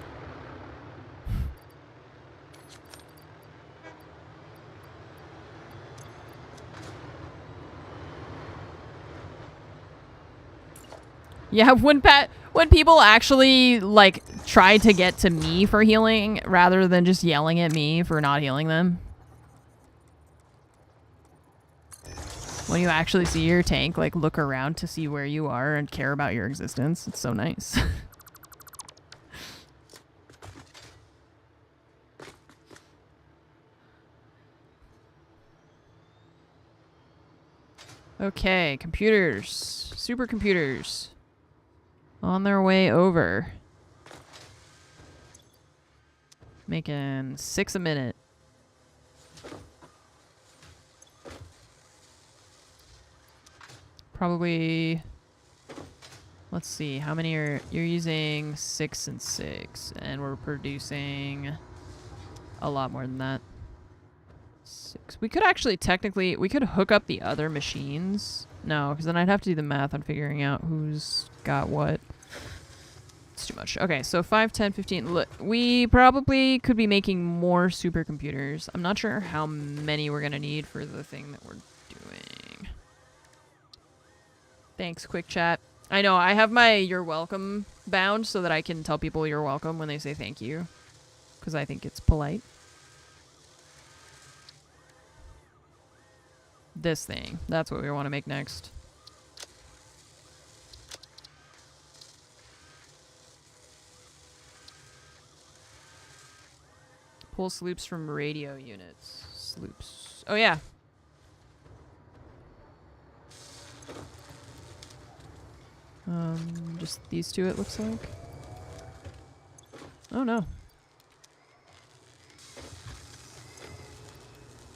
Yeah, when people actually, like, try to get to me for healing rather than just yelling at me for not healing them. When you actually see your tank, like, look around to see where you are and care about your existence. It's so nice. Okay, computers. Supercomputers. On their way over. Making 6 a minute. Probably... Let's see, how many are... You're using 6 and 6, and we're producing a lot more than that. 6. We could actually technically... We could hook up the other machines. No, because then I'd have to do the math on figuring out who's got what. It's too much. Okay, so 5, 10, 15. Look, we probably could be making more supercomputers. I'm not sure how many we're going to need for the thing that we're doing. Thanks, quick chat. I know, I have my you're welcome bound so that I can tell people you're welcome when they say thank you. Because I think it's polite. This thing. That's what we want to make next. Pull sloops from radio units. Sloops. Oh, yeah. Just these two, it looks like. Oh, no.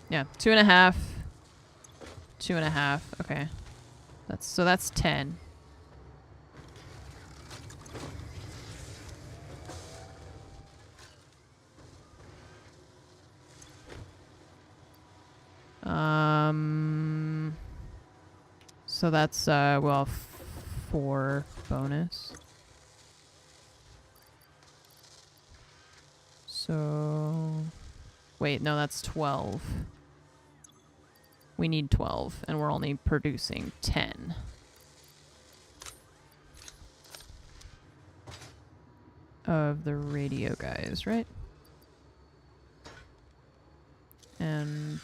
Yeah, 2.5. 2.5. Okay. That's 10. So that's well, 4 bonus. So wait, no, that's 12. We need 12, and we're only producing 10. Of the radio guys, right? And...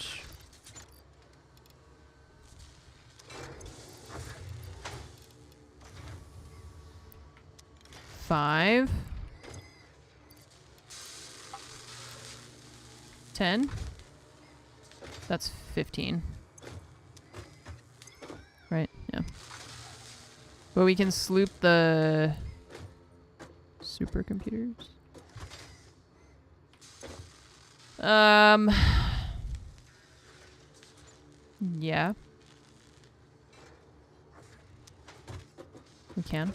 5. 10. That's 15. Right, yeah. But we can sloop the supercomputers. Yeah. We can.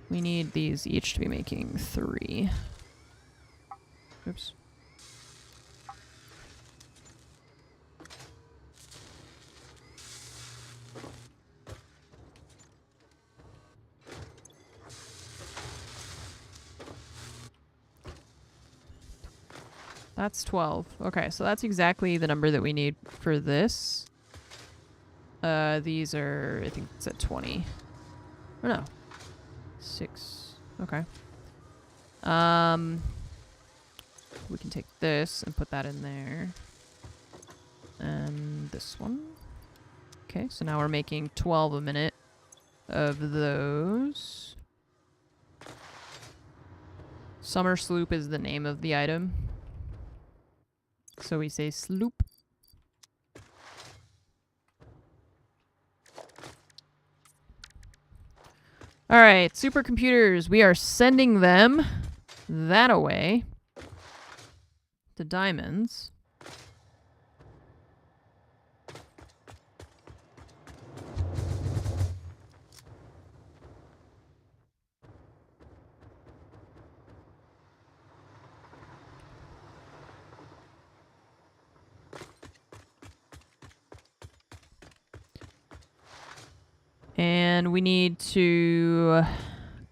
We need these each to be making 3. Oops. That's 12. Okay, so that's exactly the number that we need for this. These are, I think it's at 20. Oh no. 6. Okay. We can take this and put that in there. And this one. Okay, so now we're making 12 a minute of those. Summer Sloop is the name of the item. So we say sloop. Alright, supercomputers. We are sending them that away to diamonds. And we need to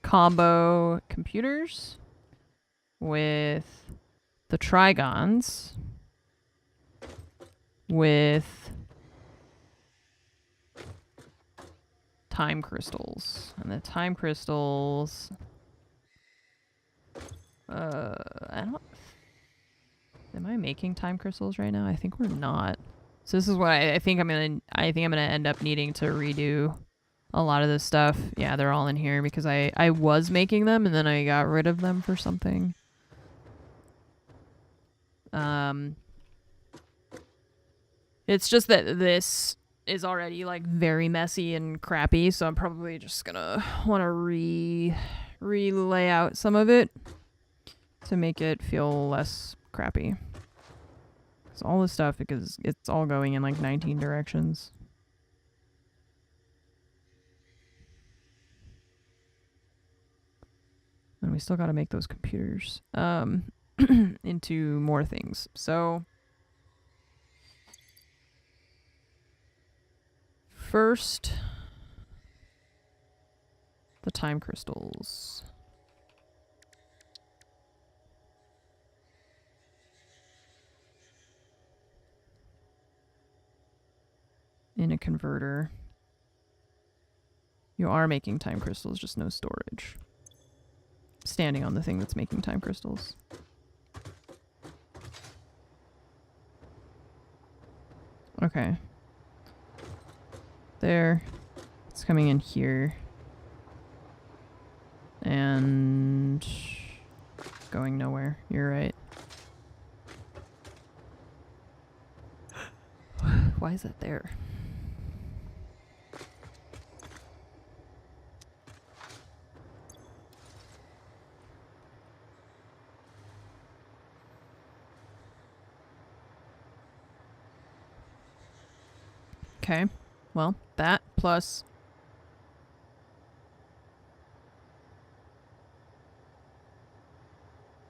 combo computers with the trigons with time crystals. And the time crystals... I don't... Am I making time crystals right now? I think we're not. So this is what I think I'm gonna end up needing to redo a lot of this stuff. Yeah, they're all in here because I was making them and then I got rid of them for something. It's just that this is already like very messy and crappy, so I'm probably just gonna want to re-lay out some of it to make it feel less crappy. So all this stuff, because it's all going in like 19 directions. And we still got to make those computers into more things. So first, the time crystals. In a converter. You are making time crystals, just no storage. Standing on the thing that's making time crystals. Okay. There. It's coming in here. And going nowhere. You're right. Why is that there? Okay, well, that plus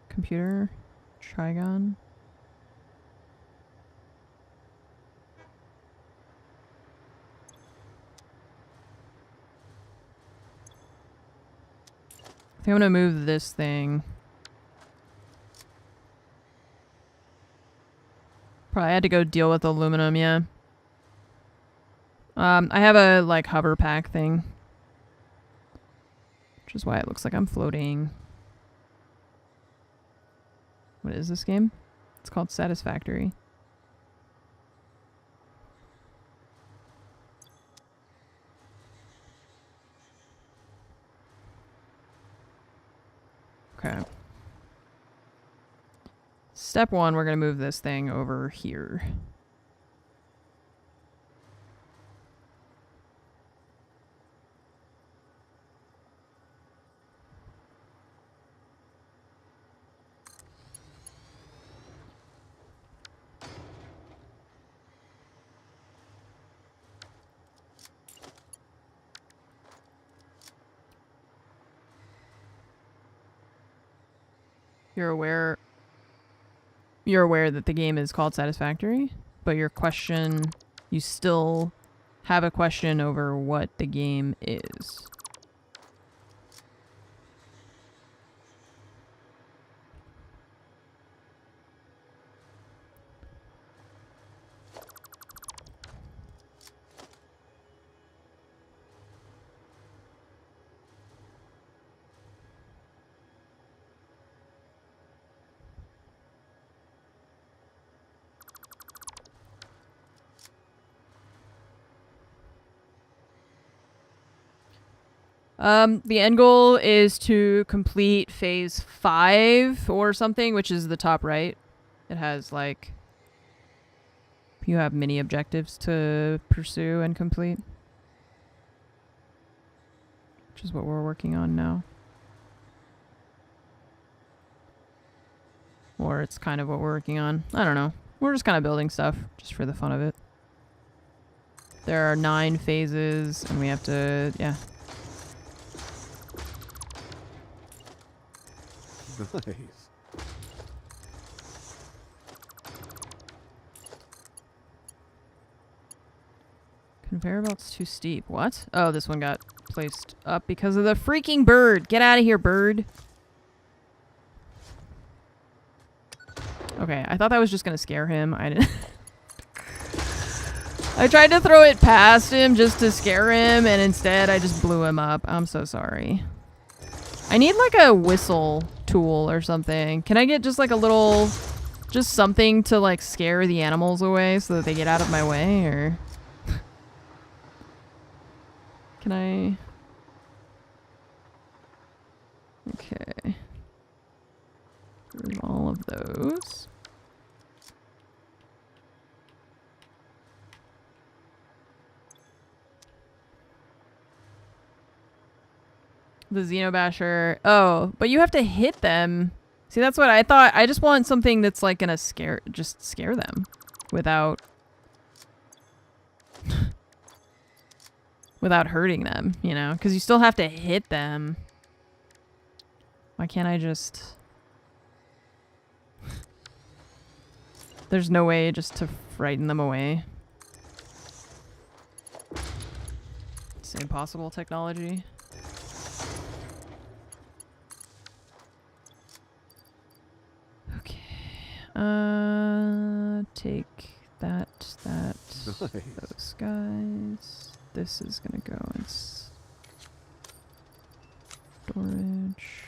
computer, trigon. I think I'm gonna move this thing. Probably had to go deal with aluminum, yeah. I have a, like, hover pack thing. Which is why it looks like I'm floating. What is this game? It's called Satisfactory. Okay. Step 1, we're going to move this thing over here. You're aware that the game is called Satisfactory, but your question, you still have a question over what the game is. The end goal is to complete phase 5 or something, which is the top right. It has like, you have mini objectives to pursue and complete, which is what we're working on now. Or it's kind of what we're working on. I don't know. We're just kind of building stuff just for the fun of it. There are 9 phases and we have to, yeah. Nice. Conveyor belt's too steep. What? Oh, this one got placed up because of the freaking bird. Get out of here, bird. Okay, I thought that was just gonna scare him. I didn't. I tried to throw it past him just to scare him, and instead I just blew him up. I'm so sorry. I need like a whistle tool or something. Can I get just like a little, just something to like scare the animals away so that they get out of my way, or can I? Okay. There's all of those. The Xenobasher. Oh, but you have to hit them. See, that's what I thought. I just want something that's like gonna just scare them without without hurting them, you know? Because you still have to hit them. Why can't I just... There's no way just to frighten them away. It's impossible technology. Take that, Nice. those guys. This is gonna go in storage.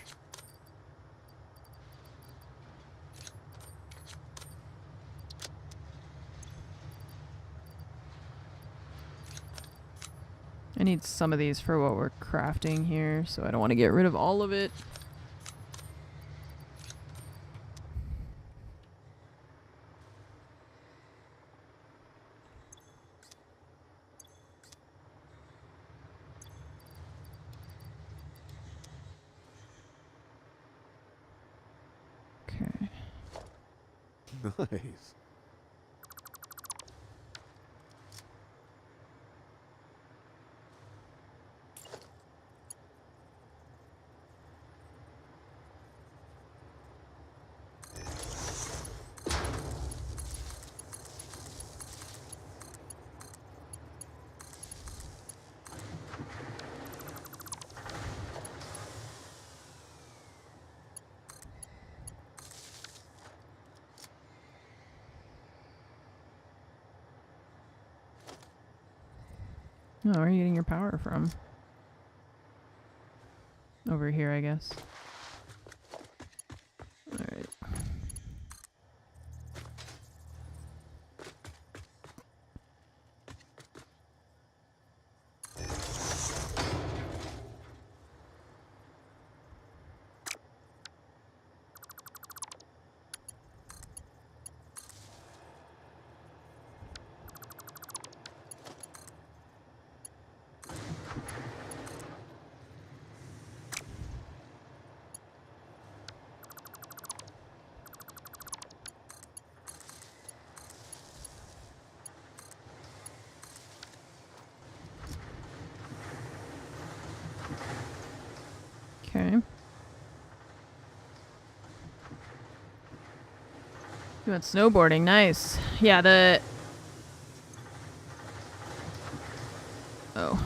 I need some of these for what we're crafting here, so I don't want to get rid of all of it. Nice. Oh, where are you getting your power from? Over here, I guess. Alright. Okay. You went snowboarding. Nice. Yeah, the... Oh.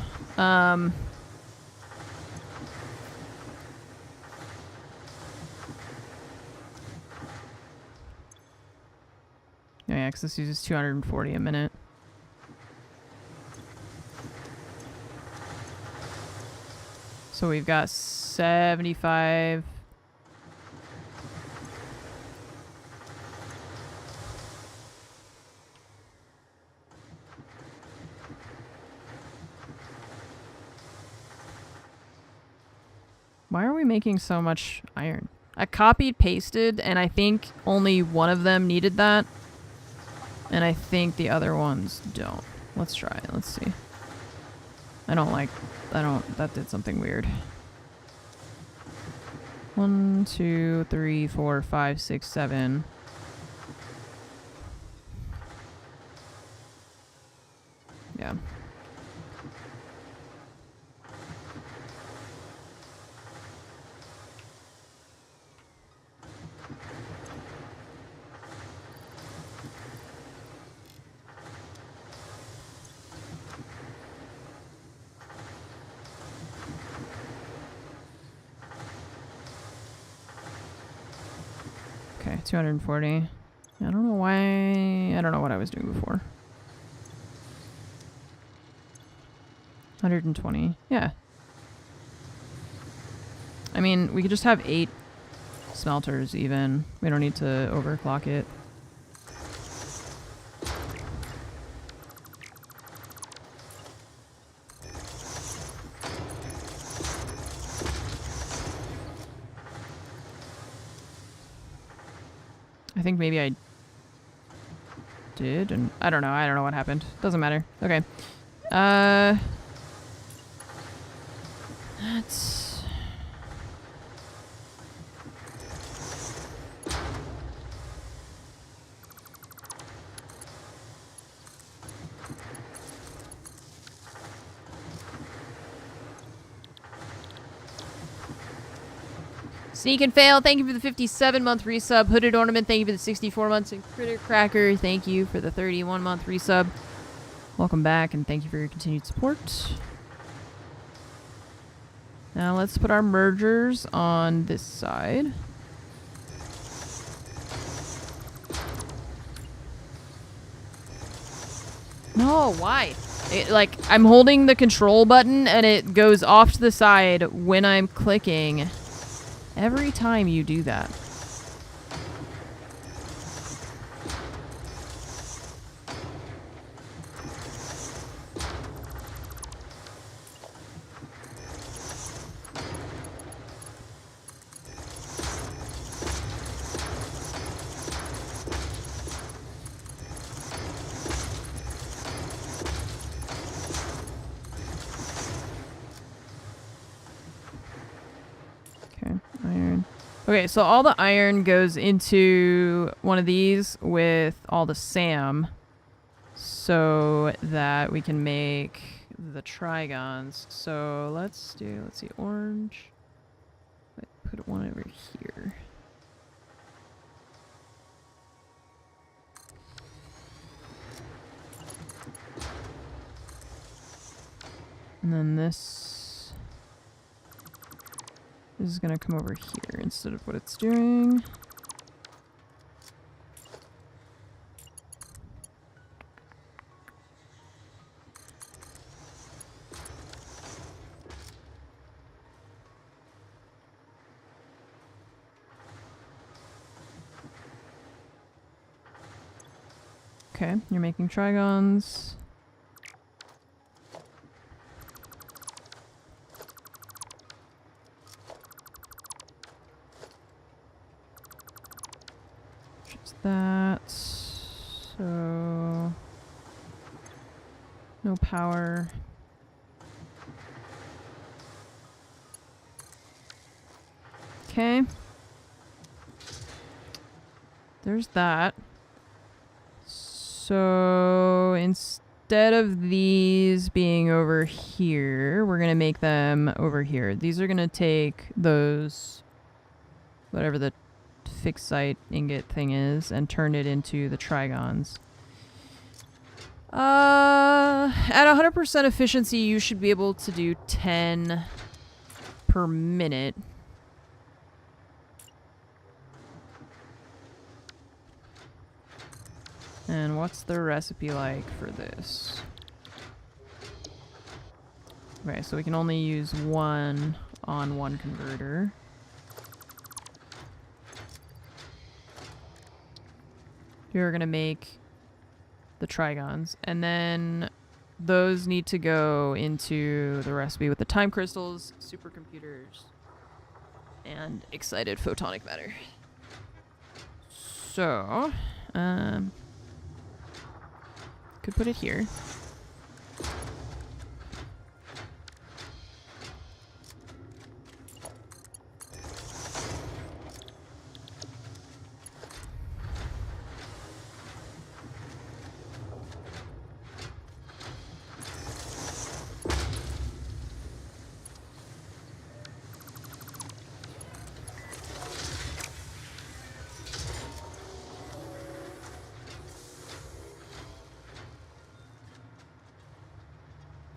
Yeah, because this uses 240 a minute. So we've got 75... Why are we making so much iron? I copied, pasted, and I think only one of them needed that. And I think the other ones don't. Let's try it. Let's see. That did something weird. 1, 2, 3, 4, 5, 6, 7. Yeah. Okay, 240. I don't know why. I don't know what I was doing before. 120. Yeah. I mean, we could just have 8 smelters even. We don't need to overclock it. I think maybe I did, and I don't know. I don't know what happened. Doesn't matter. Okay. That's... Sneak and Fail, thank you for the 57-month resub. Hooded Ornament, thank you for the 64 months. And Critter Cracker, thank you for the 31-month resub. Welcome back, and thank you for your continued support. Now let's put our mergers on this side. No, why? I'm holding the control button, and it goes off to the side when I'm clicking. Every time you do that. Okay, so all the iron goes into one of these with all the SAM so that we can make the trigons. So let's see, orange. Put one over here. And then this is going to come over here instead of what it's doing. Okay, you're making trigons. That, so no power. Okay. There's that. So instead of these being over here, we're gonna make them over here. These are gonna take those, whatever the fixed site ingot thing is and turn it into the trigons. At 100% efficiency, you should be able to do 10 per minute. And what's the recipe like for this? Okay, so we can only use one on one converter. We're gonna make the trigons, and then those need to go into the recipe with the time crystals, supercomputers, and excited photonic matter. So, could put it here.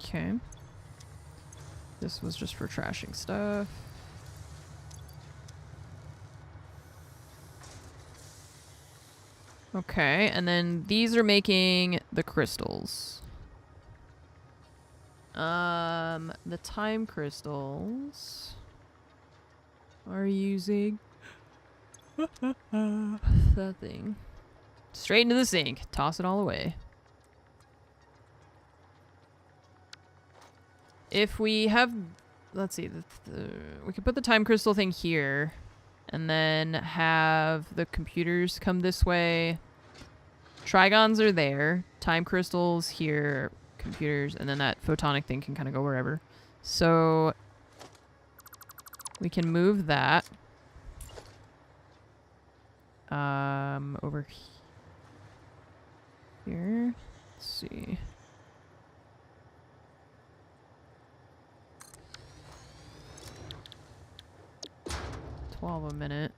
Okay. This was just for trashing stuff. Okay, and then these are making the crystals. The time crystals are using that thing. Straight into the sink. Toss it all away. If we have, let's see, we could put the time crystal thing here and then have the computers come this way. Trigons are there, time crystals here, computers, and then that photonic thing can kind of go wherever. So we can move that over here. Let's see. 12 a minute.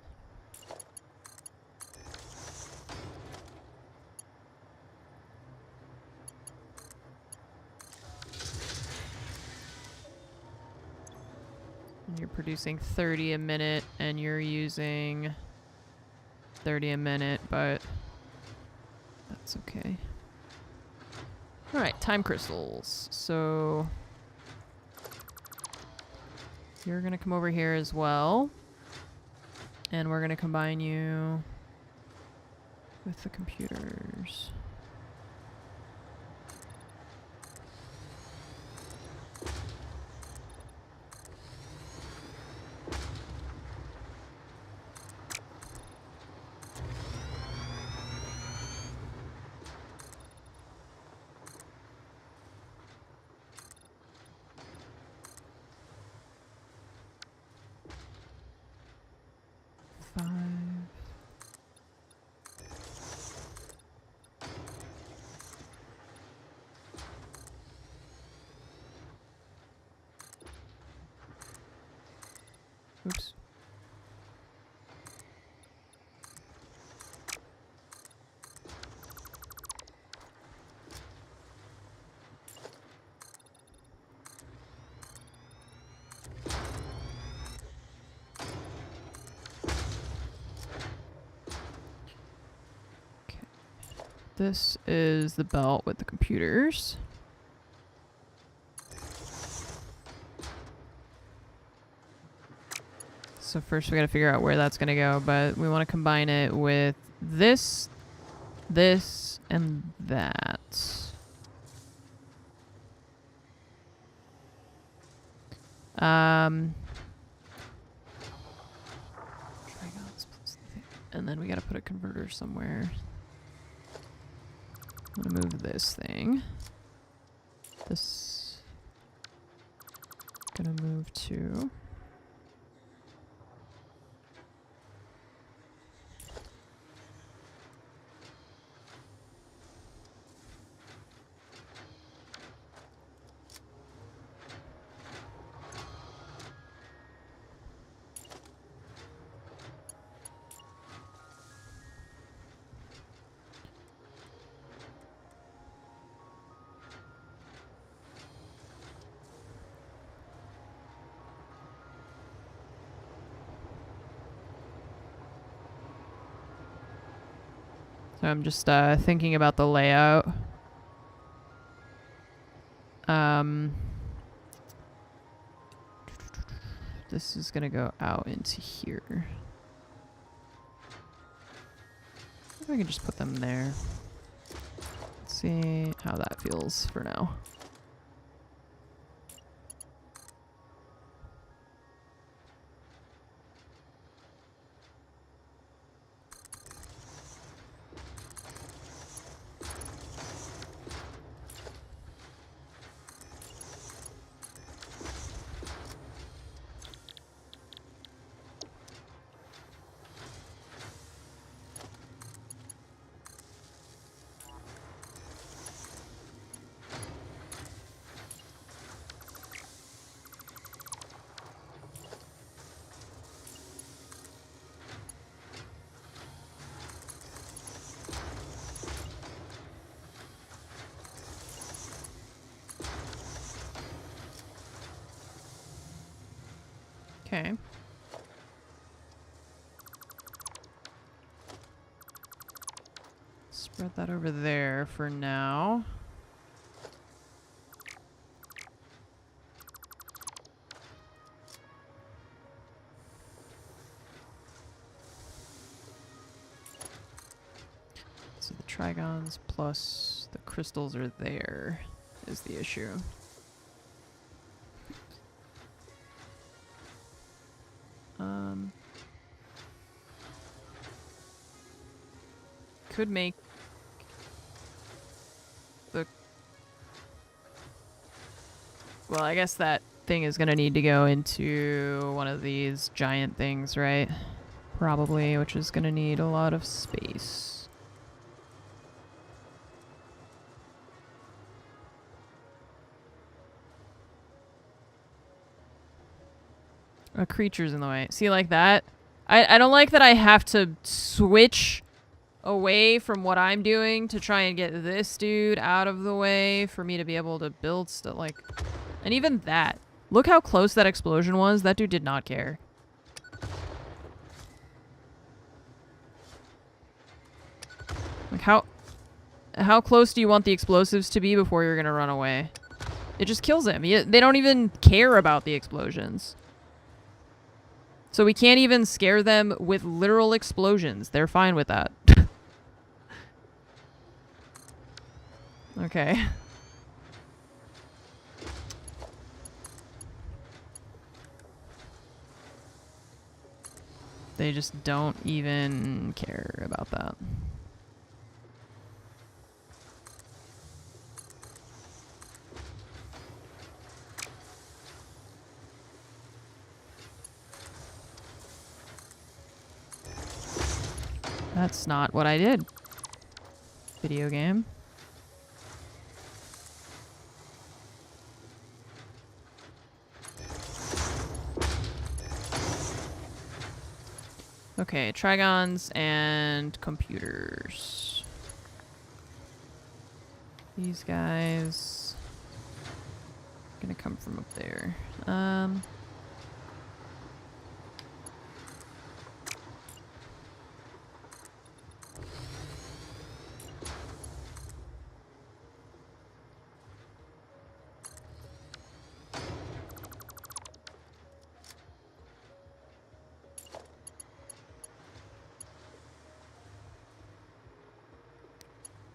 And you're producing 30 a minute, and you're using 30 a minute, but that's okay. Alright, time crystals. So you're gonna come over here as well. And we're going to combine you with the computers. Oops. Okay. This is the belt with the computers. So first we gotta figure out where that's gonna go, but we want to combine it with this, this, and that. And then we gotta put a converter somewhere. I'm gonna move this thing. This gonna move to. So I'm just thinking about the layout. This is gonna go out into here. I can just put them there. Let's see how that feels for now. Okay. Spread that over there for now. So the trigons plus the crystals are there is the issue. Could make the... Well, I guess that thing is going to need to go into one of these giant things, right? Probably, which is going to need a lot of space. A creature's in the way. See, like that? I don't like that I have to switch away from what I'm doing to try and get this dude out of the way for me to be able to build stuff, like... And even that. Look how close that explosion was. That dude did not care. Like, how close do you want the explosives to be before you're gonna run away? It just kills him. They don't even care about the explosions. So we can't even scare them with literal explosions. They're fine with that. Okay. They just don't even care about that. That's not what I did. Video game. Okay, trigons and computers. These guys gonna come from up there.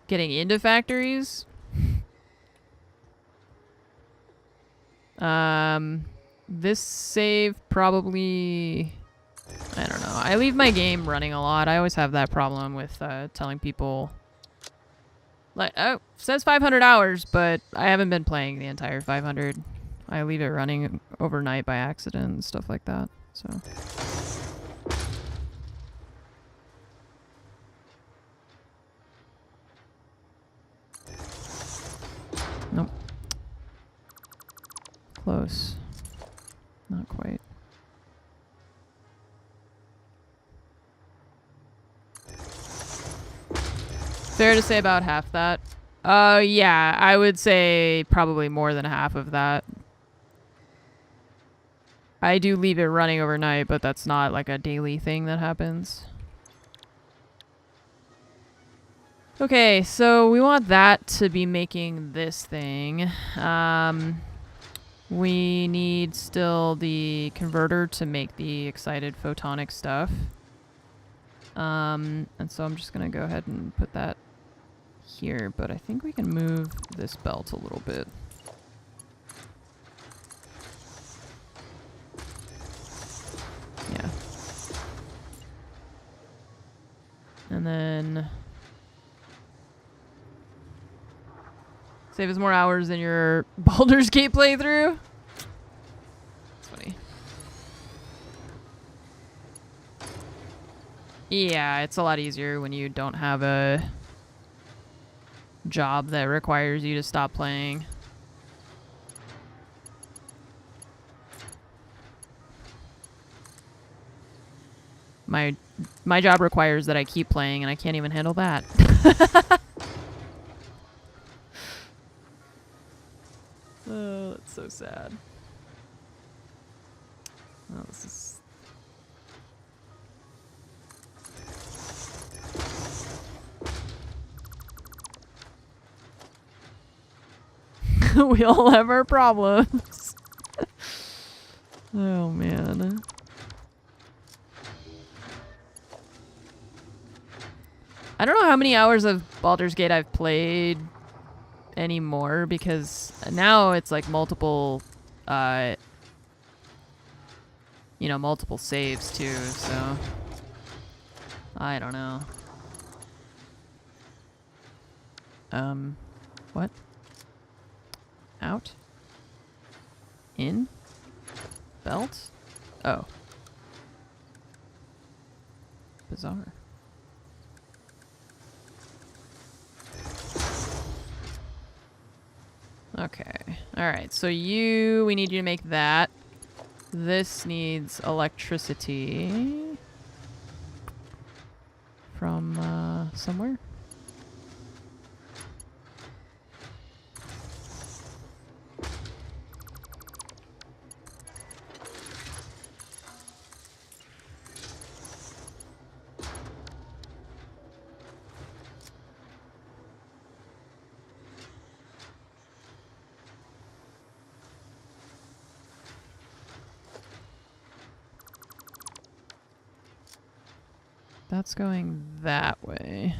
Getting into factories. This save probably... I don't know. I leave my game running a lot. I always have that problem with telling people... Like, oh, says 500 hours, but I haven't been playing the entire 500. I leave it running overnight by accident and stuff like that, so... Nope. Close. Not quite. Fair to say about half that. Yeah, I would say probably more than half of that. I do leave it running overnight, but that's not like a daily thing that happens. Okay, so we want that to be making this thing. We need still the converter to make the excited photonic stuff. And so I'm just going to go ahead and put that here, but I think we can move this belt a little bit. Yeah. And then save us more hours than your Baldur's Gate playthrough. That's funny. Yeah, it's a lot easier when you don't have a job that requires you to stop playing. My job requires that I keep playing, and I can't even handle that. Oh, that's so sad. Oh, this is... We all have our problems. Oh, man. I don't know how many hours of Baldur's Gate I've played anymore, because now it's like multiple, you know, multiple saves too, so I don't know. What? Out? In? Belt? Oh. Bizarre. Okay. Alright, so we need you to make that. This needs electricity from, somewhere. That's going that way.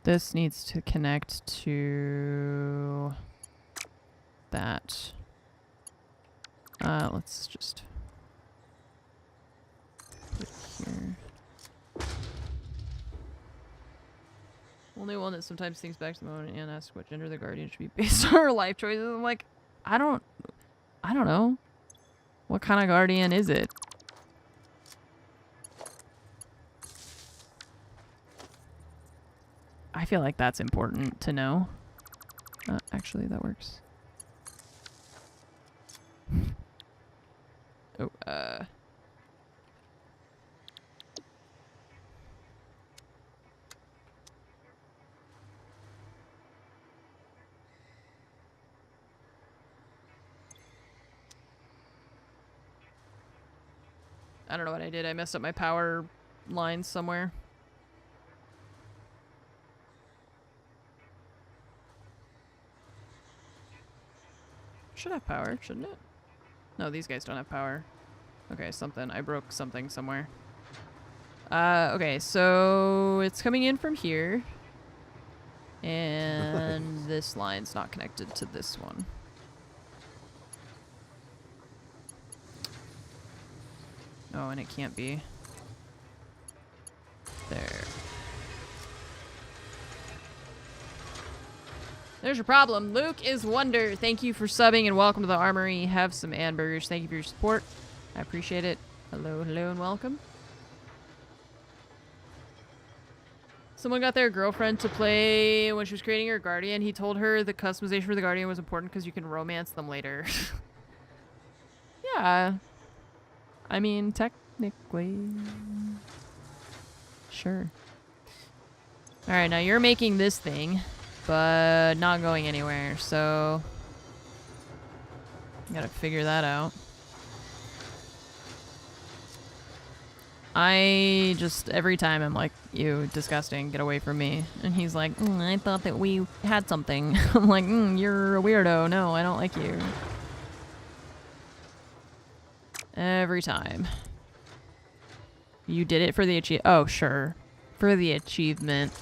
This needs to connect to that. Let's just put it here. Only one that sometimes thinks back to the moment and asks what gender the guardian should be based on her life choices. I'm like, I don't know. What kind of guardian is it? I feel like that's important to know. Actually, that works. Oh, I don't know what I did. I messed up my power lines somewhere. Should have power, shouldn't it? No, these guys don't have power. Okay, I broke something somewhere. Okay, so it's coming in from here. And this line's not connected to this one. Oh, and it can't be. There. There's your problem. Luke is Wonder. Thank you for subbing and welcome to the Armory. Have some hamburgers. Thank you for your support. I appreciate it. Hello, hello, and welcome. Someone got their girlfriend to play when she was creating her Guardian. He told her the customization for the Guardian was important because you can romance them later. Yeah. I mean, technically. Sure. Alright, now you're making this thing, but not going anywhere, so... Gotta figure that out. I just, every time I'm like, you, disgusting, get away from me. And he's like, I thought that we had something. I'm like, you're a weirdo. No, I don't like you. Every time. You did it for the achievement. Oh, sure. For the achievement.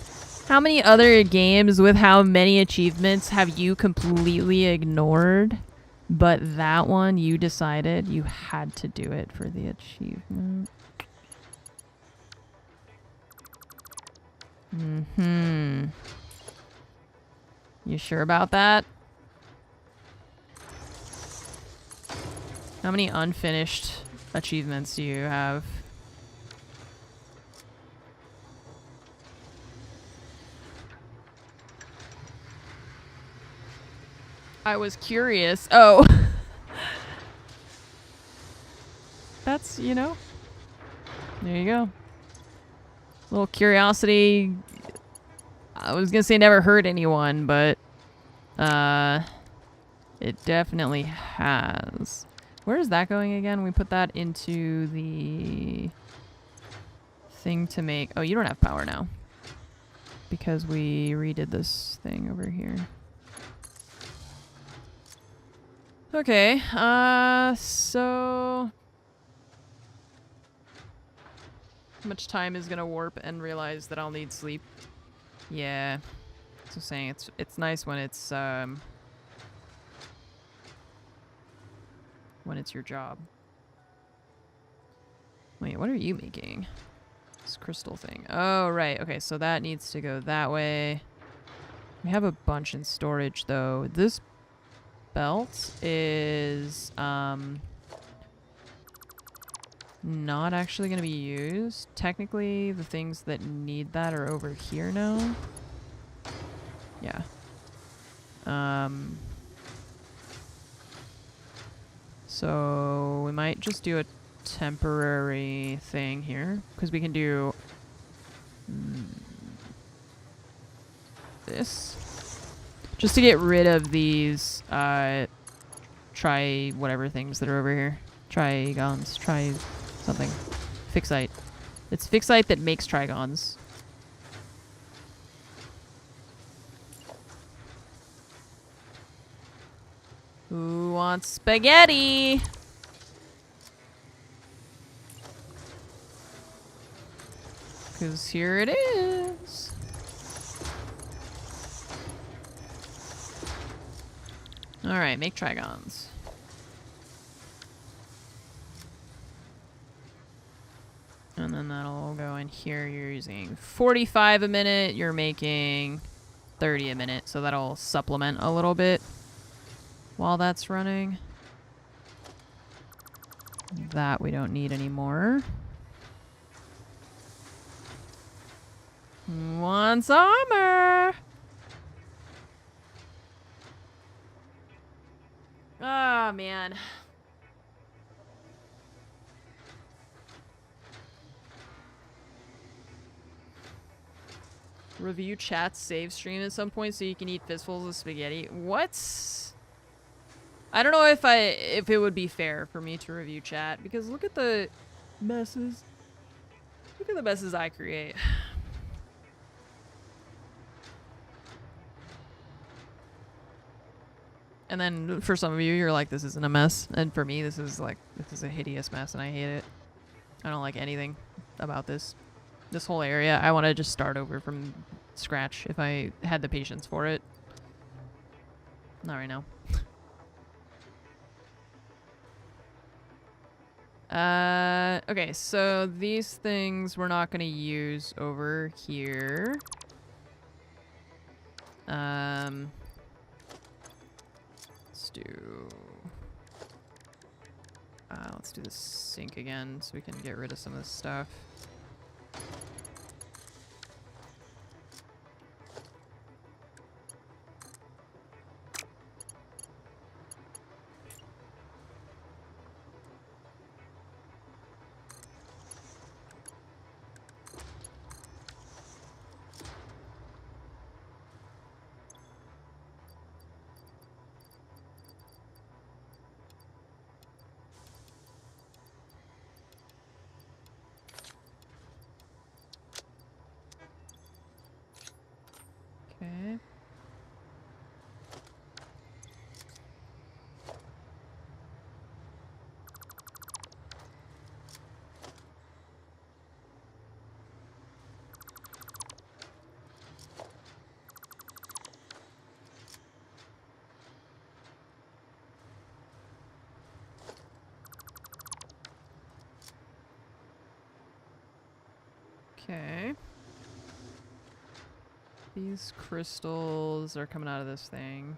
How many other games with how many achievements have you completely ignored? But that one, you decided you had to do it for the achievement. You sure about that? How many unfinished achievements do you have? I was curious. Oh. That's, you know. There you go. Little curiosity. I was gonna say never hurt anyone, but it definitely has. Where is that going again? We put that into the thing to make... Oh, you don't have power now. Because we redid this thing over here. Okay, so... How much time is gonna warp and realize that I'll need sleep? Yeah. So saying it's nice when it's your job. Wait, what are you making? This crystal thing. Oh, right. Okay, so that needs to go that way. We have a bunch in storage though. This belt is not actually going to be used. Technically, the things that need that are over here now. Yeah. So we might just do a temporary thing here because we can do this just to get rid of these try whatever things that are over here. Trigons, try something. Fixite. It's fixite that makes trigons. Who wants spaghetti? Because here it is. Alright, make trigons. And then that'll go in here. You're using 45 a minute. You're making 30 a minute. So that'll supplement a little bit while that's running. That we don't need anymore. Wants armor! Ah, man. Review chat's save stream at some point so you can eat fistfuls of spaghetti. What? I don't know if it would be fair for me to review chat because look at the messes. Look at the messes I create. And then for some of you, you're like, this isn't a mess. And for me, this is a hideous mess and I hate it. I don't like anything about this whole area. I want to just start over from scratch if I had the patience for it. Not right now. Okay, so these things we're not going to use over here. Let's do the sink again so we can get rid of some of this stuff. Okay. These crystals are coming out of this thing.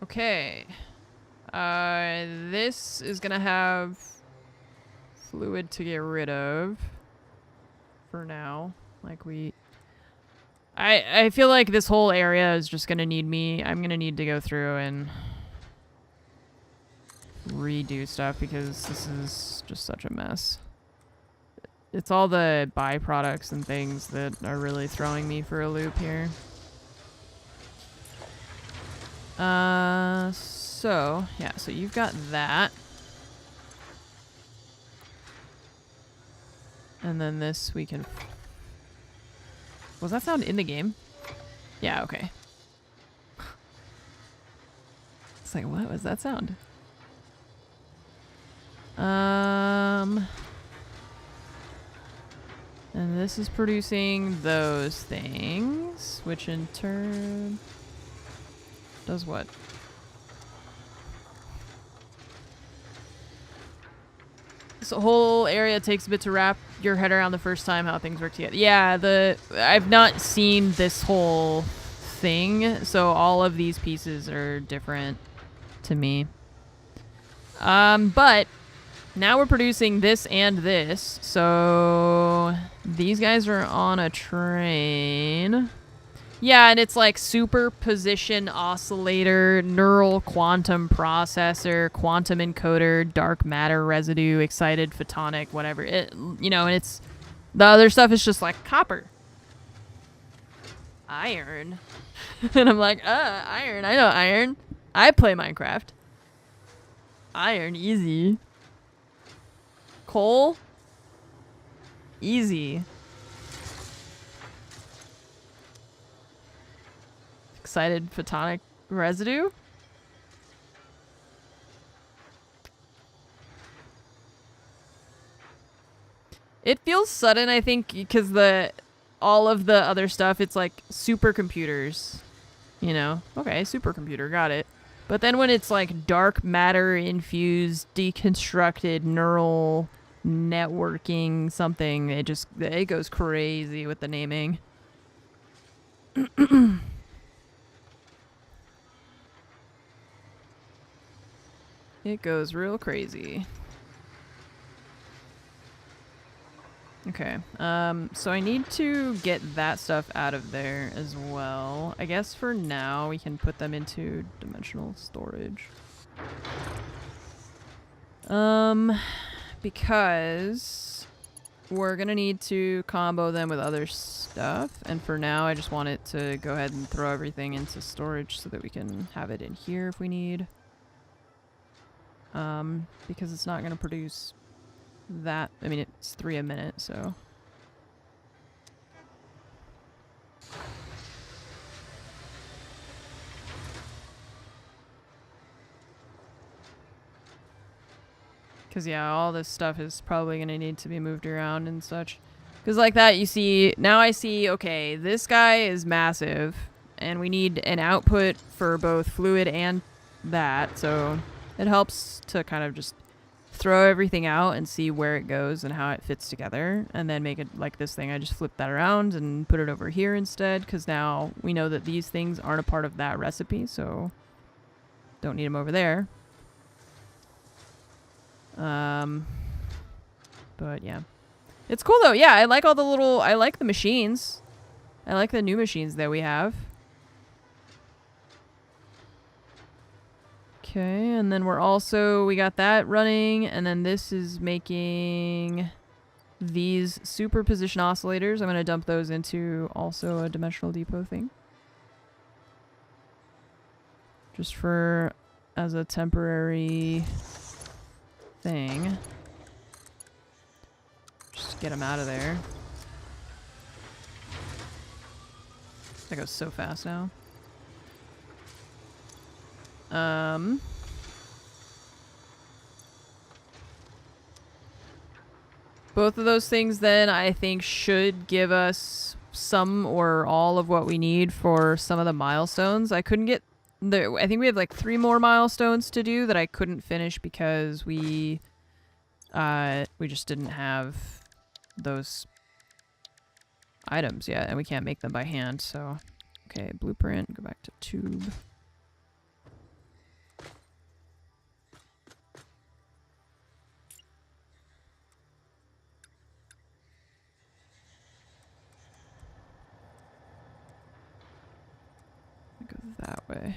Okay. This is gonna have fluid to get rid of for now. Like I feel like this whole area is just gonna need I'm gonna need to go through and redo stuff because this is just such a mess. It's all the byproducts and things that are really throwing me for a loop here. So you've got that. And then this we can... Was that sound in the game? Yeah, okay. It's like, what was that sound? And this is producing those things, which in turn does what? This whole area takes a bit to wrap your head around the first time how things work together. Yeah, I've not seen this whole thing, so all of these pieces are different to me. But now we're producing this and this, so these guys are on a train. Yeah, and it's like superposition oscillator, neural quantum processor, quantum encoder, dark matter residue, excited photonic, whatever. And it's the other stuff is just like copper, iron, and I'm like, iron. I know iron. I play Minecraft. Iron, easy. Coal, easy. Excited photonic residue. It feels sudden, I think, because all of the other stuff, it's like supercomputers. Okay, supercomputer, got it. But then when it's like dark matter infused, deconstructed neural networking something, it goes crazy with the naming. It goes real crazy. Okay, so I need to get that stuff out of there as well. I guess for now we can put them into dimensional storage. Because we're gonna need to combo them with other stuff, and for now I just want it to go ahead and throw everything into storage so that we can have it in here if we need. Because it's not gonna produce that. I mean, it's 3 a minute, so. Because, yeah, all this stuff is probably going to need to be moved around and such. Because like that, you see, now I see, okay, this guy is massive, and we need an output for both fluid and that, so it helps to kind of just throw everything out and see where it goes and how it fits together, and then make it like this thing. I just flip that around and put it over here instead, because now we know that these things aren't a part of that recipe, so don't need them over there. But yeah, it's cool though. Yeah, I like all the I like the machines. I like the new machines that we have. Okay, and then we got that running, and then this is making these superposition oscillators. I'm going to dump those into also a dimensional depot thing. Just as a temporary thing. Just get them out of there. That goes so fast now. Both of those things then I think should give us some or all of what we need for some of the milestones. I couldn't get I think we have like 3 more milestones to do that I couldn't finish because we just didn't have those items yet, and we can't make them by hand. So, okay, blueprint, go back to tube. Go that way.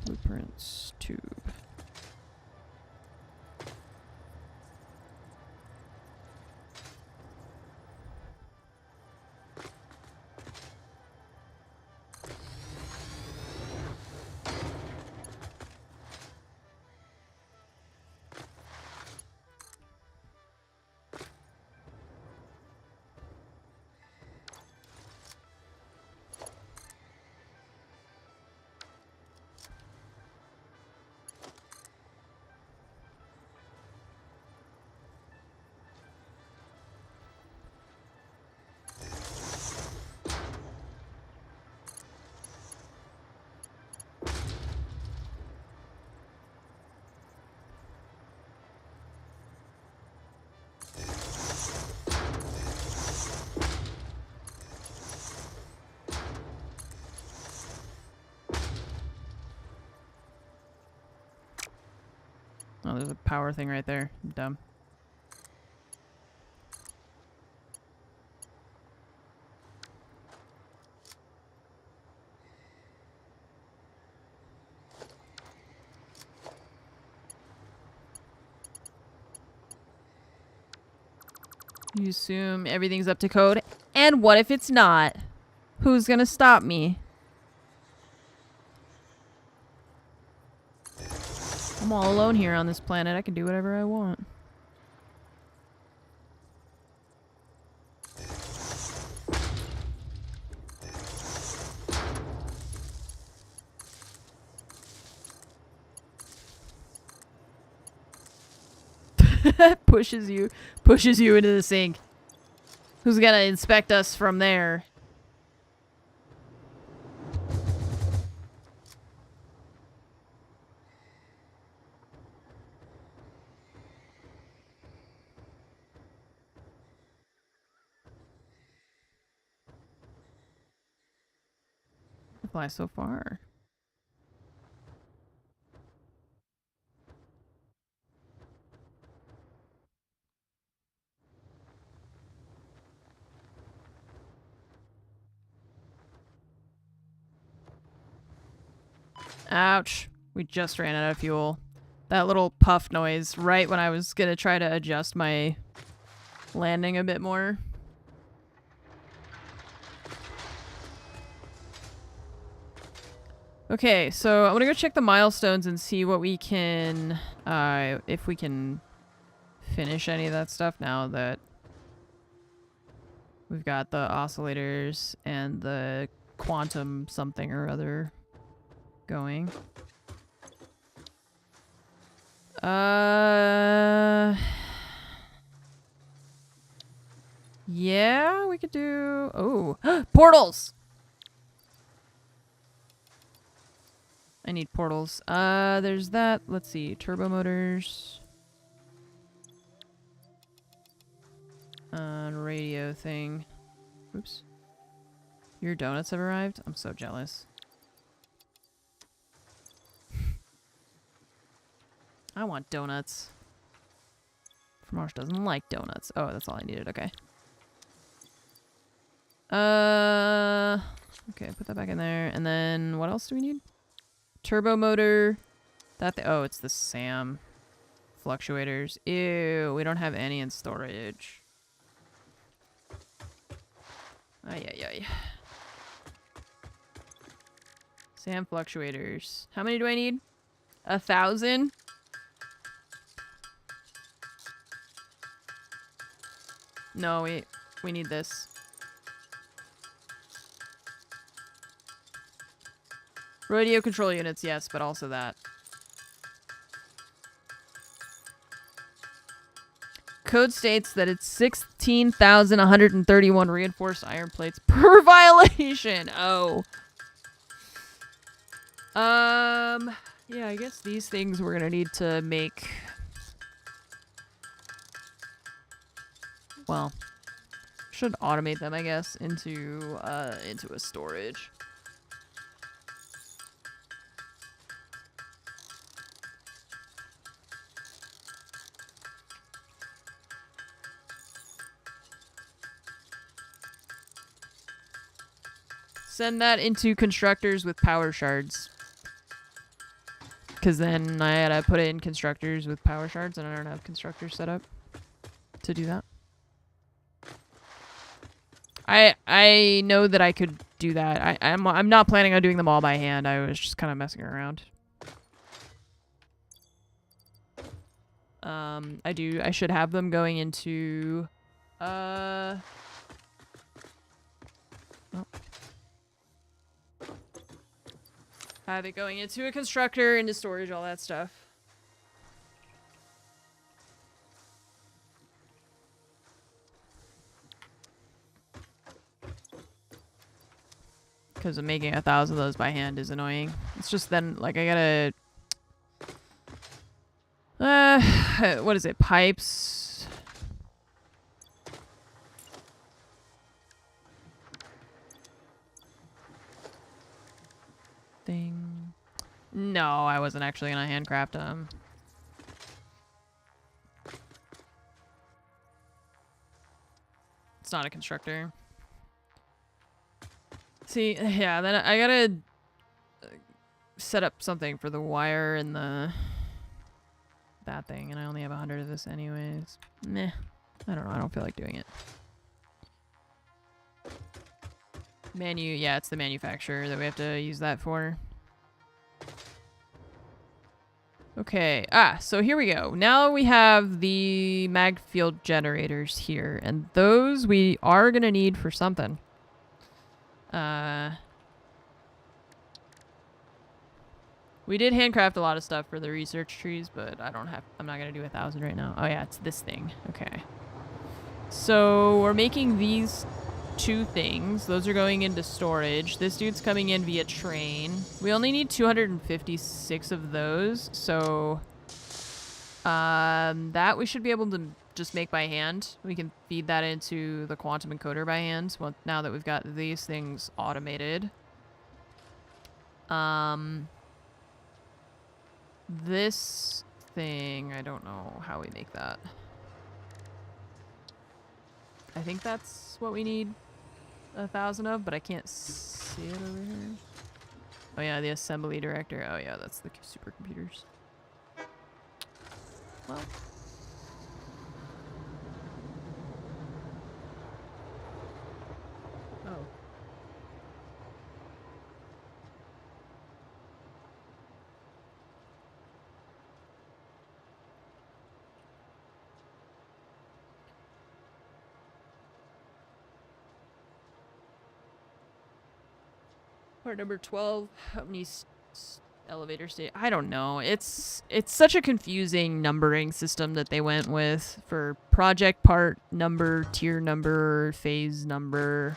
Blueprints, tube. Oh, there's a power thing right there. I'm dumb. You assume everything's up to code. And what if it's not? Who's gonna stop me? I'm all alone here on this planet. I can do whatever I want. pushes you into the sink. Who's gonna inspect us from there? Fly so far. Ouch. We just ran out of fuel. That little puff noise right when I was gonna try to adjust my landing a bit more. Okay, so I'm gonna go check the milestones and see what we can, if we can finish any of that stuff now that we've got the oscillators and the quantum something or other going. Yeah, we could do... Oh, portals! I need portals. There's that. Let's see. Turbo motors. Radio thing. Oops. Your donuts have arrived? I'm so jealous. I want donuts. Fromage doesn't like donuts. Oh, that's all I needed. Okay. Okay, put that back in there. And then what else do we need? Turbo motor. Oh, it's the SAM fluctuators. Ew, we don't have any in storage. Ay, ay, ay. SAM fluctuators. How many do I need? 1,000? No, we need this. Radio control units, yes, but also that. code states that it's 16,131 reinforced iron plates per violation. Oh. Yeah, I guess these things we're gonna need to make. Well, should automate them, I guess, into a storage. Send that into constructors with power shards. Because then I had to put it in constructors with power shards, and I don't have constructors set up to do that. I know that I could do that. I'm not planning on doing them all by hand. I was just kind of messing around. I should have them going into oh. Have it going into a constructor, into storage, all that stuff. Because making 1,000 of those by hand is annoying. It's just then, like, I gotta... what is it? Pipes? Thing. No, I wasn't actually gonna handcraft them. It's not a constructor. See, yeah, then I gotta set up something for the wire and that thing, and I only have 100 of this anyways. Meh. I don't know, I don't feel like doing it. Yeah, it's the manufacturer that we have to use that for. Okay, so here we go. Now we have the mag field generators here, and those we are gonna need for something. We did handcraft a lot of stuff for the research trees, but I'm not gonna do 1,000 right now. Oh yeah, it's this thing. Okay. So we're making these 2 things. Those are going into storage. This dude's coming in via train. We only need 256 of those, so that we should be able to just make by hand. We can feed that into the quantum encoder by hand. Well, now that we've got these things automated. This thing, I don't know how we make that. I think that's what we need 1,000 of, but I can't see it over here. Oh yeah, the assembly director. Oh yeah, that's the supercomputers. Well. Oh. Part number 12. How many elevator state? I don't know. It's such a confusing numbering system that they went with for project part number, tier number, phase number.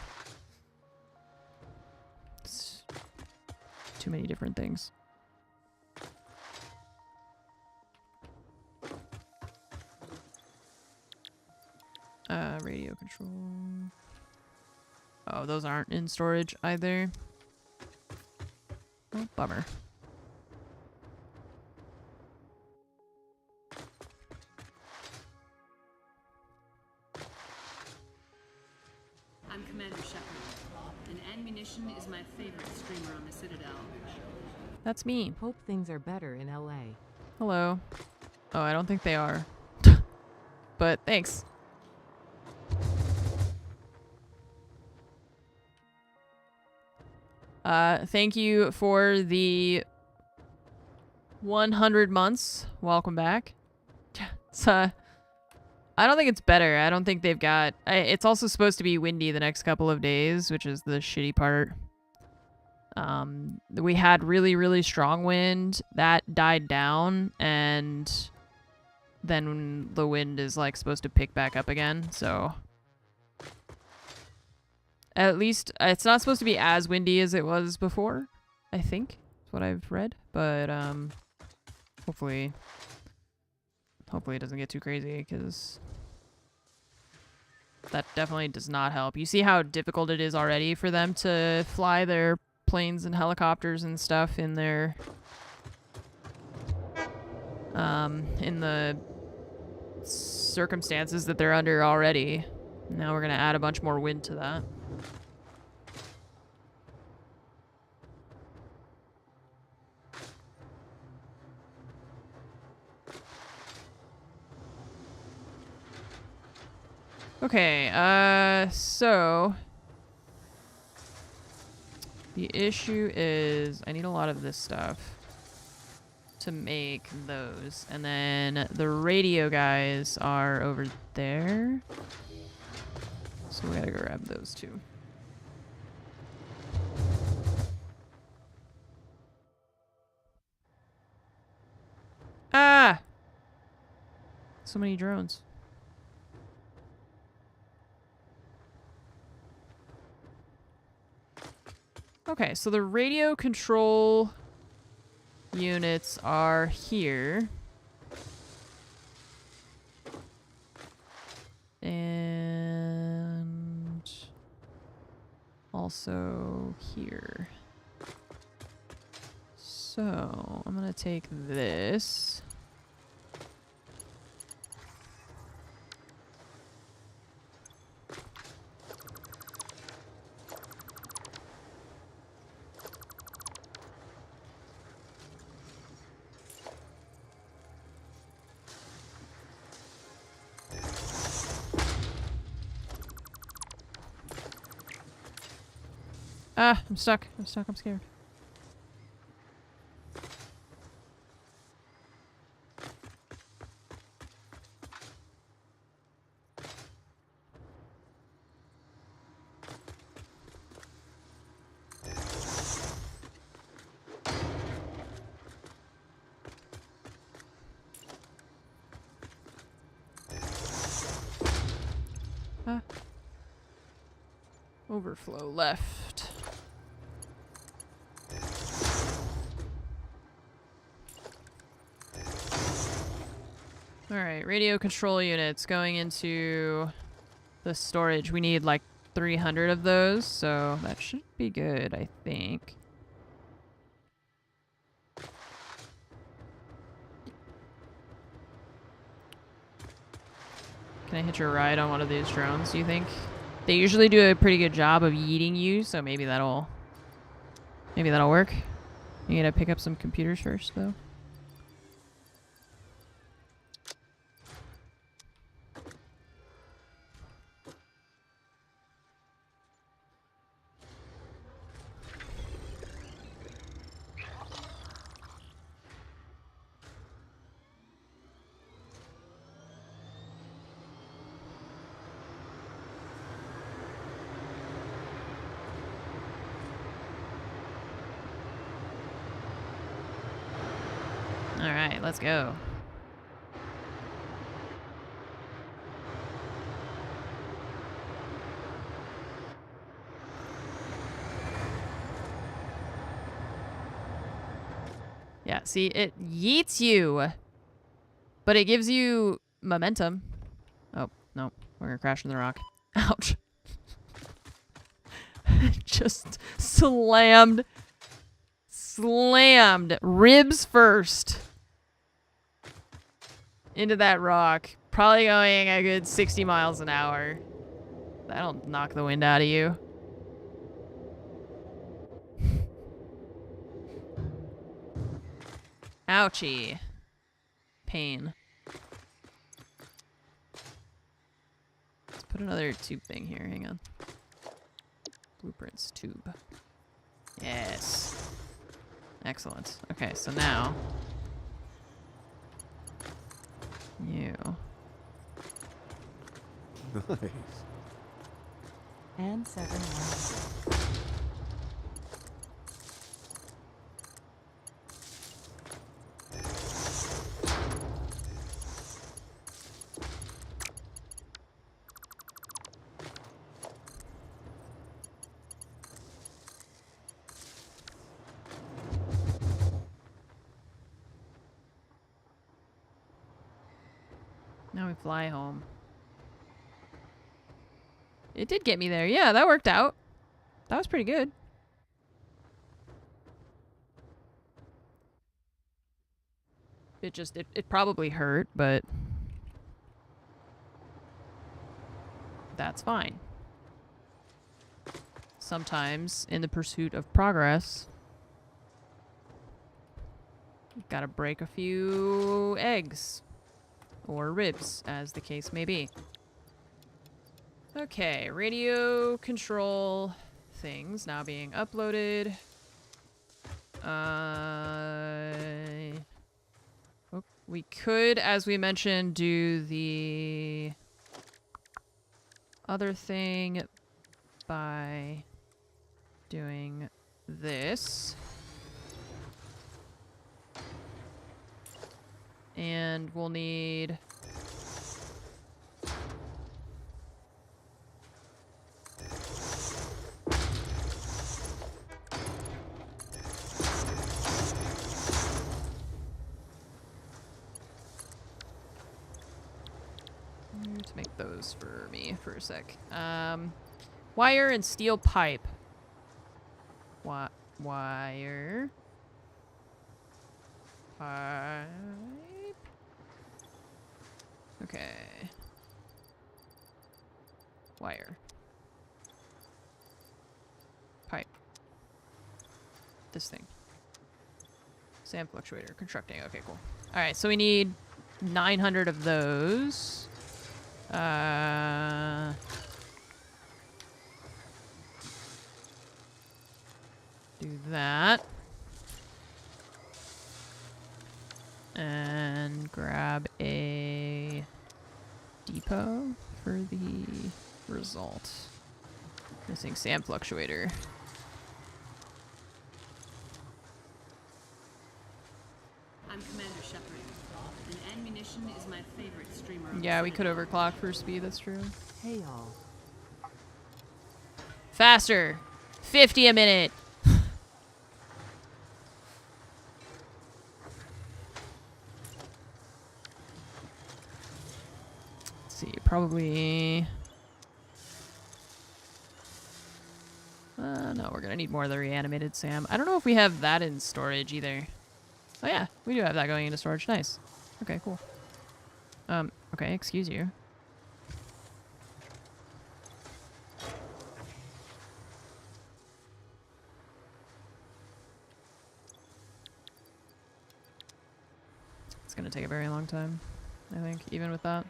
It's too many different things. Radio control. Oh, those aren't in storage either. Oh, bummer. I'm Commander Shepard, and Ammunition is my favorite streamer on the Citadel. That's me. Hope things are better in LA. Hello. Oh, I don't think they are. But thanks. Thank you for the 100 months. Welcome back. It's, I don't think it's better. I don't think they've got... it's also supposed to be windy the next couple of days, which is the shitty part. We had really, really strong wind. That died down, and then the wind is like supposed to pick back up again. So at least it's not supposed to be as windy as it was before, I think. That's what I've read. But hopefully it doesn't get too crazy, because that definitely does not help. You see how difficult it is already for them to fly their planes and helicopters and stuff in their in the circumstances that they're under already. Now we're gonna add a bunch more wind to that. Okay, so the issue is I need a lot of this stuff to make those. And then the radio guys are over there. So we gotta grab those too. Ah! So many drones. Okay, so the radio control units are here. And also here. So I'm gonna take this. Ah, I'm stuck. I'm stuck. I'm scared. Ah. Overflow left. Alright, radio control units going into the storage. We need like 300 of those, so that should be good, I think. Can I hitch a ride on one of these drones, do you think? They usually do a pretty good job of yeeting you, so maybe that'll work. You gotta pick up some computers first, though. Alright, let's go. Yeah, see, it yeets you, but it gives you momentum. Oh, no, we're gonna crash into the rock. Ouch. Just slammed ribs first into that rock. Probably going a good 60 miles an hour. That'll knock the wind out of you. Ouchie. Pain. Let's put another tube thing here. Hang on. Blueprints tube. Yes. Excellent. Okay, so now you. Nice. And 7-1. we fly home. It did get me there. Yeah, that worked out. That was pretty good. It probably hurt, but that's fine. Sometimes, in the pursuit of progress, you've got to break a few eggs. Or ribs, as the case may be. Okay, radio control things now being uploaded. We could, as we mentioned, do the other thing by doing this. And we'll need... to make those for me for a sec. Wire and steel pipe. Wire. Pipe. Okay. Wire. Pipe. This thing. Sand fluctuator. Constructing. Okay, cool. Alright, so we need 900 of those. Do that. And grab a depot for the result. Missing sand fluctuator. I'm Commander Shepard, and Munition is my favorite streamer on Yeah, the we could Citadel. overclock for speed, that's true. Hey y'all. Faster! 50 a minute! Let's see, probably... no, we're gonna need more of the reanimated Sam. I don't know if we have that in storage either. Oh yeah, we do have that going into storage. Nice. Okay, cool. Okay, excuse you. It's gonna take a very long time, I think, even with that.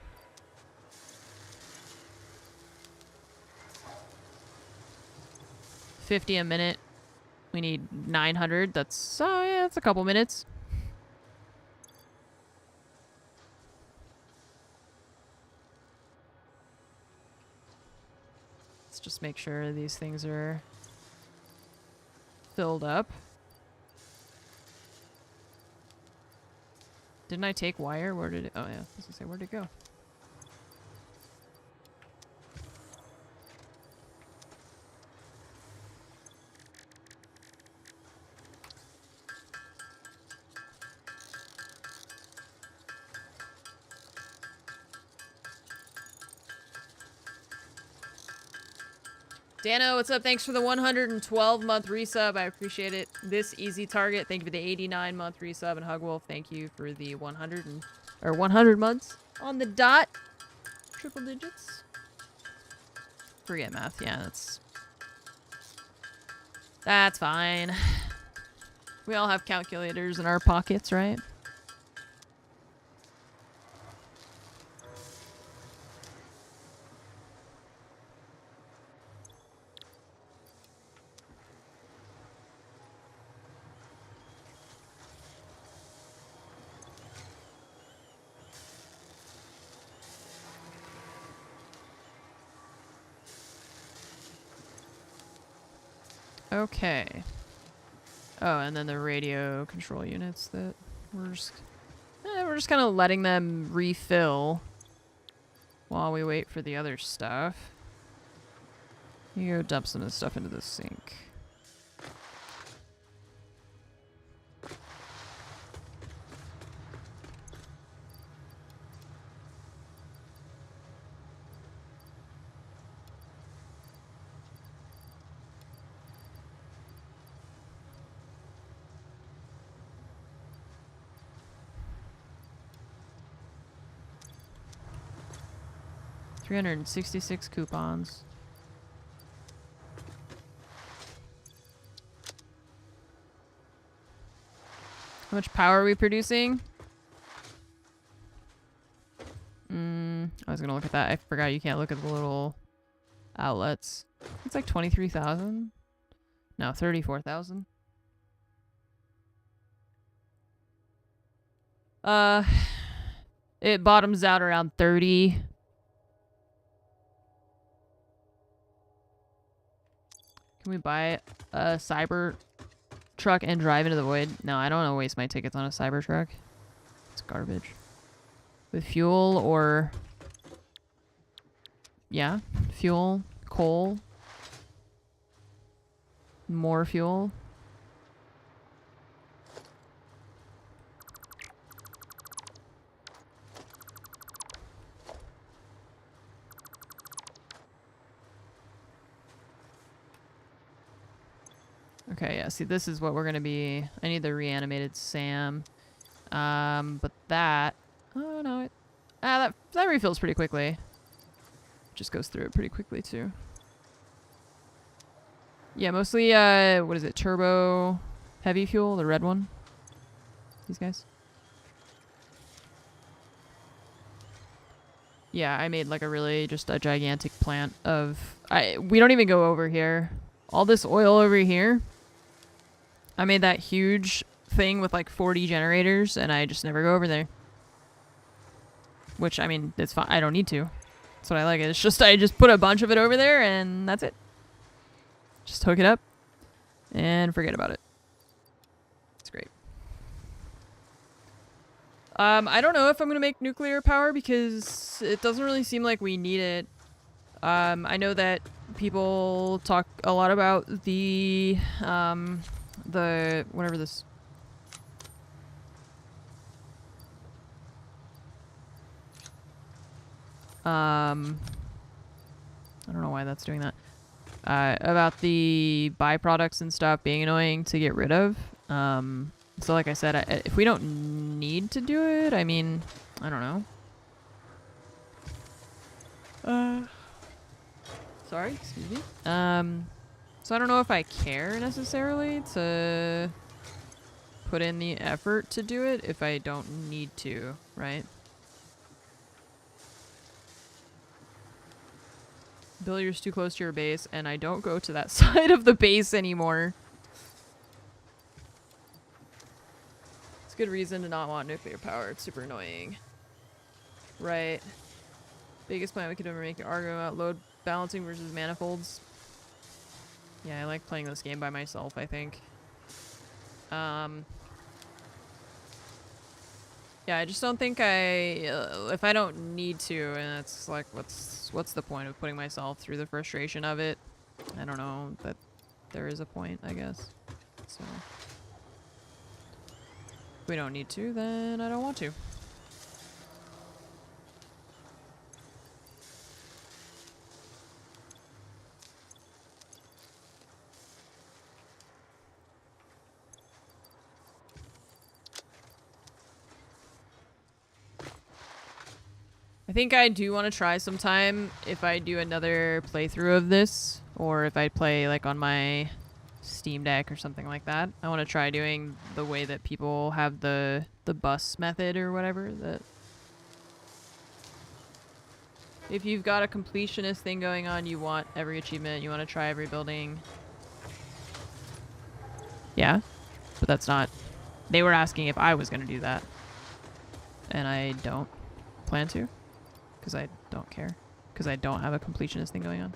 $50 a minute. We need 900. That's, oh yeah, that's a couple minutes. Let's just make sure these things are filled up. Didn't I take wire? Where did it? Oh yeah, I was gonna say, where'd it go? Dano, what's up? Thanks for the 112-month resub. I appreciate it. This easy target. Thank you for the 89-month resub. And Hugwolf, thank you for the 100 months on the dot. Triple digits. Forget math. Yeah, that's fine. We all have calculators in our pockets, right? Okay. Oh, and then the radio control units that we're just kind of letting them refill while we wait for the other stuff. You go dump some of this stuff into the sink. 366 coupons. How much power are we producing? I was gonna look at that. I forgot you can't look at the little outlets. It's like 23,000. No, 34,000. It bottoms out around 30. Can we buy a cyber truck and drive into the void? No, I don't want to waste my tickets on a cyber truck. It's garbage. With fuel or... Yeah, fuel, coal, more fuel. Okay, yeah, see, this is what we're gonna be. I need the reanimated Sam. But that... Oh, no, that refills pretty quickly. Just goes through it pretty quickly, too. Yeah, mostly, what is it? Turbo heavy fuel, the red one. These guys. Yeah, I made like just a gigantic plant of... we don't even go over here. All this oil over here. I made that huge thing with like 40 generators, and I just never go over there. Which, I mean, it's fine. I don't need to. That's what I like. It's just, I just put a bunch of it over there, and that's it. Just hook it up and forget about it. It's great. I don't know if I'm going to make nuclear power because it doesn't really seem like we need it. I know that people talk a lot about the whatever this... I don't know why that's doing that. About the byproducts and stuff being annoying to get rid of. So like I said, if we don't need to do it, I mean, I don't know. Sorry, excuse me. So I don't know if I care necessarily to put in the effort to do it if I don't need to, right? Billiard's too close to your base, and I don't go to that side of the base anymore. It's a good reason to not want nuclear power. It's super annoying. Right. Biggest plan we could ever make. Argo out load balancing versus manifolds. Yeah, I like playing this game by myself, I think. Yeah, I just don't think if I don't need to, and it's like, what's the point of putting myself through the frustration of it? I don't know that there is a point, I guess. So, if we don't need to, then I don't want to. I think I do want to try sometime if I do another playthrough of this, or if I play like on my Steam Deck or something like that. I want to try doing the way that people have the bus method or whatever. That if you've got a completionist thing going on, you want every achievement, you want to try every building. Yeah, but that's not... They were asking if I was going to do that. And I don't plan to. Because I don't care. Because I don't have a completionist thing going on.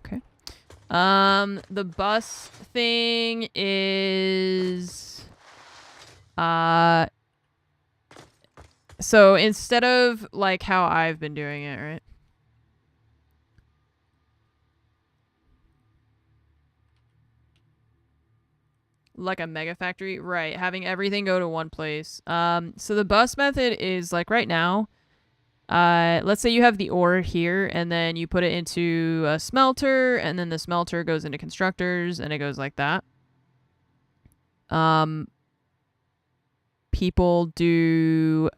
Okay. The bus thing is... So instead of like how I've been doing it, right? Like a mega factory, right? Having everything go to one place. So the bus method is like right now, let's say you have the ore here and then you put it into a smelter and then the smelter goes into constructors and it goes like that. People do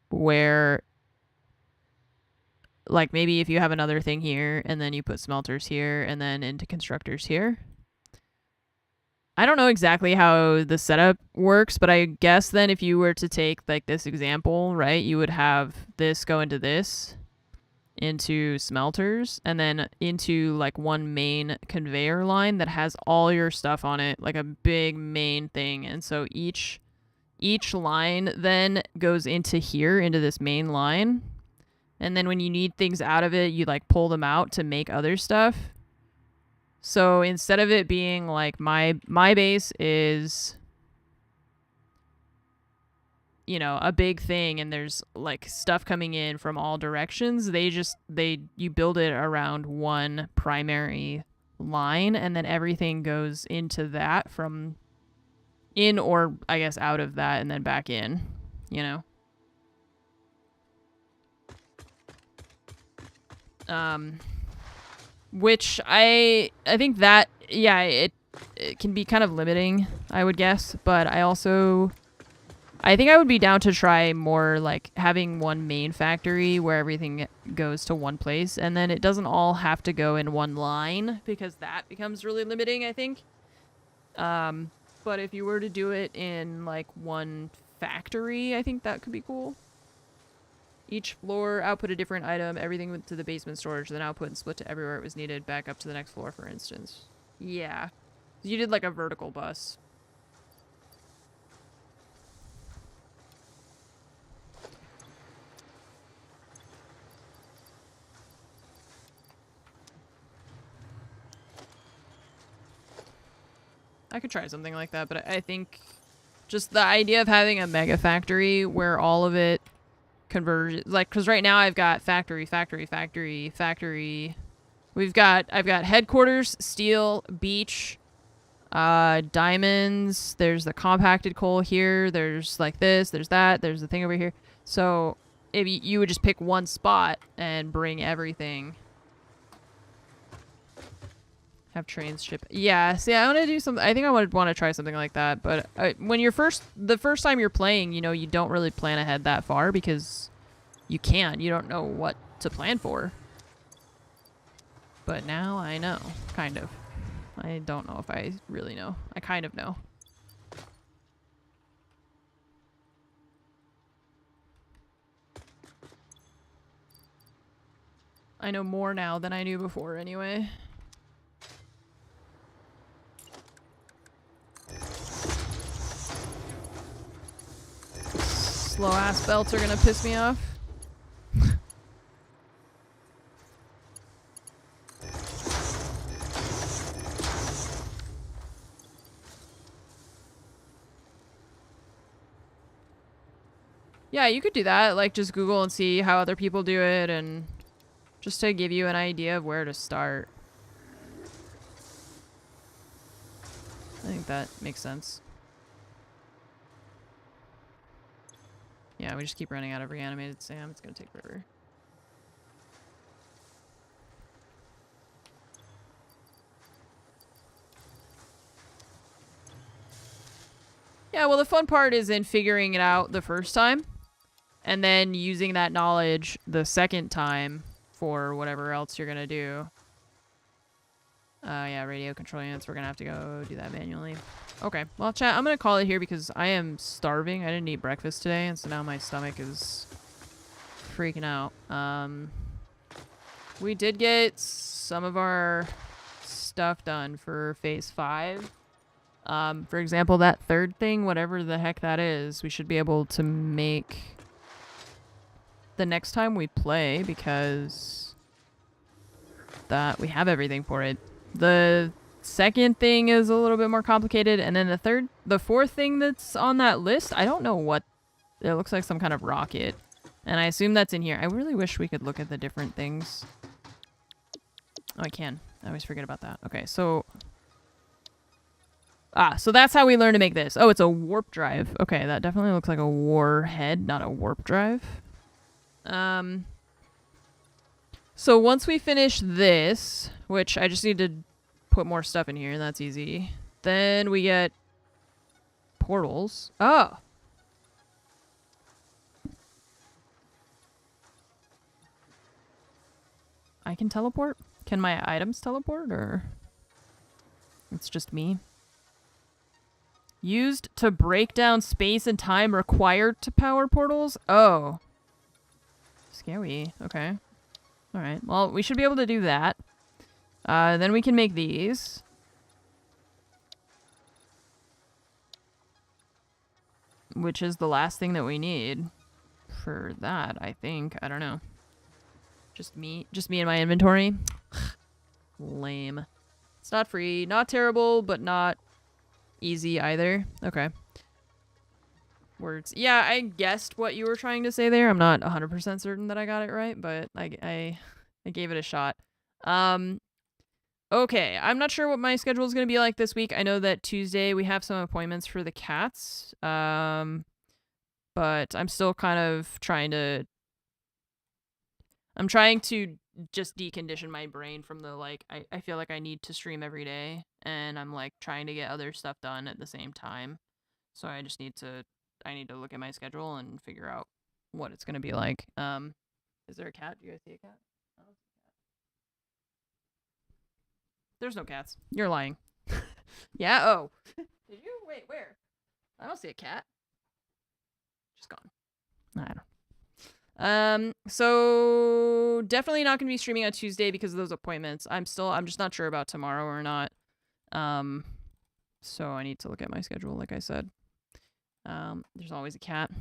where, like, maybe if you have another thing here and then you put smelters here and then into constructors here. I don't know exactly how the setup works, but I guess then if you were to take like this example, right, you would have this go into this, into smelters, and then into like one main conveyor line that has all your stuff on it, like a big main thing. And so each line then goes into here, into this main line. And then when you need things out of it, you like pull them out to make other stuff. So instead of it being like my base is, you know, a big thing and there's like stuff coming in from all directions, you build it around one primary line, and then everything goes into that from in, or I guess out of that, and then back in, you know. Which I think that, yeah, it can be kind of limiting, I would guess, but I think I would be down to try more like having one main factory where everything goes to one place, and then it doesn't all have to go in one line, because that becomes really limiting, I think. But if you were to do it in like one factory, I think that could be cool. Each floor output a different item, everything went to the basement storage, then output and split to everywhere it was needed, back up to the next floor, for instance. Yeah. You did like a vertical bus. I could try something like that, but I think just the idea of having a mega factory where all of it converges, like, because right now I've got factory. I've got headquarters, steel, beach, diamonds. There's the compacted coal here. There's like this. There's that. There's the thing over here. So if you would just pick one spot and bring everything. Have trains ship. Yeah, see, I want to do something. I think I would want to try something like that. But when you're the first time you're playing, you know, you don't really plan ahead that far because you can't. You don't know what to plan for. But now I know, kind of. I don't know if I really know. I kind of know. I know more now than I knew before, anyway. Slow ass belts are gonna piss me off. Yeah, you could do that. Like, just Google and see how other people do it, and just to give you an idea of where to start. I think that makes sense. Yeah, we just keep running out of reanimated Sam. It's gonna take forever. Yeah, well, the fun part is in figuring it out the first time, and then using that knowledge the second time for whatever else you're gonna do. Yeah, radio control units. We're gonna have to go do that manually. Okay, well, chat, I'm gonna call it here because I am starving. I didn't eat breakfast today, and so now my stomach is freaking out. We did get some of our stuff done for phase 5. For example, that third thing, whatever the heck that is, we should be able to make the next time we play, because that we have everything for it. The second thing is a little bit more complicated, and then the fourth thing that's on that list, I don't know what. It looks like some kind of rocket, and I assume that's in here. I really wish we could look at the different things. Oh, I can. I always forget about that. Okay, so so that's how we learn to make this. Oh, it's a warp drive. Okay, that definitely looks like a warhead, not a warp drive. So once we finish this, which I just need to put more stuff in here, and that's easy. Then we get portals. Oh. I can teleport? Can my items teleport, or it's just me? Used to break down space and time required to power portals? Oh. Scary. Okay. Alright. Well, we should be able to do that. Then we can make these. Which is the last thing that we need for that, I think. I don't know. Just me in my inventory. Lame. It's not free, not terrible, but not easy either. Okay. Words. Yeah, I guessed what you were trying to say there. I'm not 100% certain that I got it right, but I gave it a shot. Okay, I'm not sure what my schedule is going to be like this week. I know that Tuesday we have some appointments for the cats. But I'm still kind of trying to just decondition my brain from the, like, I feel like I need to stream every day, and I'm, like, trying to get other stuff done at the same time. So I need to look at my schedule and figure out what it's going to be like. Is there a cat? Do you guys see a cat? I don't see a cat. There's no cats. You're lying. Yeah? Oh. Did you? Wait, where? I don't see a cat. She's gone. I don't know. So definitely not gonna be streaming on Tuesday because of those appointments. I'm just not sure about tomorrow or not. So I need to look at my schedule, like I said. There's always a cat.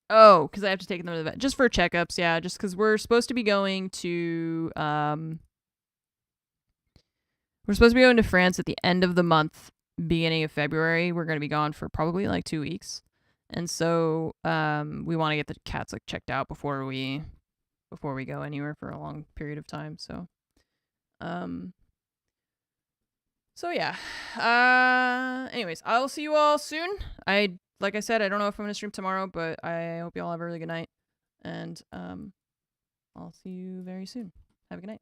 Oh, because I have to take them to the vet just for checkups. Yeah, just because we're supposed to be going to France at the end of the month, beginning of February. We're gonna be gone for probably like 2 weeks. And so we want to get the cats like checked out before we go anywhere for a long period of time. So yeah. Anyways, I'll see you all soon. Like I said, I don't know if I'm gonna stream tomorrow, but I hope you all have a really good night. And I'll see you very soon. Have a good night.